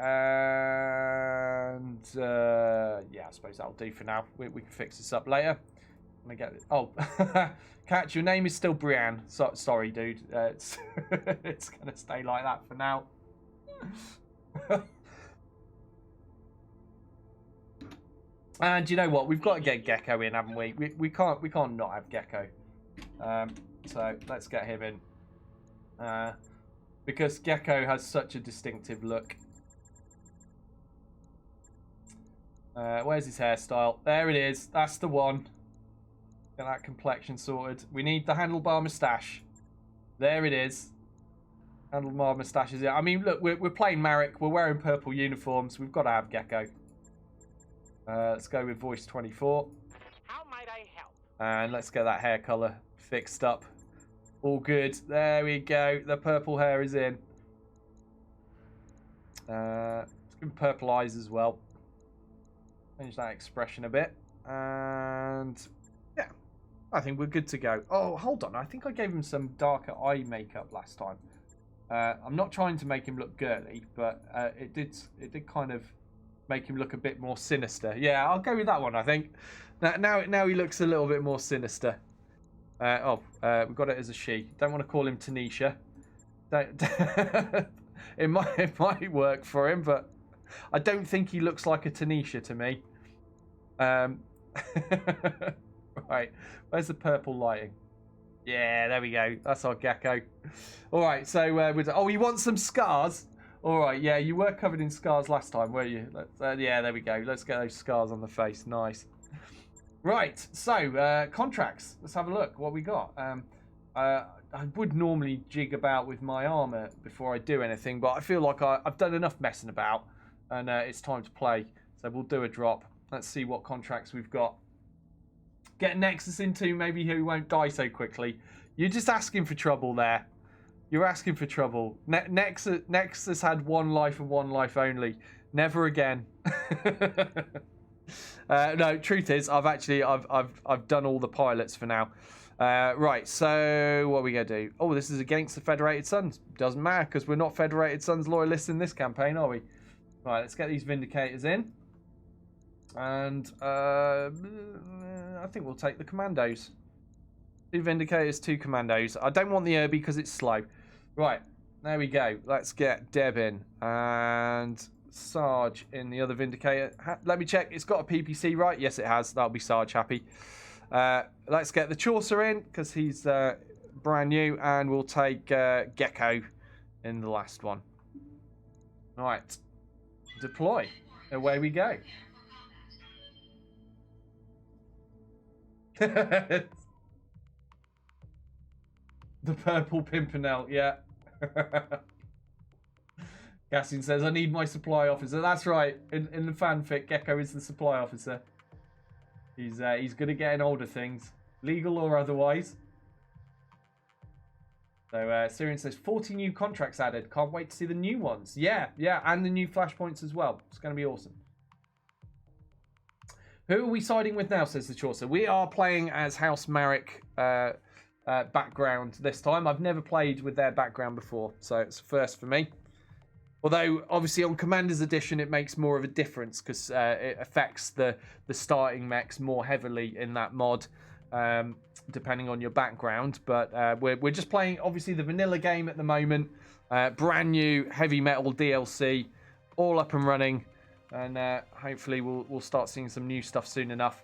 and yeah, I suppose that'll do for now. We can fix this up later. Let me get it. Oh, Catch, your name is still Brienne. Sorry, dude. It's it's gonna stay like that for now. And you know what? We've got to get Gecko in, haven't we? We can't not have Gecko. So let's get him in. Because Gecko has such a distinctive look. Where's his hairstyle? There it is. That's the one. Get that complexion sorted. We need the handlebar moustache. There it is. Handlebar moustache is it. I mean, look, we're playing Marek. We're wearing purple uniforms. We've got to have Gecko. Let's go with voice 24. How might I help? And let's get that hair colour fixed up. All good. There we go. The purple hair is in. Let's give him purple eyes as well. Change that expression a bit. And yeah, I think we're good to go. Oh, hold on. I think I gave him some darker eye makeup last time. I'm not trying to make him look girly, but it did kind of make him look a bit more sinister. Yeah, I'll go with that one, I think. Now he looks a little bit more sinister. We've got it as a she. Don't want to call him Tanisha. It might work for him, but I don't think he looks like a Tanisha to me. Right, where's the purple lighting? Yeah, there we go. That's our Gecko. All right, so he wants some scars. All right, yeah, you were covered in scars last time, were you? Yeah, there we go. Let's get those scars on the face. Nice. Right, so contracts. Let's have a look. What we got? I would normally jig about with my armor before I do anything, but I feel like I've done enough messing about, and it's time to play. So we'll do a drop. Let's see what contracts we've got. Get Nexus into maybe he won't die so quickly. You're just asking for trouble there. You're asking for trouble. Nexus had one life and one life only. Never again. No, truth is, I've done all the pilots for now. Right, so what are we gonna do? Oh, this is against the Federated Suns. Doesn't matter because we're not Federated Suns loyalists in this campaign, are we? Right, let's get these Vindicators in. And I think we'll take the Commandos. 2 Vindicators, 2 Commandos. I don't want the Irby because it's slow. Right, there we go. Let's get Deb in. And Sarge in the other Vindicator. Let me check. It's got a PPC, right? Yes, it has. That'll be Sarge happy. Let's get the Chaucer in because he's brand new. And we'll take Gecko in the last one. All right. Deploy. Away we go. The purple Pimpernel, yeah. Gassin says, I need my supply officer. That's right. In the fanfic, Gecko is the supply officer. He's good at getting hold of things, legal or otherwise. So Syrian says 40 new contracts added. Can't wait to see the new ones. Yeah, and the new flashpoints as well. It's going to be awesome. Who are we siding with now, says the Chaucer. We are playing as House Marek background this time. I've never played with their background before, so it's a first for me. Although, obviously, on Commander's Edition, it makes more of a difference because it affects the starting mechs more heavily in that mod, depending on your background. But we're just playing, obviously, the vanilla game at the moment. Brand new Heavy Metal DLC, all up and running. And hopefully we'll start seeing some new stuff soon enough.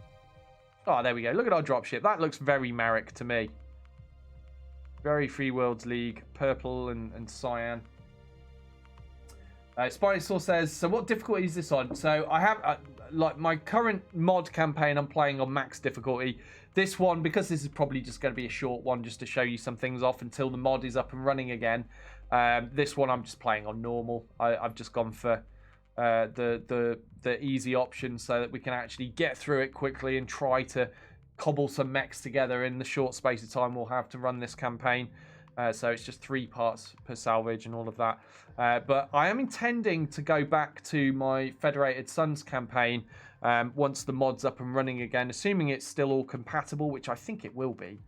Oh, there we go. Look at our dropship. That looks very Marek to me. Very Free Worlds League. Purple and cyan. Spinosaur says, so what difficulty is this on? So I have, like my current mod campaign, I'm playing on max difficulty. This one, because this is probably just going to be a short one just to show you some things off until the mod is up and running again. This one I'm just playing on normal. I've just gone for the easy option so that we can actually get through it quickly and try to cobble some mechs together in the short space of time we'll have to run this campaign. So it's just 3 parts per salvage and all of that. But I am intending to go back to my Federated Suns campaign once the mod's up and running again, assuming it's still all compatible, which I think it will be.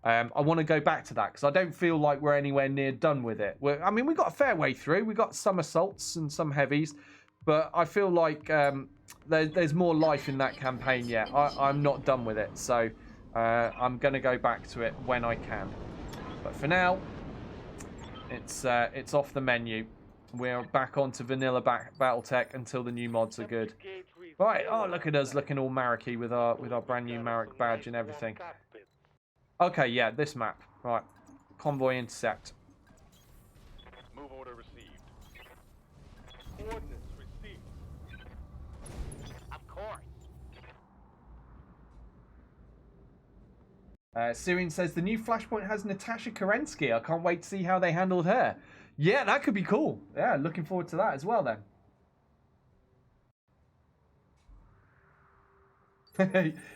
I want to go back to that because I don't feel like we're anywhere near done with it. I mean, we got a fair way through. We got some assaults and some heavies. But I feel like there's more life in that campaign yet. I'm not done with it. So I'm going to go back to it when I can. But for now, it's off the menu. We're back onto vanilla Battletech until the new mods are good. Right. Oh, look at us looking all Marek-y with our brand new Marek badge and everything. Okay, yeah, this map. Right. Convoy intercept. Move order received. Coordinates received. Of course. Syrian says the new Flashpoint has Natasha Kerensky. I can't wait to see how they handled her. Yeah, that could be cool. Yeah, looking forward to that as well then.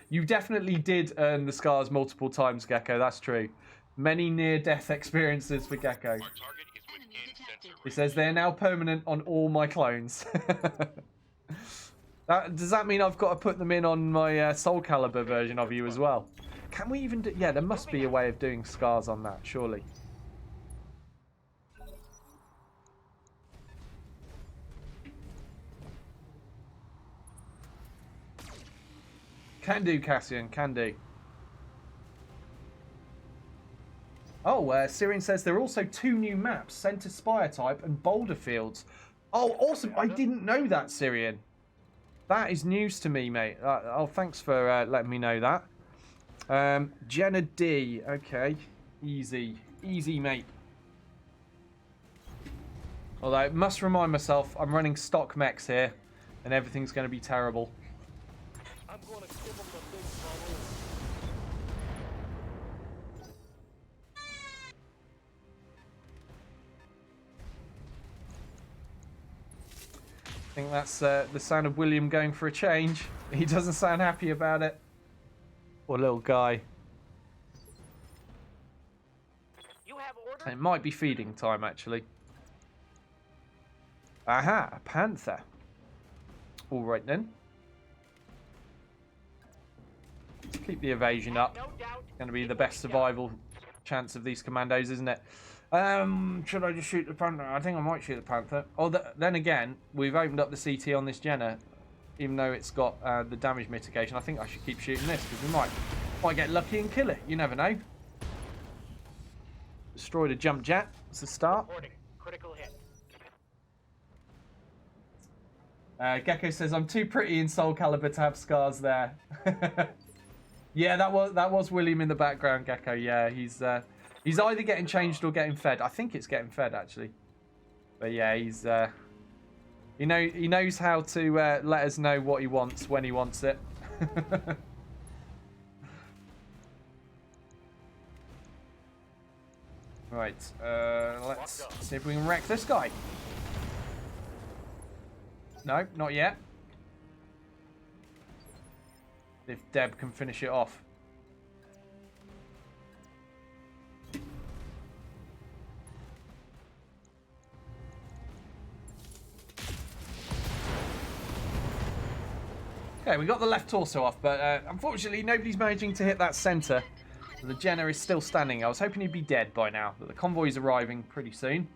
You definitely did earn the scars multiple times, Gecko. That's true. Many near-death experiences for Gecko. He says they're now permanent on all my clones. Does that mean I've got to put them in on my Soul Calibur version of you as well? Can we even do... Yeah, there must be a way of doing scars on that, surely. Can do, Cassian, can do. Oh, Syrian says there are also 2 new maps, Center Spire type and Boulder Fields. Oh, awesome. I didn't know that, Syrian. That is news to me, mate. Oh, thanks for letting me know that. Jenna D. Okay. Easy. Easy, mate. Although, I must remind myself, I'm running stock mechs here, and everything's going to be terrible. I'm gonna give them the big trouble. I think that's the sound of William going for a change. He doesn't sound happy about it. Poor little guy. You have orders? It might be feeding time, actually. Aha, a panther. All right, then. Keep the evasion up. No doubt. Going to be the best survival chance of these commandos, isn't it? Should I just shoot the panther? I think I might shoot the panther. Oh, then again, we've opened up the CT on this Jenna, even though it's got the damage mitigation. I think I should keep shooting this because we might get lucky and kill it. You never know. Destroyed a jump jet. It's a start. Reporting. Critical hit. Gecko says I'm too pretty in Soul Calibur to have scars there. Yeah, that was William in the background, Gecko. Yeah, he's either getting changed or getting fed. I think it's getting fed actually. But yeah, he's he knows how to let us know what he wants when he wants it. Right, let's see if we can wreck this guy. No, not yet. If Deb can finish it off. Okay, we got the left torso off, but unfortunately nobody's managing to hit that center. So the Jenna is still standing. I was hoping he'd be dead by now, but the convoy's arriving pretty soon.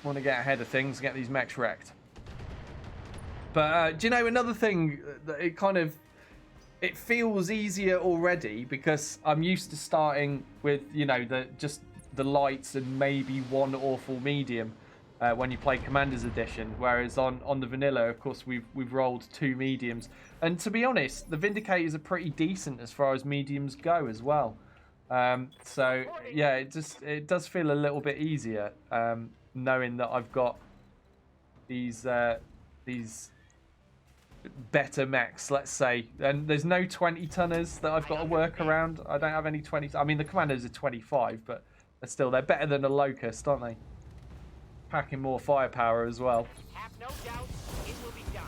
Want to get ahead of things, get these mechs wrecked. But do you know another thing that it feels easier already because I'm used to starting with, you know, just the lights and maybe one awful medium when you play Commander's Edition, whereas on the vanilla, of course, we've rolled 2 mediums, and to be honest, the Vindicators are pretty decent as far as mediums go as well. So yeah, it does feel a little bit easier knowing that I've got these better mechs, let's say, and there's no 20-tonners that I've got to work around. I don't have any 20. I mean, the Commandos are 25, but they're better than a Locust, aren't they? Packing more firepower as well. Have no doubt it will be done.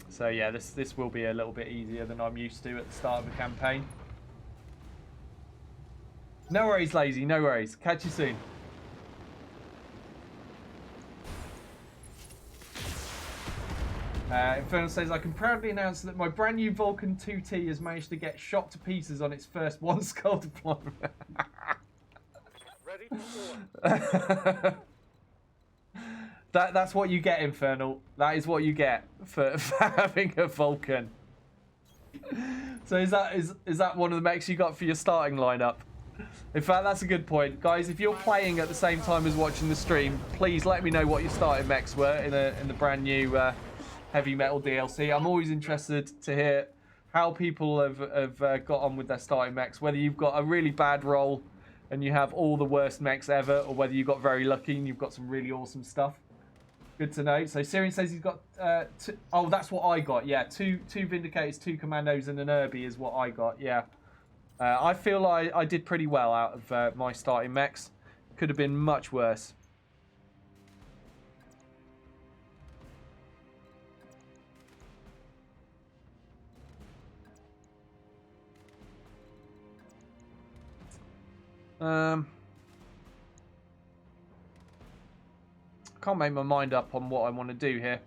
So yeah, this will be a little bit easier than I'm used to at the start of the campaign. No worries, Lazy, no worries. Catch you soon. Infernal says, I can proudly announce that my brand new Vulcan 2T has managed to get shot to pieces on its first one skull deployment. Ready for war. That's what you get, Infernal. That is what you get for having a Vulcan. So is that one of the mechs you got for your starting lineup? In fact, that's a good point. Guys, if you're playing at the same time as watching the stream, please let me know what your starting mechs were in the brand new Heavy Metal DLC. I'm always interested to hear how people have got on with their starting mechs, whether you've got a really bad roll and you have all the worst mechs ever, or whether you got very lucky and you've got some really awesome stuff. Good to know. So Syrian says he's got two, oh, that's what I got. Yeah, two Vindicators, 2 Commandos, and an Irby is what I got. Yeah, I feel I did pretty well out of my starting mechs. Could have been much worse. can't make my mind up on what I want to do here.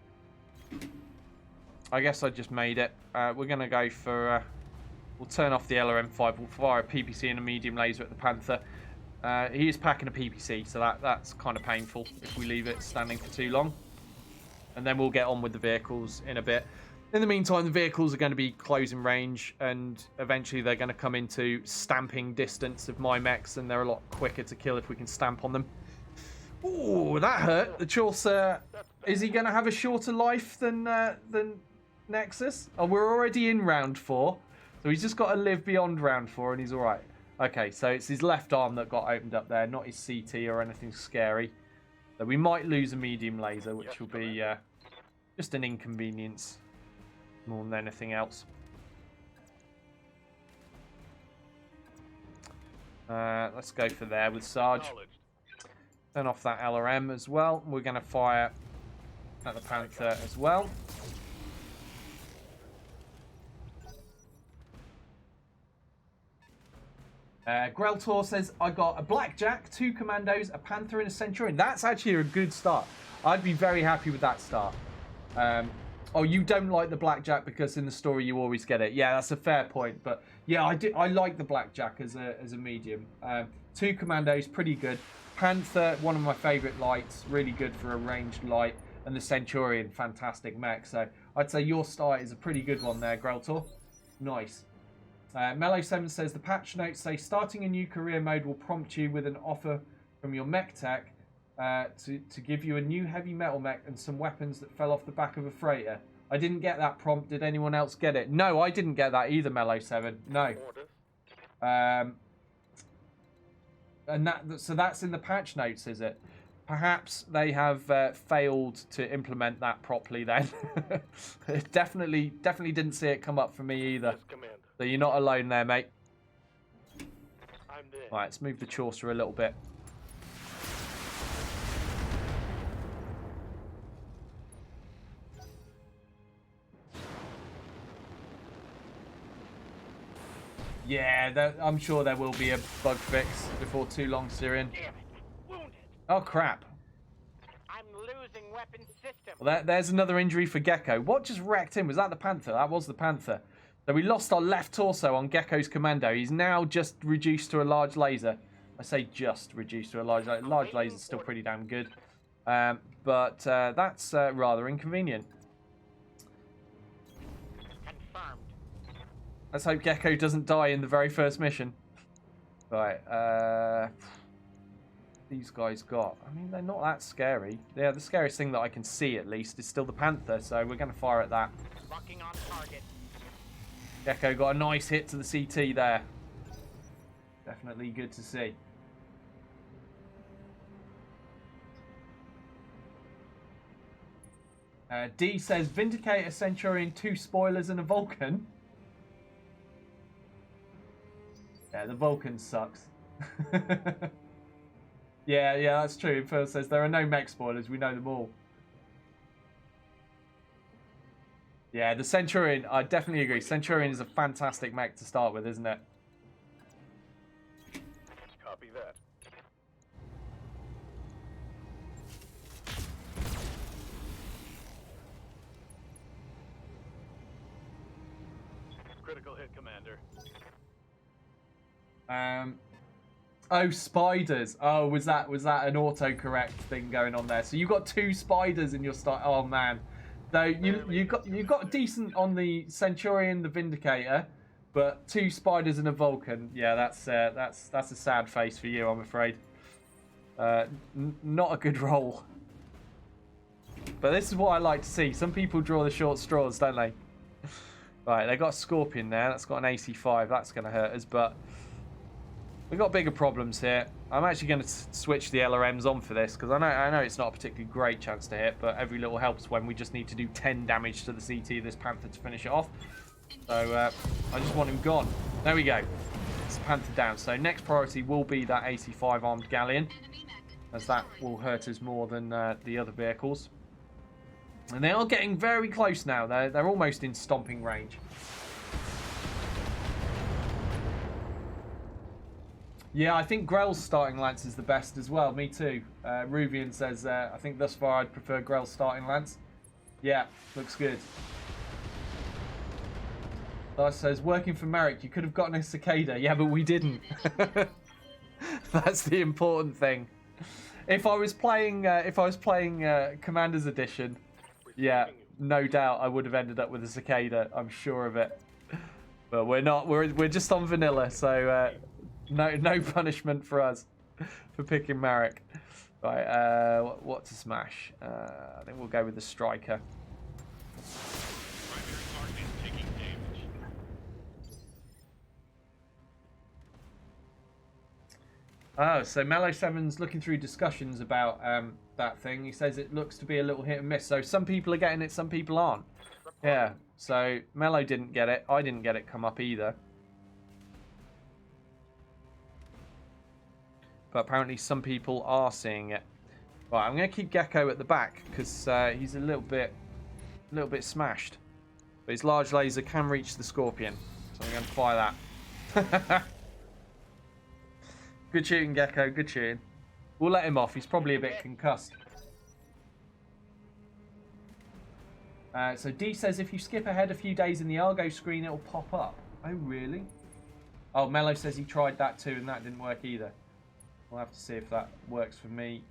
I guess I just made it. We're going to go for... we'll turn off the LRM-5. We'll fire a PPC and a medium laser at the Panther. He is packing a PPC, so that's kind of painful if we leave it standing for too long. And then we'll get on with the vehicles in a bit. In the meantime, the vehicles are going to be closing range, and eventually they're going to come into stamping distance of my mechs, and they're a lot quicker to kill if we can stamp on them. Ooh, that hurt. The Chaucer, is he going to have a shorter life than Nexus? Oh, we're already in round 4, so he's just got to live beyond round 4, and he's all right. Okay, so it's his left arm that got opened up there, not his CT or anything scary. So we might lose a medium laser, which will be just an inconvenience more than anything else. Let's go for there with Sarge. Turn off that LRM as well. We're going to fire at the Panther as well. Greltor says, I got a Blackjack, 2 Commandos, a Panther, and a Centurion. That's actually a good start. I'd be very happy with that start. Oh, you don't like the Blackjack because in the story you always get it. Yeah, that's a fair point. But yeah, I like the Blackjack as a medium. 2 Commandos, pretty good. Panther, one of my favourite lights, really good for a ranged light. And the Centurion, fantastic mech. So I'd say your start is a pretty good one there, Greltor. Nice. Mellow7 says, the patch notes say, starting a new career mode will prompt you with an offer from your mech tech to give you a new heavy metal mech and some weapons that fell off the back of a freighter. I didn't get that prompt. Did anyone else get it? No, I didn't get that either, Mellow7. No. And so that's in the patch notes, is it? Perhaps they have failed to implement that properly then. definitely didn't see it come up for me either. So you're not alone there, mate. Right, let's move the Chaucer a little bit. Yeah, I'm sure there will be a bug fix before too long, Syrian. Damn it. Wounded. Oh, crap. I'm losing weapon system. Well, there's another injury for Gecko. What just wrecked him? Was that the Panther? That was the Panther. So we lost our left torso on Gecko's commando. He's now just reduced to a large laser. I say just reduced to a large laser. Large laser's still pretty damn good. But that's rather inconvenient. Confirmed. Let's hope Gecko doesn't die in the very first mission. Right. These guys got... I mean, they're not that scary. Yeah, the scariest thing that I can see, at least, is still the Panther. So we're going to fire at that. Locking on target. Gecko got a nice hit to the CT there. Definitely good to see. D says, Vindicator, Centurion, 2 spoilers and a Vulcan. Yeah, the Vulcan sucks. yeah, that's true. Phil says, there are no mech spoilers. We know them all. Yeah, the Centurion, I definitely agree. Centurion is a fantastic mech to start with, isn't it? Copy that. Critical hit, Commander. Oh, spiders. Oh, was that an autocorrect thing going on there? So you got 2 spiders in your start. Oh man. So you got decent on the Centurion, the Vindicator, but 2 spiders and a Vulcan. Yeah, that's a sad face for you, I'm afraid. Not a good roll. But this is what I like to see. Some people draw the short straws, don't they? Right, they got a Scorpion there. That's got an AC5. That's going to hurt us, but we've got bigger problems here. I'm actually going to switch the LRMs on for this because I know it's not a particularly great chance to hit, but every little helps when we just need to do 10 damage to the CT of this Panther to finish it off. So I just want him gone. There we go. It's the Panther down. So next priority will be that AC5 armed Galleon, as that will hurt us more than the other vehicles. And they are getting very close now. They're almost in stomping range. Yeah, I think Grell's starting lance is the best as well. Me too. Ruvian says, I think thus far I'd prefer Grell's starting lance. Yeah, looks good. Lars says, working for Merrick, you could have gotten a cicada. Yeah, but we didn't. That's the important thing. If I was playing Commander's Edition, yeah, no doubt I would have ended up with a cicada. I'm sure of it. But we're not. We're just on vanilla, so no punishment for us for picking Merrick. Right, what to smash? I think we'll go with the striker. Oh, so Mellow7's looking through discussions about that thing. He says it looks to be a little hit and miss. So some people are getting it, some people aren't. Yeah, so Mellow didn't get it. I didn't get it come up either. But apparently some people are seeing it. Right, I'm going to keep Gecko at the back because he's a little bit smashed. But his large laser can reach the Scorpion. So I'm going to fire that. Good shooting, Gecko. Good shooting. We'll let him off. He's probably a bit concussed. So D says if you skip ahead a few days in the Argo screen, it'll pop up. Oh, really? Oh, Mello says he tried that too, and that didn't work either. We'll have to see if that works for me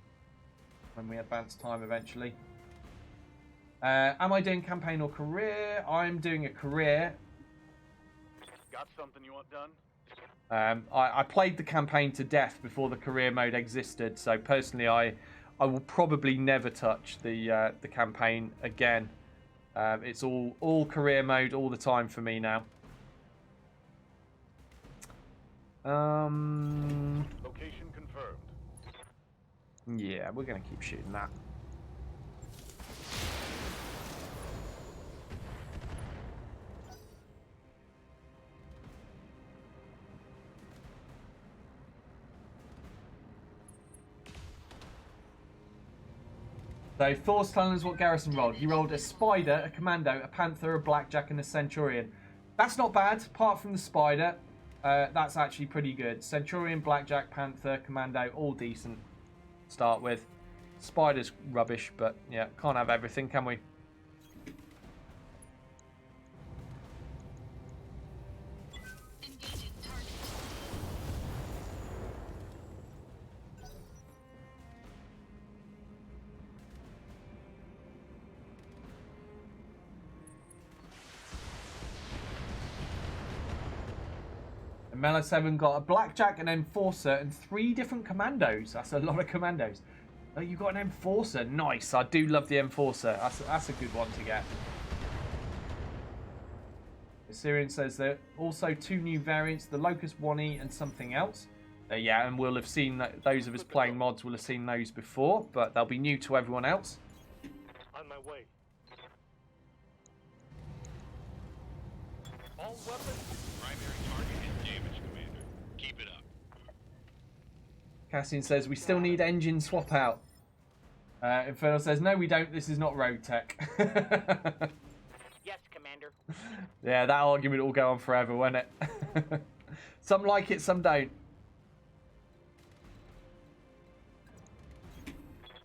when we advance time eventually. Am I doing campaign or career? I'm doing a career. Got something you want done? I played the campaign to death before the career mode existed, so personally I will probably never touch the campaign again. It's all career mode all the time for me now. Location confirmed. Yeah, we're gonna keep shooting that. So Thor's telling us what Garrison rolled. He rolled a Spider, a Commando, a Panther, a Blackjack, and a Centurion. That's not bad, apart from the Spider. That's actually pretty good. Centurion, Blackjack, Panther, Commando, all decent to start with. Spider's rubbish, but yeah, can't have everything, can we? Mellow7 got a Blackjack, an Enforcer, and 3 different Commandos. That's a lot of Commandos. Oh, you got an Enforcer. Nice. I do love the Enforcer. That's a good one to get. Assyrian says there are also 2 new variants, the Locust 1E and something else. Yeah, and we'll have seen that. Those of us playing mods will have seen those before, but they'll be new to everyone else. On my way. All weapons. Primary target is damaged, Commander. Keep it up. Cassian says we still need engine swap out. Infernal says no, we don't. This is not road tech. Yes, Commander. Yeah, that argument will go on forever, won't it? Some like it, some don't.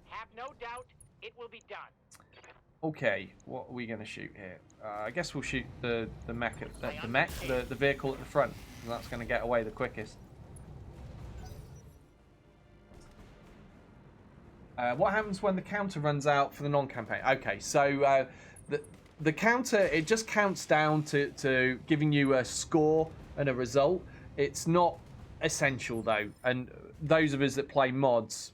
Have no doubt it will be done. Okay, what are we going to shoot here? I guess we'll shoot the mech, the vehicle at the front. That's going to get away the quickest. What happens when the counter runs out for the non-campaign? Okay, so the counter, it just counts down to giving you a score and a result. It's not essential though, and those of us that play mods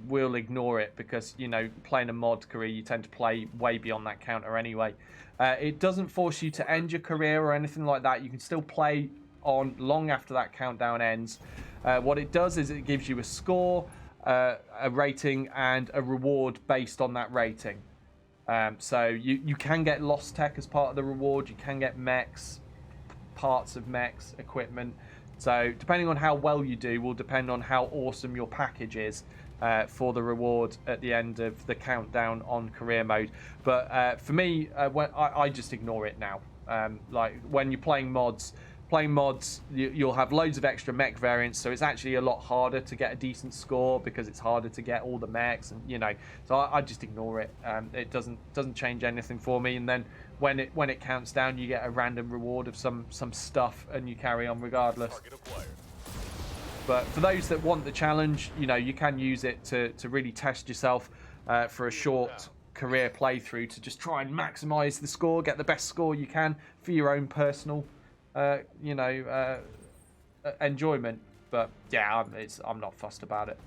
will ignore it because, you know, playing a mod career, you tend to play way beyond that counter anyway. It doesn't force you to end your career or anything like that. You can still play on long after that countdown ends. What it does is it gives you a score, a rating, and a reward based on that rating. So you can get lost tech as part of the reward. You can get mechs, parts of mechs, equipment. So depending on how well you do will depend on how awesome your package is for the reward at the end of the countdown on career mode. But for me, I just ignore it now. Like when you're playing mods, playing mods, you'll have loads of extra mech variants, so it's actually a lot harder to get a decent score because it's harder to get all the mechs, and so I just ignore it. It doesn't change anything for me, and then when it counts down, you get a random reward of some stuff, and you carry on regardless. But for those that want the challenge, you can use it to really test yourself for a short career playthrough to just try and maximize the score, get the best score you can for your own personal enjoyment. But yeah, I'm not fussed about it.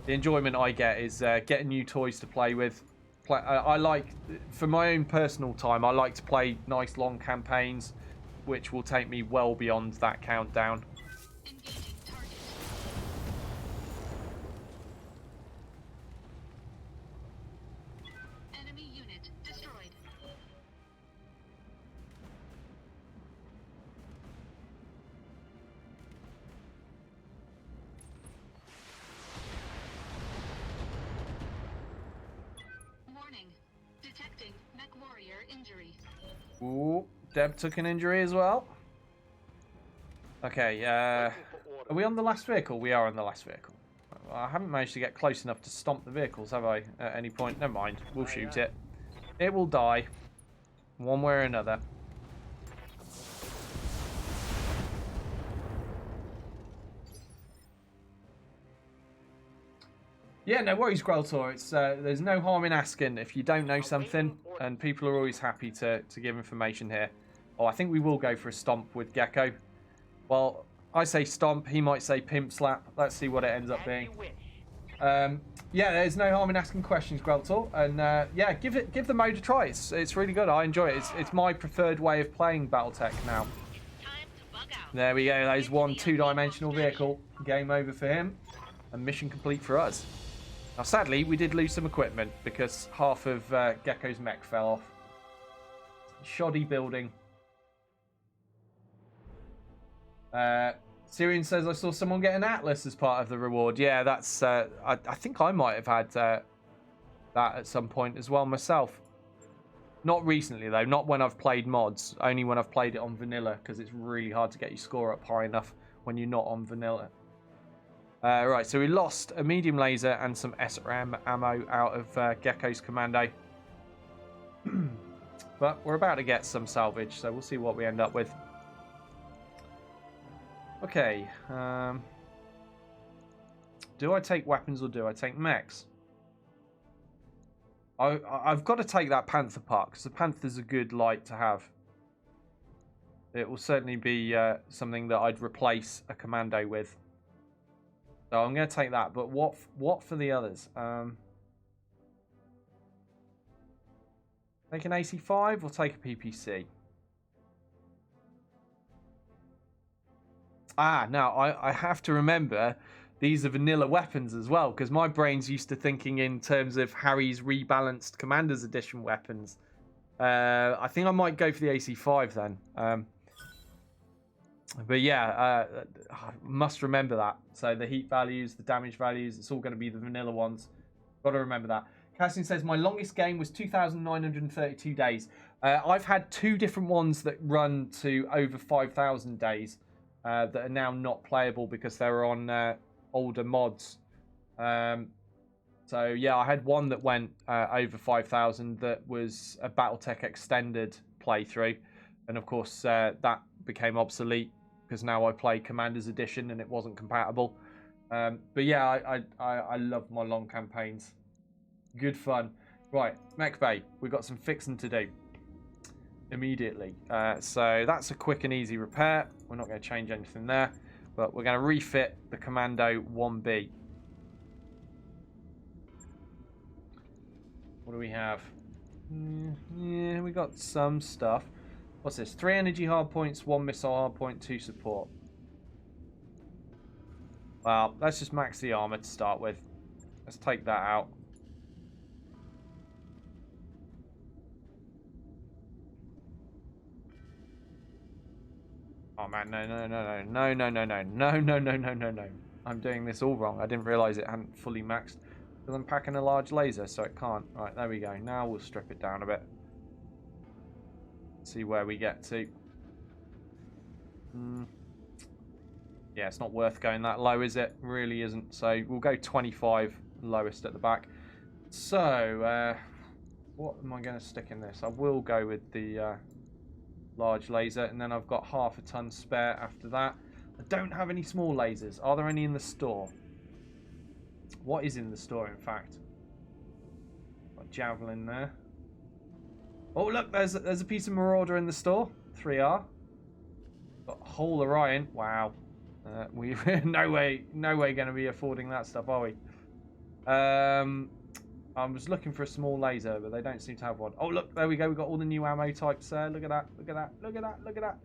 The enjoyment I get is getting new toys to play with. I like, for my own personal time, I like to play nice long campaigns, which will take me well beyond that countdown. Engaging target. Enemy unit destroyed. Warning. Detecting mech warrior injury. Ooh, Deb took an injury as well. Okay, are we on the last vehicle? We are on the last vehicle. I haven't managed to get close enough to stomp the vehicles, have I, at any point? Never mind, we'll shoot it. It will die, one way or another. Yeah, no worries, Greltor. It's there's no harm in asking if you don't know something, and people are always happy to give information here. Oh, I think we will go for a stomp with Gecko. Well, I say stomp, he might say pimp slap. Let's see what it ends up being. Yeah, there's no harm in asking questions, Greltor, and yeah, give the mode a try. It's really good. I enjoy it. It's my preferred way of playing BattleTech now. There we go. There's one two-dimensional vehicle. Game over for him, and mission complete for us. Now, sadly, we did lose some equipment because half of Gecko's mech fell off. Shoddy building. Syrian says, I saw someone get an Atlas as part of the reward. Yeah, that's... I think I might have had that at some point as well myself. Not recently, though. Not when I've played mods. Only when I've played it on vanilla, because it's really hard to get your score up high enough when you're not on vanilla. Right, so we lost a medium laser and some SRM ammo out of Gecko's commando. But we're about to get some salvage, so we'll see what we end up with. Okay. Do I take weapons or do I take mechs? I've got to take that Panther part, because the Panther's a good light to have. It will certainly be something that I'd replace a commando with. So I'm going to take that, but what for the others? Take an AC5 or take a PPC? Now I have to remember these are vanilla weapons as well, because my brain's used to thinking in terms of Harry's rebalanced Commander's Edition weapons. I think I might go for the AC5 then. But yeah, I must remember that. So the heat values, the damage values, it's all going to be the vanilla ones. Got to remember that. Cassian says, my longest game was 2,932 days. I've had two different ones that run to over 5,000 days that are now not playable because they're on older mods. So yeah, I had one that went over 5,000 that was a BattleTech extended playthrough. And of course, that became obsolete because now I play Commander's Edition and it wasn't compatible. But yeah, I love my long campaigns. Good fun. Right, Mech Bay, we've got some fixing to do immediately. So that's a quick and easy repair. We're not going to change anything there, but we're going to refit the Commando 1B. What do we have? Yeah, we got some stuff. What's this? 3 energy hardpoints, 1 missile hardpoint, 2 support. Well, let's just max the armor to start with. Let's take that out. Oh man, no. I'm doing this all wrong. I didn't realise it hadn't fully maxed because I'm packing a large laser, so it can't. Right, there we go. Now we'll strip it down a bit. See where we get to. Yeah, it's not worth going that low, is it? Really isn't. So we'll go 25, lowest at the back. So, what am I going to stick in this? I will go with the large laser, and then I've got half a ton spare after that. I don't have any small lasers. Are there any in the store? What is in the store, in fact? Got Javelin there. Oh, look, there's a piece of Marauder in the store. 3R. Got Whole Orion. Wow. We no way going to be affording that stuff, are we? I was looking for a small laser, but they don't seem to have one. Oh, look, there we go. We've got all the new ammo types there. Look at that. Look at that. Look at that. Look at that.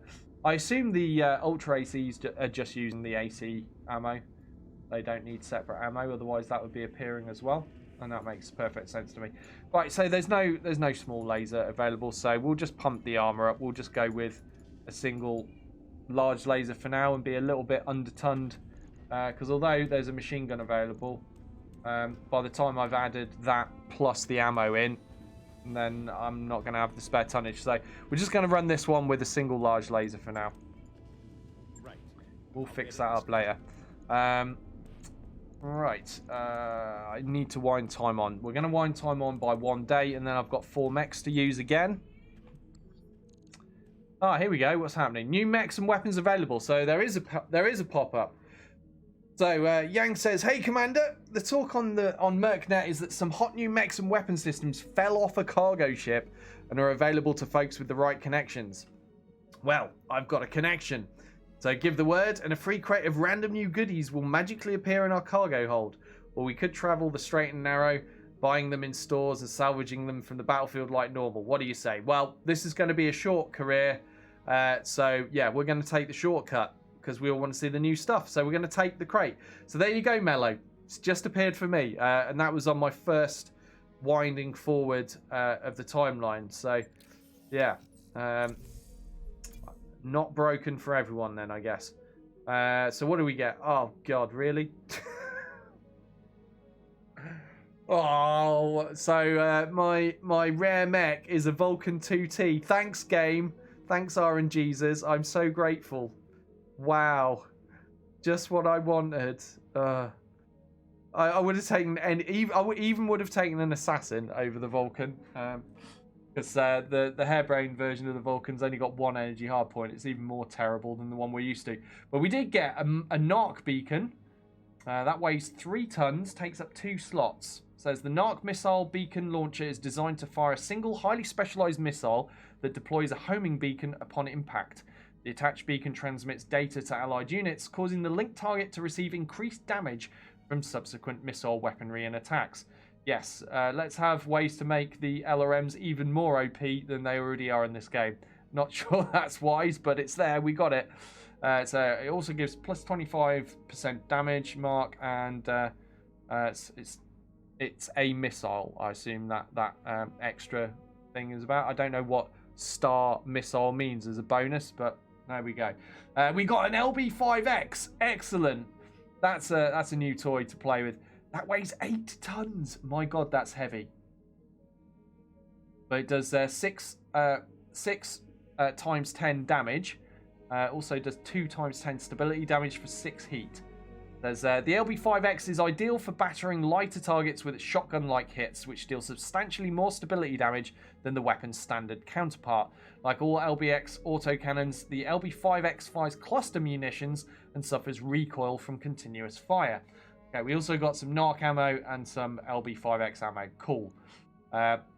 I assume the Ultra ACs are just using the AC ammo. They don't need separate ammo, otherwise that would be appearing as well. And that makes perfect sense to me. Right, so there's no small laser available, so we'll just pump the armor up. We'll just go with a single large laser for now and be a little bit undertunned, because although there's a machine gun available, by the time I've added that plus the ammo in, then I'm not going to have the spare tonnage. So we're just going to run this one with a single large laser for now. Right. We'll fix that up later. Right, I need to wind time on. We're going to wind time on by 1 day, and then I've got 4 mechs to use again. Ah, here we go. What's happening? New mechs and weapons available. So there is a pop-up. So Yang says, "Hey Commander, the talk on Mercnet is that some hot new mechs and weapon systems fell off a cargo ship and are available to folks with the right connections. Well, I've got a connection. So give the word, and a free crate of random new goodies will magically appear in our cargo hold. Or we could travel the straight and narrow, buying them in stores and salvaging them from the battlefield like normal. What do you say?" Well, this is going to be a short career, so yeah, we're going to take the shortcut because we all want to see the new stuff. So we're going to take the crate. So there you go, Mello. It's just appeared for me, and that was on my first winding forward of the timeline. So yeah. Not broken for everyone then, I guess. So what do we get? Oh, God, really? Oh, so my rare mech is a Vulcan 2T. Thanks, game. Thanks, RNGesus. I'm so grateful. Wow. Just what I wanted. I would have taken... I even would have taken an Assassin over the Vulcan. Because the harebrained version of the Vulcan's only got 1 energy hardpoint. It's even more terrible than the one we're used to. But we did get a Narc beacon. That weighs 3 tons, takes up 2 slots. Says the Narc missile beacon launcher is designed to fire a single highly specialized missile that deploys a homing beacon upon impact. The attached beacon transmits data to allied units, causing the linked target to receive increased damage from subsequent missile weaponry and attacks. Yes, let's have ways to make the LRMs even more OP than they already are in this game. Not sure that's wise, but it's there. We got it. So it also gives plus 25% damage mark, and it's a missile. I assume that extra thing is about. I don't know what star missile means as a bonus, but there we go. We got an LB5X. Excellent. That's a new toy to play with. That weighs 8 tons. My God, that's heavy. But it does 6 times 10 damage. Also does 2 times 10 stability damage for 6 heat. There's the LB5X is ideal for battering lighter targets with its shotgun-like hits, which deal substantially more stability damage than the weapon's standard counterpart. Like all LBX autocannons, the LB5X fires cluster munitions and suffers recoil from continuous fire. Okay, we also got some Narc ammo and some LB5X ammo. Cool.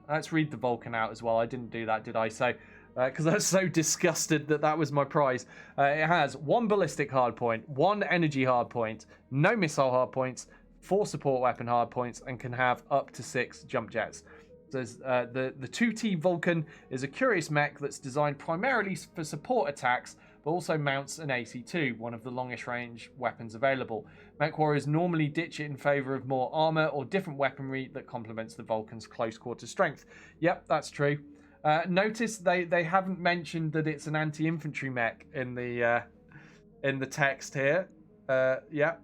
Let's read the Vulcan out as well. I didn't do that, did I? So, because I was so disgusted that was my prize. It has 1 ballistic hardpoint, 1 energy hardpoint, no missile hardpoints, 4 support weapon hardpoints, and can have up to 6 jump jets. So the 2T Vulcan is a curious mech that's designed primarily for support attacks, but also mounts an AC-2, one of the longest range weapons available. Mech warriors normally ditch it in favour of more armour or different weaponry that complements the Vulcan's close quarter strength. Yep, that's true. Notice they haven't mentioned that it's an anti-infantry mech in the text here. Yeah,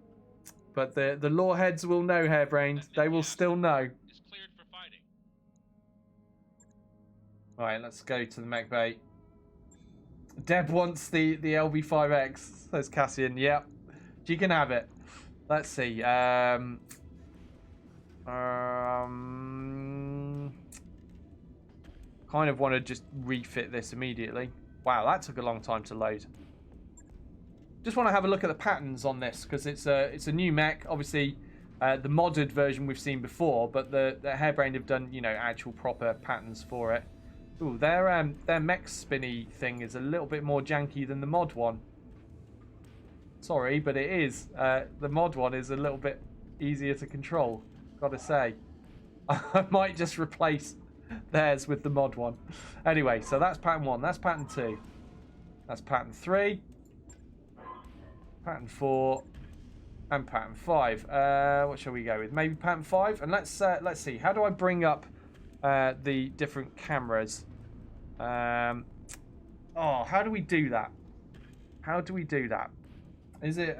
but the lore heads will know, harebrained. They will still know. Is cleared for fighting. All right, let's go to the mech bay. Deb wants the LB5X, says Cassian. Yep. She can have it. Let's see. Kind of want to just refit this immediately. Wow, that took a long time to load. Just want to have a look at the patterns on this because it's a new mech. Obviously, the modded version we've seen before, but the Harebrained have done, you know, actual proper patterns for it. Ooh, their mech spinny thing is a little bit more janky than the mod one. Sorry, but it is. The mod one is a little bit easier to control, gotta say. I might just replace theirs with the mod one. Anyway, so that's pattern 1. That's pattern 2. That's pattern 3. Pattern 4. And pattern 5. What shall we go with? Maybe pattern 5? And let's see. How do I bring up the different cameras? Oh, how do we do that? How do we do that? Is it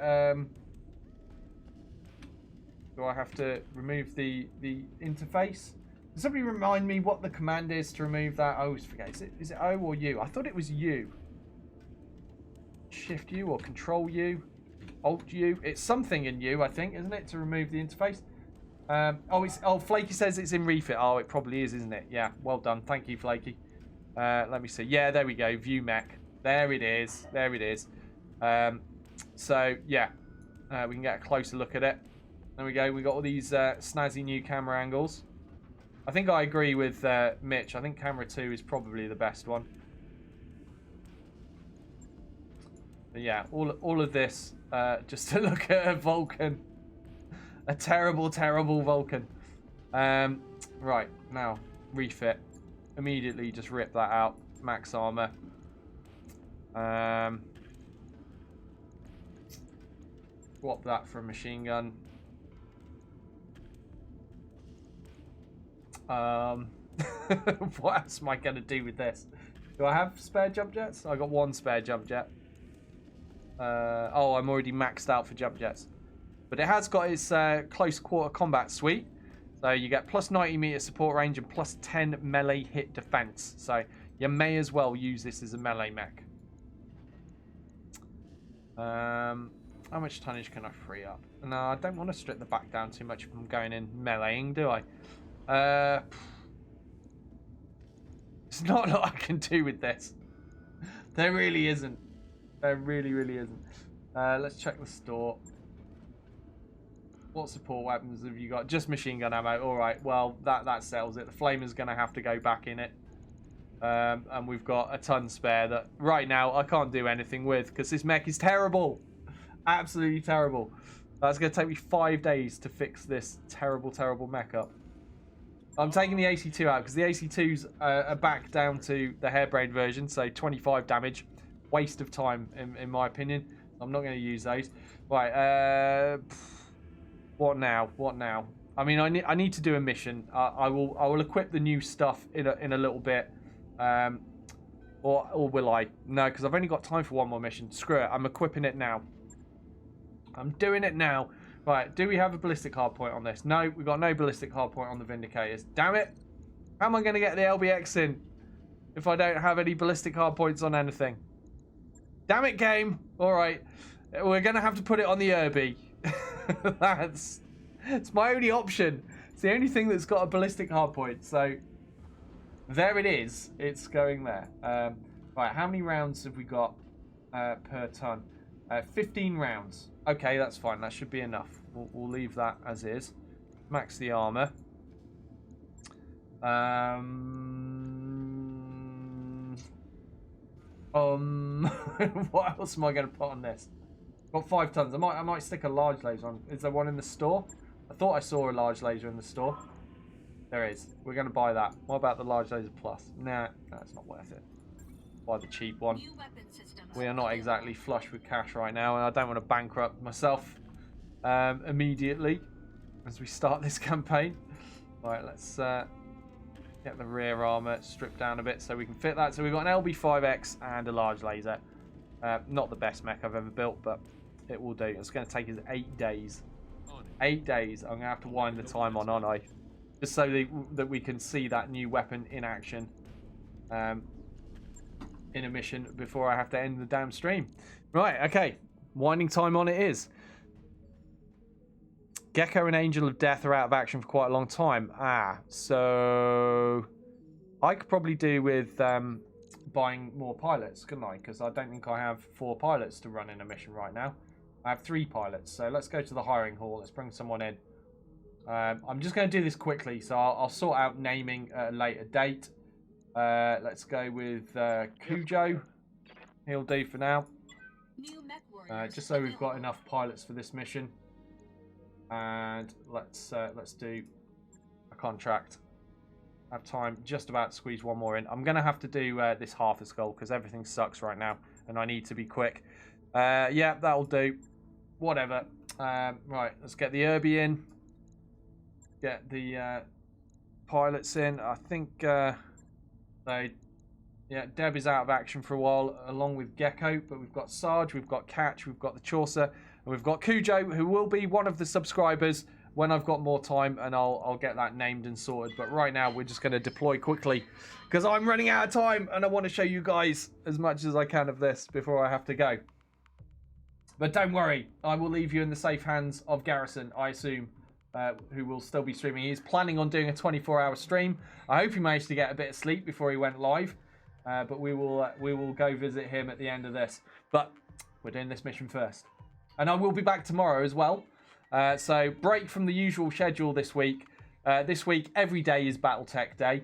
do I have to remove the interface? Can somebody remind me what the command is to remove that? I always forget. Is it O or U? I thought it was U. Shift U or Control U, Alt U. It's something in U, I think, isn't it, to remove the interface? Oh, Flaky says it's in refit. Oh, it probably is, isn't it? Yeah, well done. Thank you, Flaky. Let me see. Yeah, there we go. View mech. There it is. There it is. So yeah, we can get a closer look at it. There we go. We got all these snazzy new camera angles. I think I agree with Mitch. I think camera 2 is probably the best one. But yeah, all of this just to look at a Vulcan, a terrible, terrible Vulcan. Right now, refit. Immediately, just rip that out. Max armor. Swap that for a machine gun. What else am I going to do with this? Do I have spare jump jets? I got 1 spare jump jet. Oh, I'm already maxed out for jump jets. But it has got its close quarter combat suite. So you get plus 90 meter support range and plus 10 melee hit defense. So you may as well use this as a melee mech. How much tonnage can I free up? No, I don't want to strip the back down too much if I'm going in meleeing, do I? There's not a lot I can do with this. There really isn't. There really, really isn't. Let's check the store. What support weapons have you got? Just machine gun ammo. All right. Well, that settles it. The flamer's going to have to go back in it. And we've got a ton spare that right now I can't do anything with because this mech is terrible. Absolutely terrible. That's going to take me 5 days to fix this terrible, terrible mech up. I'm taking the AC2 out because the AC2s are back down to the Harebrained version, so 25 damage. Waste of time, in my opinion. I'm not going to use those. Right, what now? What now? I mean, I need to do a mission. I will equip the new stuff in a little bit. Or will I? No, because I've only got time for 1 more mission. Screw it. I'm equipping it now. I'm doing it now. Right, do we have a ballistic hardpoint on this? No, we've got no ballistic hardpoint on the Vindicators. Damn it. How am I going to get the LBX in if I don't have any ballistic hardpoints on anything? Damn it, game. All right. We're going to have to put it on the Irby. It's my only option. It's the only thing that's got a ballistic hardpoint. So there it is. It's going there. Right, how many rounds have we got per ton? 15 rounds. Okay, that's fine. That should be enough. We'll leave that as is. Max the armor. What else am I going to put on this? Got 5 tons. I might stick a large laser on. Is there one in the store? I thought I saw a large laser in the store. There is. We're going to buy that. What about the large laser plus? Nah, it's not worth it. Buy the cheap one. We are not exactly flush with cash right now, and I don't want to bankrupt myself immediately as we start this campaign. Right, let's get the rear armor stripped down a bit so we can fit that. So we've got an LB5X and a large laser. Not the best mech I've ever built, but it will do. It's going to take us 8 days. 8 days. I'm going to have to wind the time on, aren't I? Just so that we can see that new weapon in action. in a mission before I have to end the damn stream. Right, okay. Winding time on it is. Gecko and Angel of Death are out of action for quite a long time. So I could probably do with buying more pilots, couldn't I? Because I don't think I have 4 pilots to run in a mission right now. I have 3 pilots. So let's go to the hiring hall. Let's bring someone in. I'm just going to do this quickly, so I'll sort out naming at a later date. Let's go with Cujo. He'll do for now. Just so we've got enough pilots for this mission. And let's do a contract. I have time just about to squeeze one more in. I'm going to have to do this half a skull because everything sucks right now and I need to be quick. Yeah, that'll do. Whatever. Right, let's get the Irby in. Get the pilots in. I think yeah, Deb is out of action for a while along with Gecko, but we've got Sarge, we've got Catch, we've got the Chaucer, and we've got Cujo, who will be one of the subscribers when I've got more time, and I'll get that named and sorted. But right now, we're just going to deploy quickly because I'm running out of time, and I want to show you guys as much as I can of this before I have to go. But don't worry, I will leave you in the safe hands of Garrison, I assume, who will still be streaming. He's planning on doing a 24-hour stream. I hope he managed to get a bit of sleep before he went live. But we will go visit him at the end of this. But we're doing this mission first. And I will be back tomorrow as well. So break from the usual schedule this week. This week, every day is Battletech Day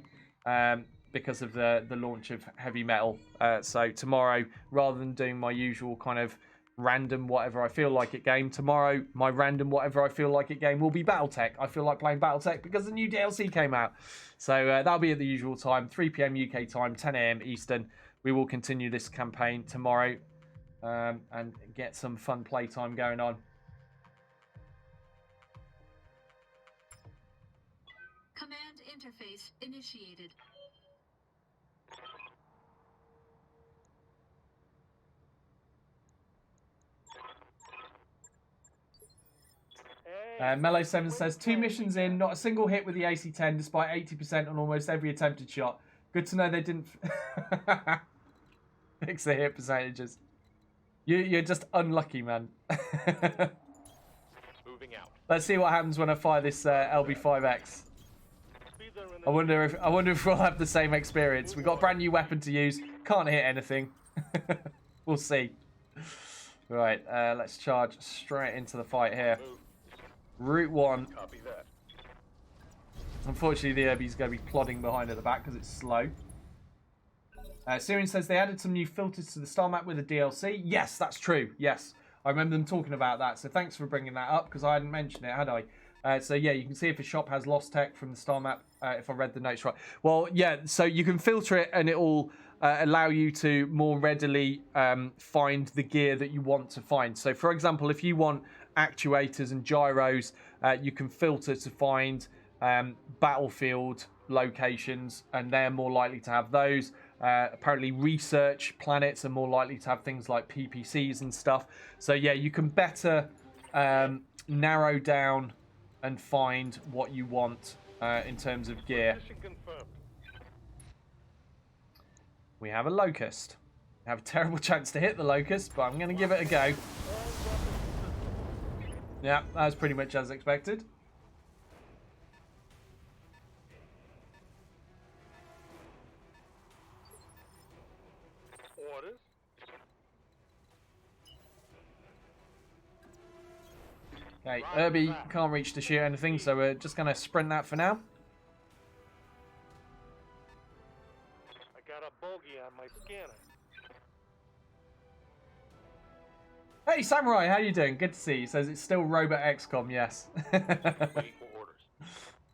because of the launch of Heavy Metal. So tomorrow, rather than doing my usual kind of random whatever I feel like it game, tomorrow my random whatever I feel like it game will be Battletech. I feel like playing Battletech because the new DLC came out. So that'll be at the usual time, 3 PM UK time, 10 AM Eastern. We will continue this campaign tomorrow and get some fun playtime going on. Command interface initiated. Mello7 says, 2 missions in, not a single hit with the AC-10 despite 80% on almost every attempted shot. Good to know they didn't fix the hit percentages. You're just unlucky, man. Moving out. Let's see what happens when I fire this LB5X. I wonder if we'll have the same experience. We've got a brand new weapon to use. Can't hit anything. We'll see. Right, let's charge straight into the fight here. Route 1. Copy that. Unfortunately, the Irby's going to be plodding behind at the back because it's slow. Syrian says they added some new filters to the star map with the DLC. Yes, that's true. Yes, I remember them talking about that. So thanks for bringing that up because I hadn't mentioned it, had I? So yeah, you can see if a shop has lost tech from the star map, if I read the notes right. Well, yeah, so you can filter it and it will allow you to more readily find the gear that you want to find. So for example, if you want actuators and gyros, you can filter to find battlefield locations and they're more likely to have those. Apparently research planets are more likely to have things like PPCs and stuff. So yeah, you can better narrow down and find what you want in terms of gear. We have a locust. I have a terrible chance to hit the locust, but I'm going to give it a go. Yeah, that was pretty much as expected. Orders. Okay, Irby can't reach to shoot anything, so we're just going to sprint that for now. I got a bogey on my scanner. Hey Samurai, how you doing? Good to see you. Says it's still Robot XCOM, yes.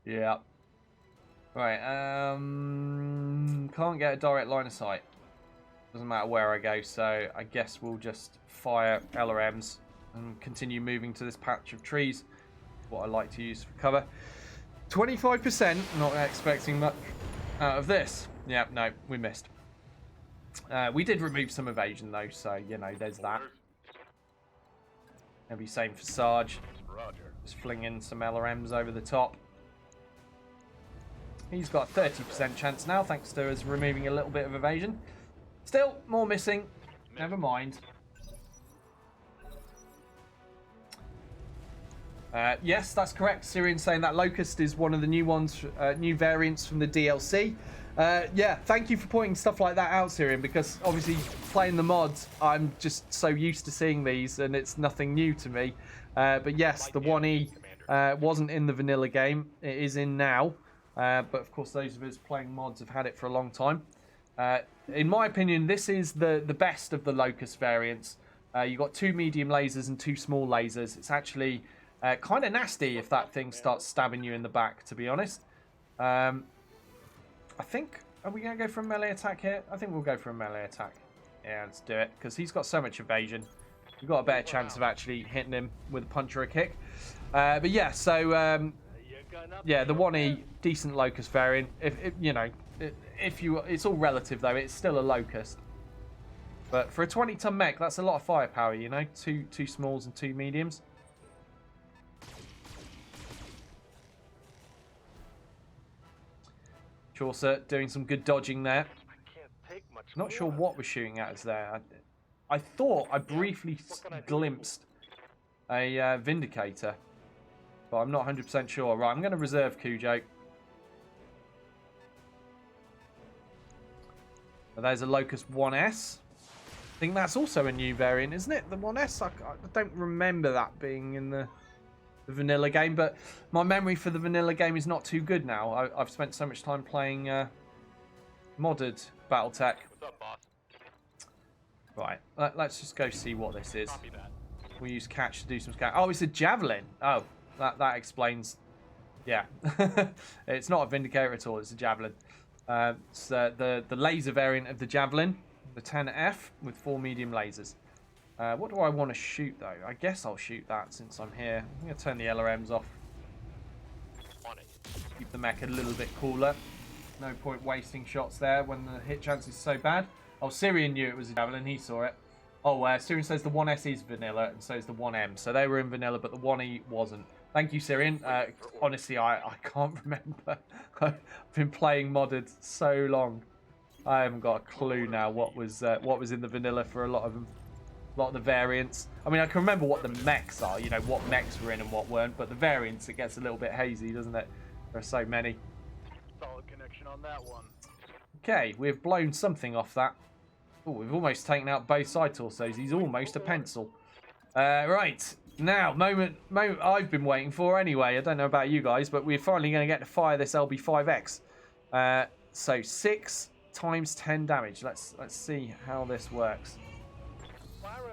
Yeah. Right, can't get a direct line of sight. Doesn't matter where I go, so I guess we'll just fire LRMs and continue moving to this patch of trees. What I like to use for cover. 25%, not expecting much out of this. Yeah, no, we missed. We did remove some evasion though, so you know, there's that. Maybe same for Sarge. Roger. Just flinging some LRMs over the top. He's got a 30% chance now, thanks to us removing a little bit of evasion. Still, more missing. Never mind. Yes, that's correct. Syrian saying that Locust is one of the new ones, new variants from the DLC. Yeah, thank you for pointing stuff like that out, Syrian, because obviously playing the mods, I'm just so used to seeing these and it's nothing new to me. But yes, the 1E wasn't in the vanilla game. It is in now. But of course, those of us playing mods have had it for a long time. In my opinion, this is the best of the Locust variants. You've got 2 medium lasers and 2 small lasers. It's actually kind of nasty if that thing starts stabbing you in the back, to be honest. I think, are we going to go for a melee attack here? I think we'll go for a melee attack. Yeah, let's do it, because he's got so much evasion. You've got a better chance of actually hitting him with a punch or a kick. But yeah, so yeah, the 1E, decent Locust variant. If you know, it's all relative though. It's still a Locust. But for a 20-ton mech, that's a lot of firepower. You know, two smalls and 2 mediums. Chaucer doing some good dodging there. Not sure what we're shooting at us there. I thought I briefly glimpsed a Vindicator, but I'm not 100% sure. Right, I'm going to reserve Cujo. But there's a Locust 1S. I think that's also a new variant, isn't it? The 1S? I don't remember that being in the vanilla game, but my memory for the vanilla game is not too good now. I've spent so much time playing modded Battletech. What's up, boss? Right, let's just go see what this is. We'll use catch to do some scan. Oh, it's a javelin. Oh, that explains. Yeah, it's not a Vindicator at all. It's a javelin. It's the laser variant of the javelin, the 10F with 4 medium lasers. What do I want to shoot though? I guess I'll shoot that since I'm here. I'm going to turn the LRMs off. Keep the mech a little bit cooler. No point wasting shots there when the hit chance is so bad. Oh, Syrian knew it was a javelin. He saw it. Oh, Syrian says the 1S is vanilla and so is the 1M. So they were in vanilla, but the 1E wasn't. Thank you, Syrian. Honestly, I can't remember. I've been playing modded so long. I haven't got a clue now what was in the vanilla for a lot of them. A lot of the variants. I mean, I can remember what the mechs are, you know, what mechs were in and what weren't, but the variants, it gets a little bit hazy, doesn't it? There are so many. Solid connection on that one. Okay, we've blown something off that. Oh, we've almost taken out both side torsos. He's almost a pencil. Right, now, moment I've been waiting for anyway. I don't know about you guys, but we're finally going to get to fire this LB5X. So 6 times 10 damage. Let's see how this works.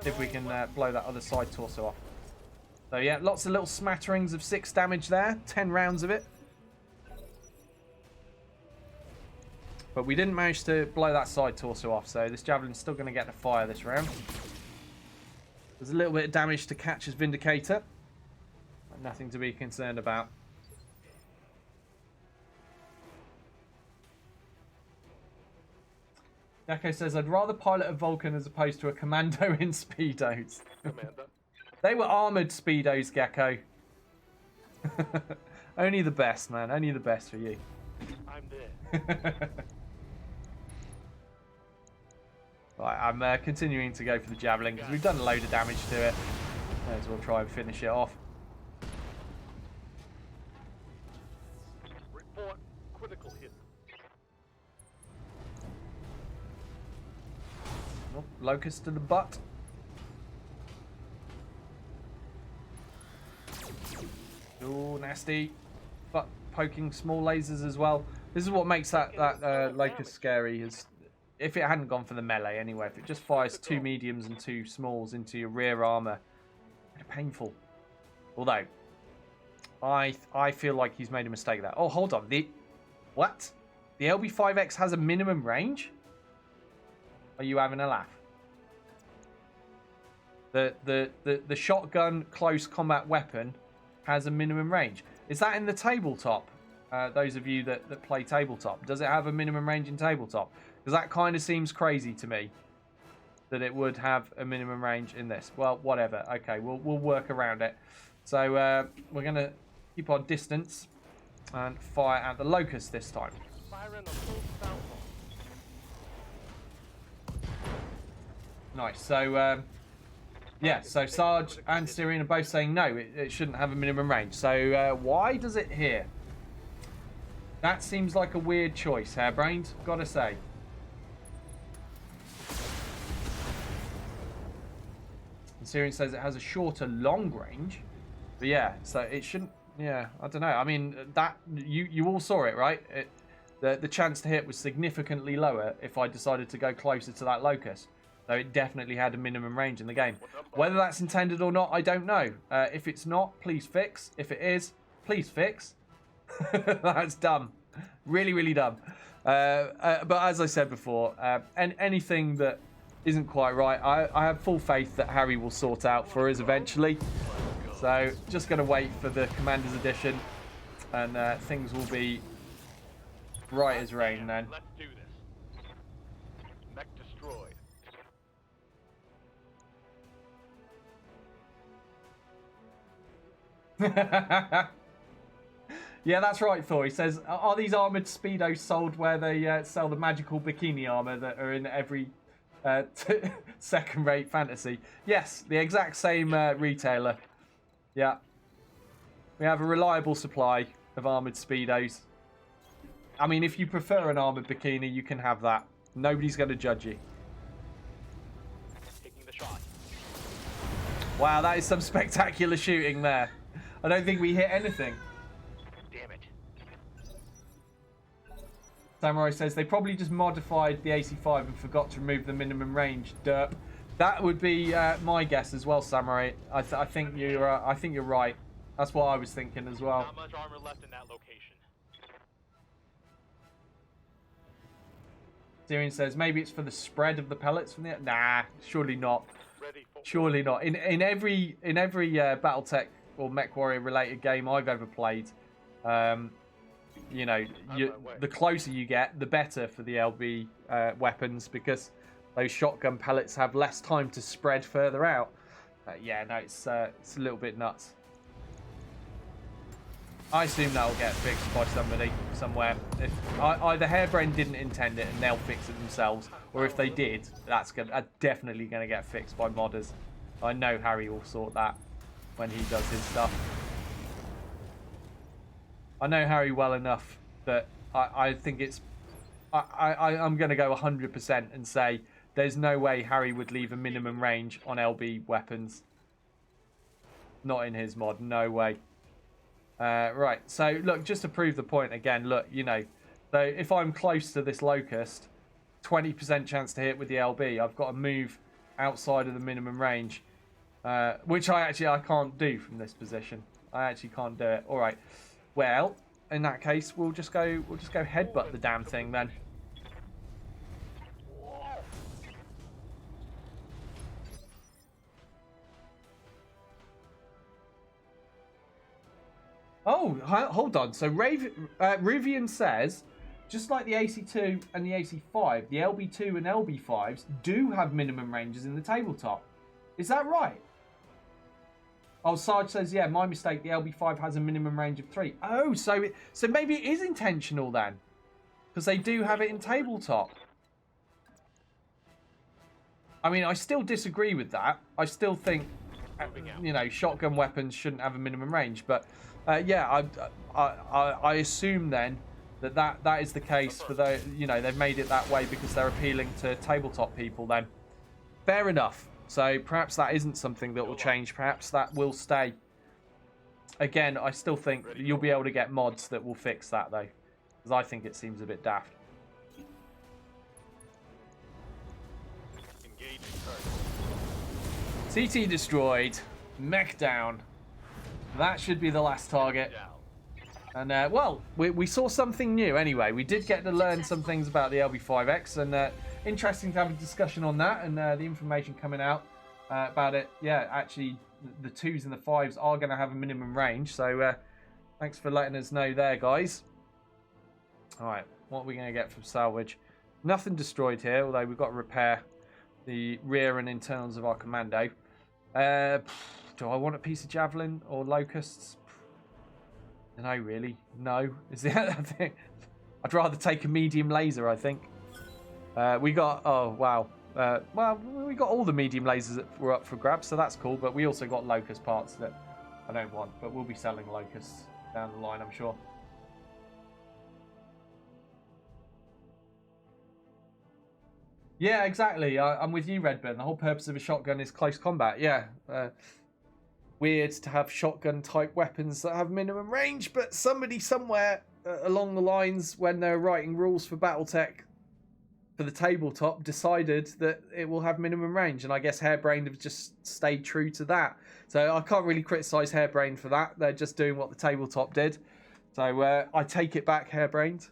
If we can blow that other side torso off. So yeah, lots of little smatterings of 6 damage there. 10 rounds of it. But we didn't manage to blow that side torso off, so this javelin's still going to get to fire this round. There's a little bit of damage to Catcher's Vindicator. But nothing to be concerned about. Gecko says, I'd rather pilot a Vulcan as opposed to a Commando in Speedos. Commander. They were armoured Speedos, Gecko. Only the best, man. Only the best for you. I'm dead. Right, I'm continuing to go for the Javelin because we've done a load of damage to it. May as well try and finish it off. Report critical hit. Oh, Locust to the butt. Oh, nasty. Butt poking small lasers as well. This is what makes that Locust scary. Is if it hadn't gone for the melee anyway, if it just fires 2 mediums and 2 smalls into your rear armor, it's painful. Although, I feel like he's made a mistake there. Oh, hold on. What? The LB5X has a minimum range? Are you having a laugh? The shotgun close combat weapon has a minimum range. Is that in the tabletop? Those of you that play tabletop, does it have a minimum range in tabletop? Because that kind of seems crazy to me that it would have a minimum range in this. Well, whatever. Okay, we'll work around it. So we're going to keep our distance and fire at the Locust this time. Firing a full southpaw. Nice. So, yeah, so Sarge and Styrian are both saying no, it shouldn't have a minimum range. So, why does it here? That seems like a weird choice, Hairbrained, gotta say. And Styrian says it has a shorter long range. But yeah, so it shouldn't... Yeah, I don't know. I mean, that you all saw it, right? The chance to hit was significantly lower if I decided to go closer to that locust. So it definitely had a minimum range in the game. Whether that's intended or not, I don't know. If it's not, please fix. If it is, please fix. That's dumb. Really, really dumb. But as I said before, anything that isn't quite right, I have full faith that Harry will sort out for us eventually. So just going to wait for the Commander's Edition, and things will be right as rain then. Let's do this. Mech destroyed. Yeah, that's right, Thor. He says, are these armoured Speedos sold where they sell the magical bikini armour that are in every second-rate fantasy? Yes, the exact same retailer. Yeah. We have a reliable supply of armoured Speedos. I mean, if you prefer an armoured bikini, you can have that. Nobody's going to judge you. Taking the shot. Wow, that is some spectacular shooting there. I don't think we hit anything. Damn it. Samurai says they probably just modified the AC5 and forgot to remove the minimum range. Derp. That would be my guess as well, Samurai. I think you're right. That's what I was thinking as well. Not much armor left in that location. Tyrion says maybe it's for the spread of the pellets from the... Nah, surely not. Surely not. In every BattleTech or MechWarrior related game I've ever played, you know, the closer you get, the better for the LB weapons, because those shotgun pellets have less time to spread further out. Yeah, no, it's a little bit nuts. I assume that'll get fixed by somebody somewhere. If either Hairbrain didn't intend it and they'll fix it themselves, or if they did, that's definitely going to get fixed by modders. I know Harry will sort that when he does his stuff. I know Harry well enough that I think it's... I'm going to go 100% and say there's no way Harry would leave a minimum range on LB weapons. Not in his mod, no way. Right, so look, just to prove the point again, look, you know, so if I'm close to this locust, 20% chance to hit with the LB, I've got to move outside of the minimum range, which I can't do from this position. I actually can't do it. All right, well, in that case, we'll just go headbutt the damn thing then. Oh, hold on. So Rivian says, just like the AC2 and the AC5, the LB2 and LB5s do have minimum ranges in the tabletop. Is that right? Oh, Sarge says, yeah, my mistake. The LB5 has a minimum range of 3. Oh, so maybe it is intentional then, because they do have it in tabletop. I mean, I still disagree with that. I still think, you know, shotgun weapons shouldn't have a minimum range, but. Yeah, I assume then that is the case for the, you know, they've made it that way because they're appealing to tabletop people then. Fair enough. So perhaps that isn't something that will change. Perhaps that will stay. Again, I still think you'll be able to get mods that will fix that though, because I think it seems a bit daft. CT destroyed. Mech down. That should be the last target. And, well, we saw something new anyway. We did get to learn some things about the LB5X, and interesting to have a discussion on that, and the information coming out about it. Yeah, actually, the 2s and the 5s are going to have a minimum range, so thanks for letting us know there, guys. All right, what are we going to get from salvage? Nothing destroyed here, although we've got to repair the rear and internals of our commando. Do I want a piece of javelin or locusts? No, really. No. Is that thing? I'd rather take a medium laser, I think. We got... Oh, wow. Well, we got all the medium lasers that were up for grabs, so that's cool. But we also got locust parts that I don't want, but we'll be selling locusts down the line, I'm sure. Yeah, exactly. I'm with you, Redburn. The whole purpose of a shotgun is close combat. Yeah. Weird to have shotgun-type weapons that have minimum range, but somebody somewhere along the lines, when they're writing rules for BattleTech for the tabletop, decided that it will have minimum range, and I guess Harebrained have just stayed true to that. So I can't really criticise Harebrained for that. They're just doing what the tabletop did. So I take it back, Harebrained.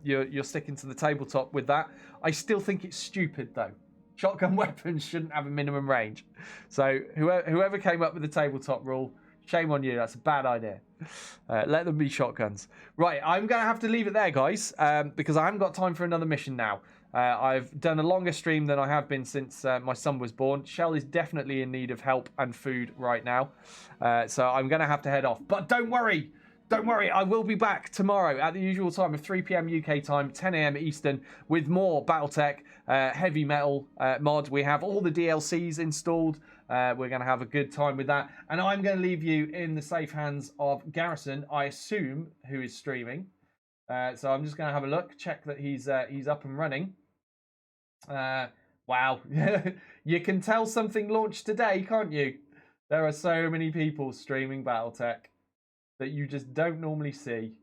You're sticking to the tabletop with that. I still think it's stupid, though. Shotgun weapons shouldn't have a minimum range. So whoever came up with the tabletop rule, shame on you. That's a bad idea. Let them be shotguns. Right, I'm going to have to leave it there, guys, because I haven't got time for another mission now. I've done a longer stream than I have been since my son was born. Shell is definitely in need of help and food right now. So I'm going to have to head off. But don't worry. Don't worry, I will be back tomorrow at the usual time of 3 p.m. UK time, 10 a.m. Eastern, with more BattleTech heavy metal mod. We have all the DLCs installed. We're going to have a good time with that. And I'm going to leave you in the safe hands of Garrison, I assume, who is streaming. So I'm just going to have a look, check that he's up and running. Wow. You can tell something launched today, can't you? There are so many people streaming BattleTech that you just don't normally see.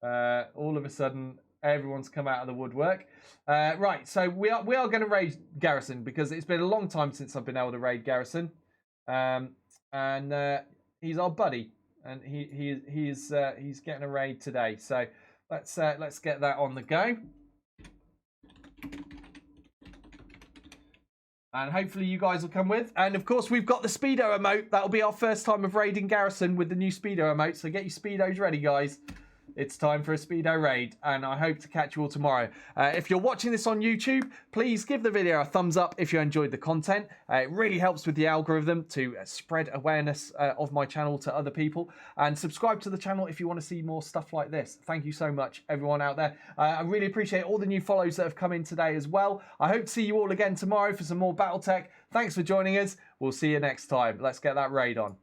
All of a sudden, everyone's come out of the woodwork. Right, so we are going to raid Garrison because it's been a long time since I've been able to raid Garrison, and he's our buddy, and he's getting a raid today. So let's get that on the go. And hopefully you guys will come with. And of course, we've got the Speedo emote. That'll be our first time of raiding Garrison with the new Speedo emote. So get your Speedos ready, guys. It's time for a Speedo raid. And I hope to catch you all tomorrow. If you're watching this on YouTube, please give the video a thumbs up if you enjoyed the content. It really helps with the algorithm to spread awareness of my channel to other people. And subscribe to the channel if you want to see more stuff like this. Thank you so much, everyone out there. I really appreciate all the new follows that have come in today as well. I hope to see you all again tomorrow for some more BattleTech. Thanks for joining us. We'll see you next time. Let's get that raid on.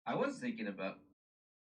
I was thinking about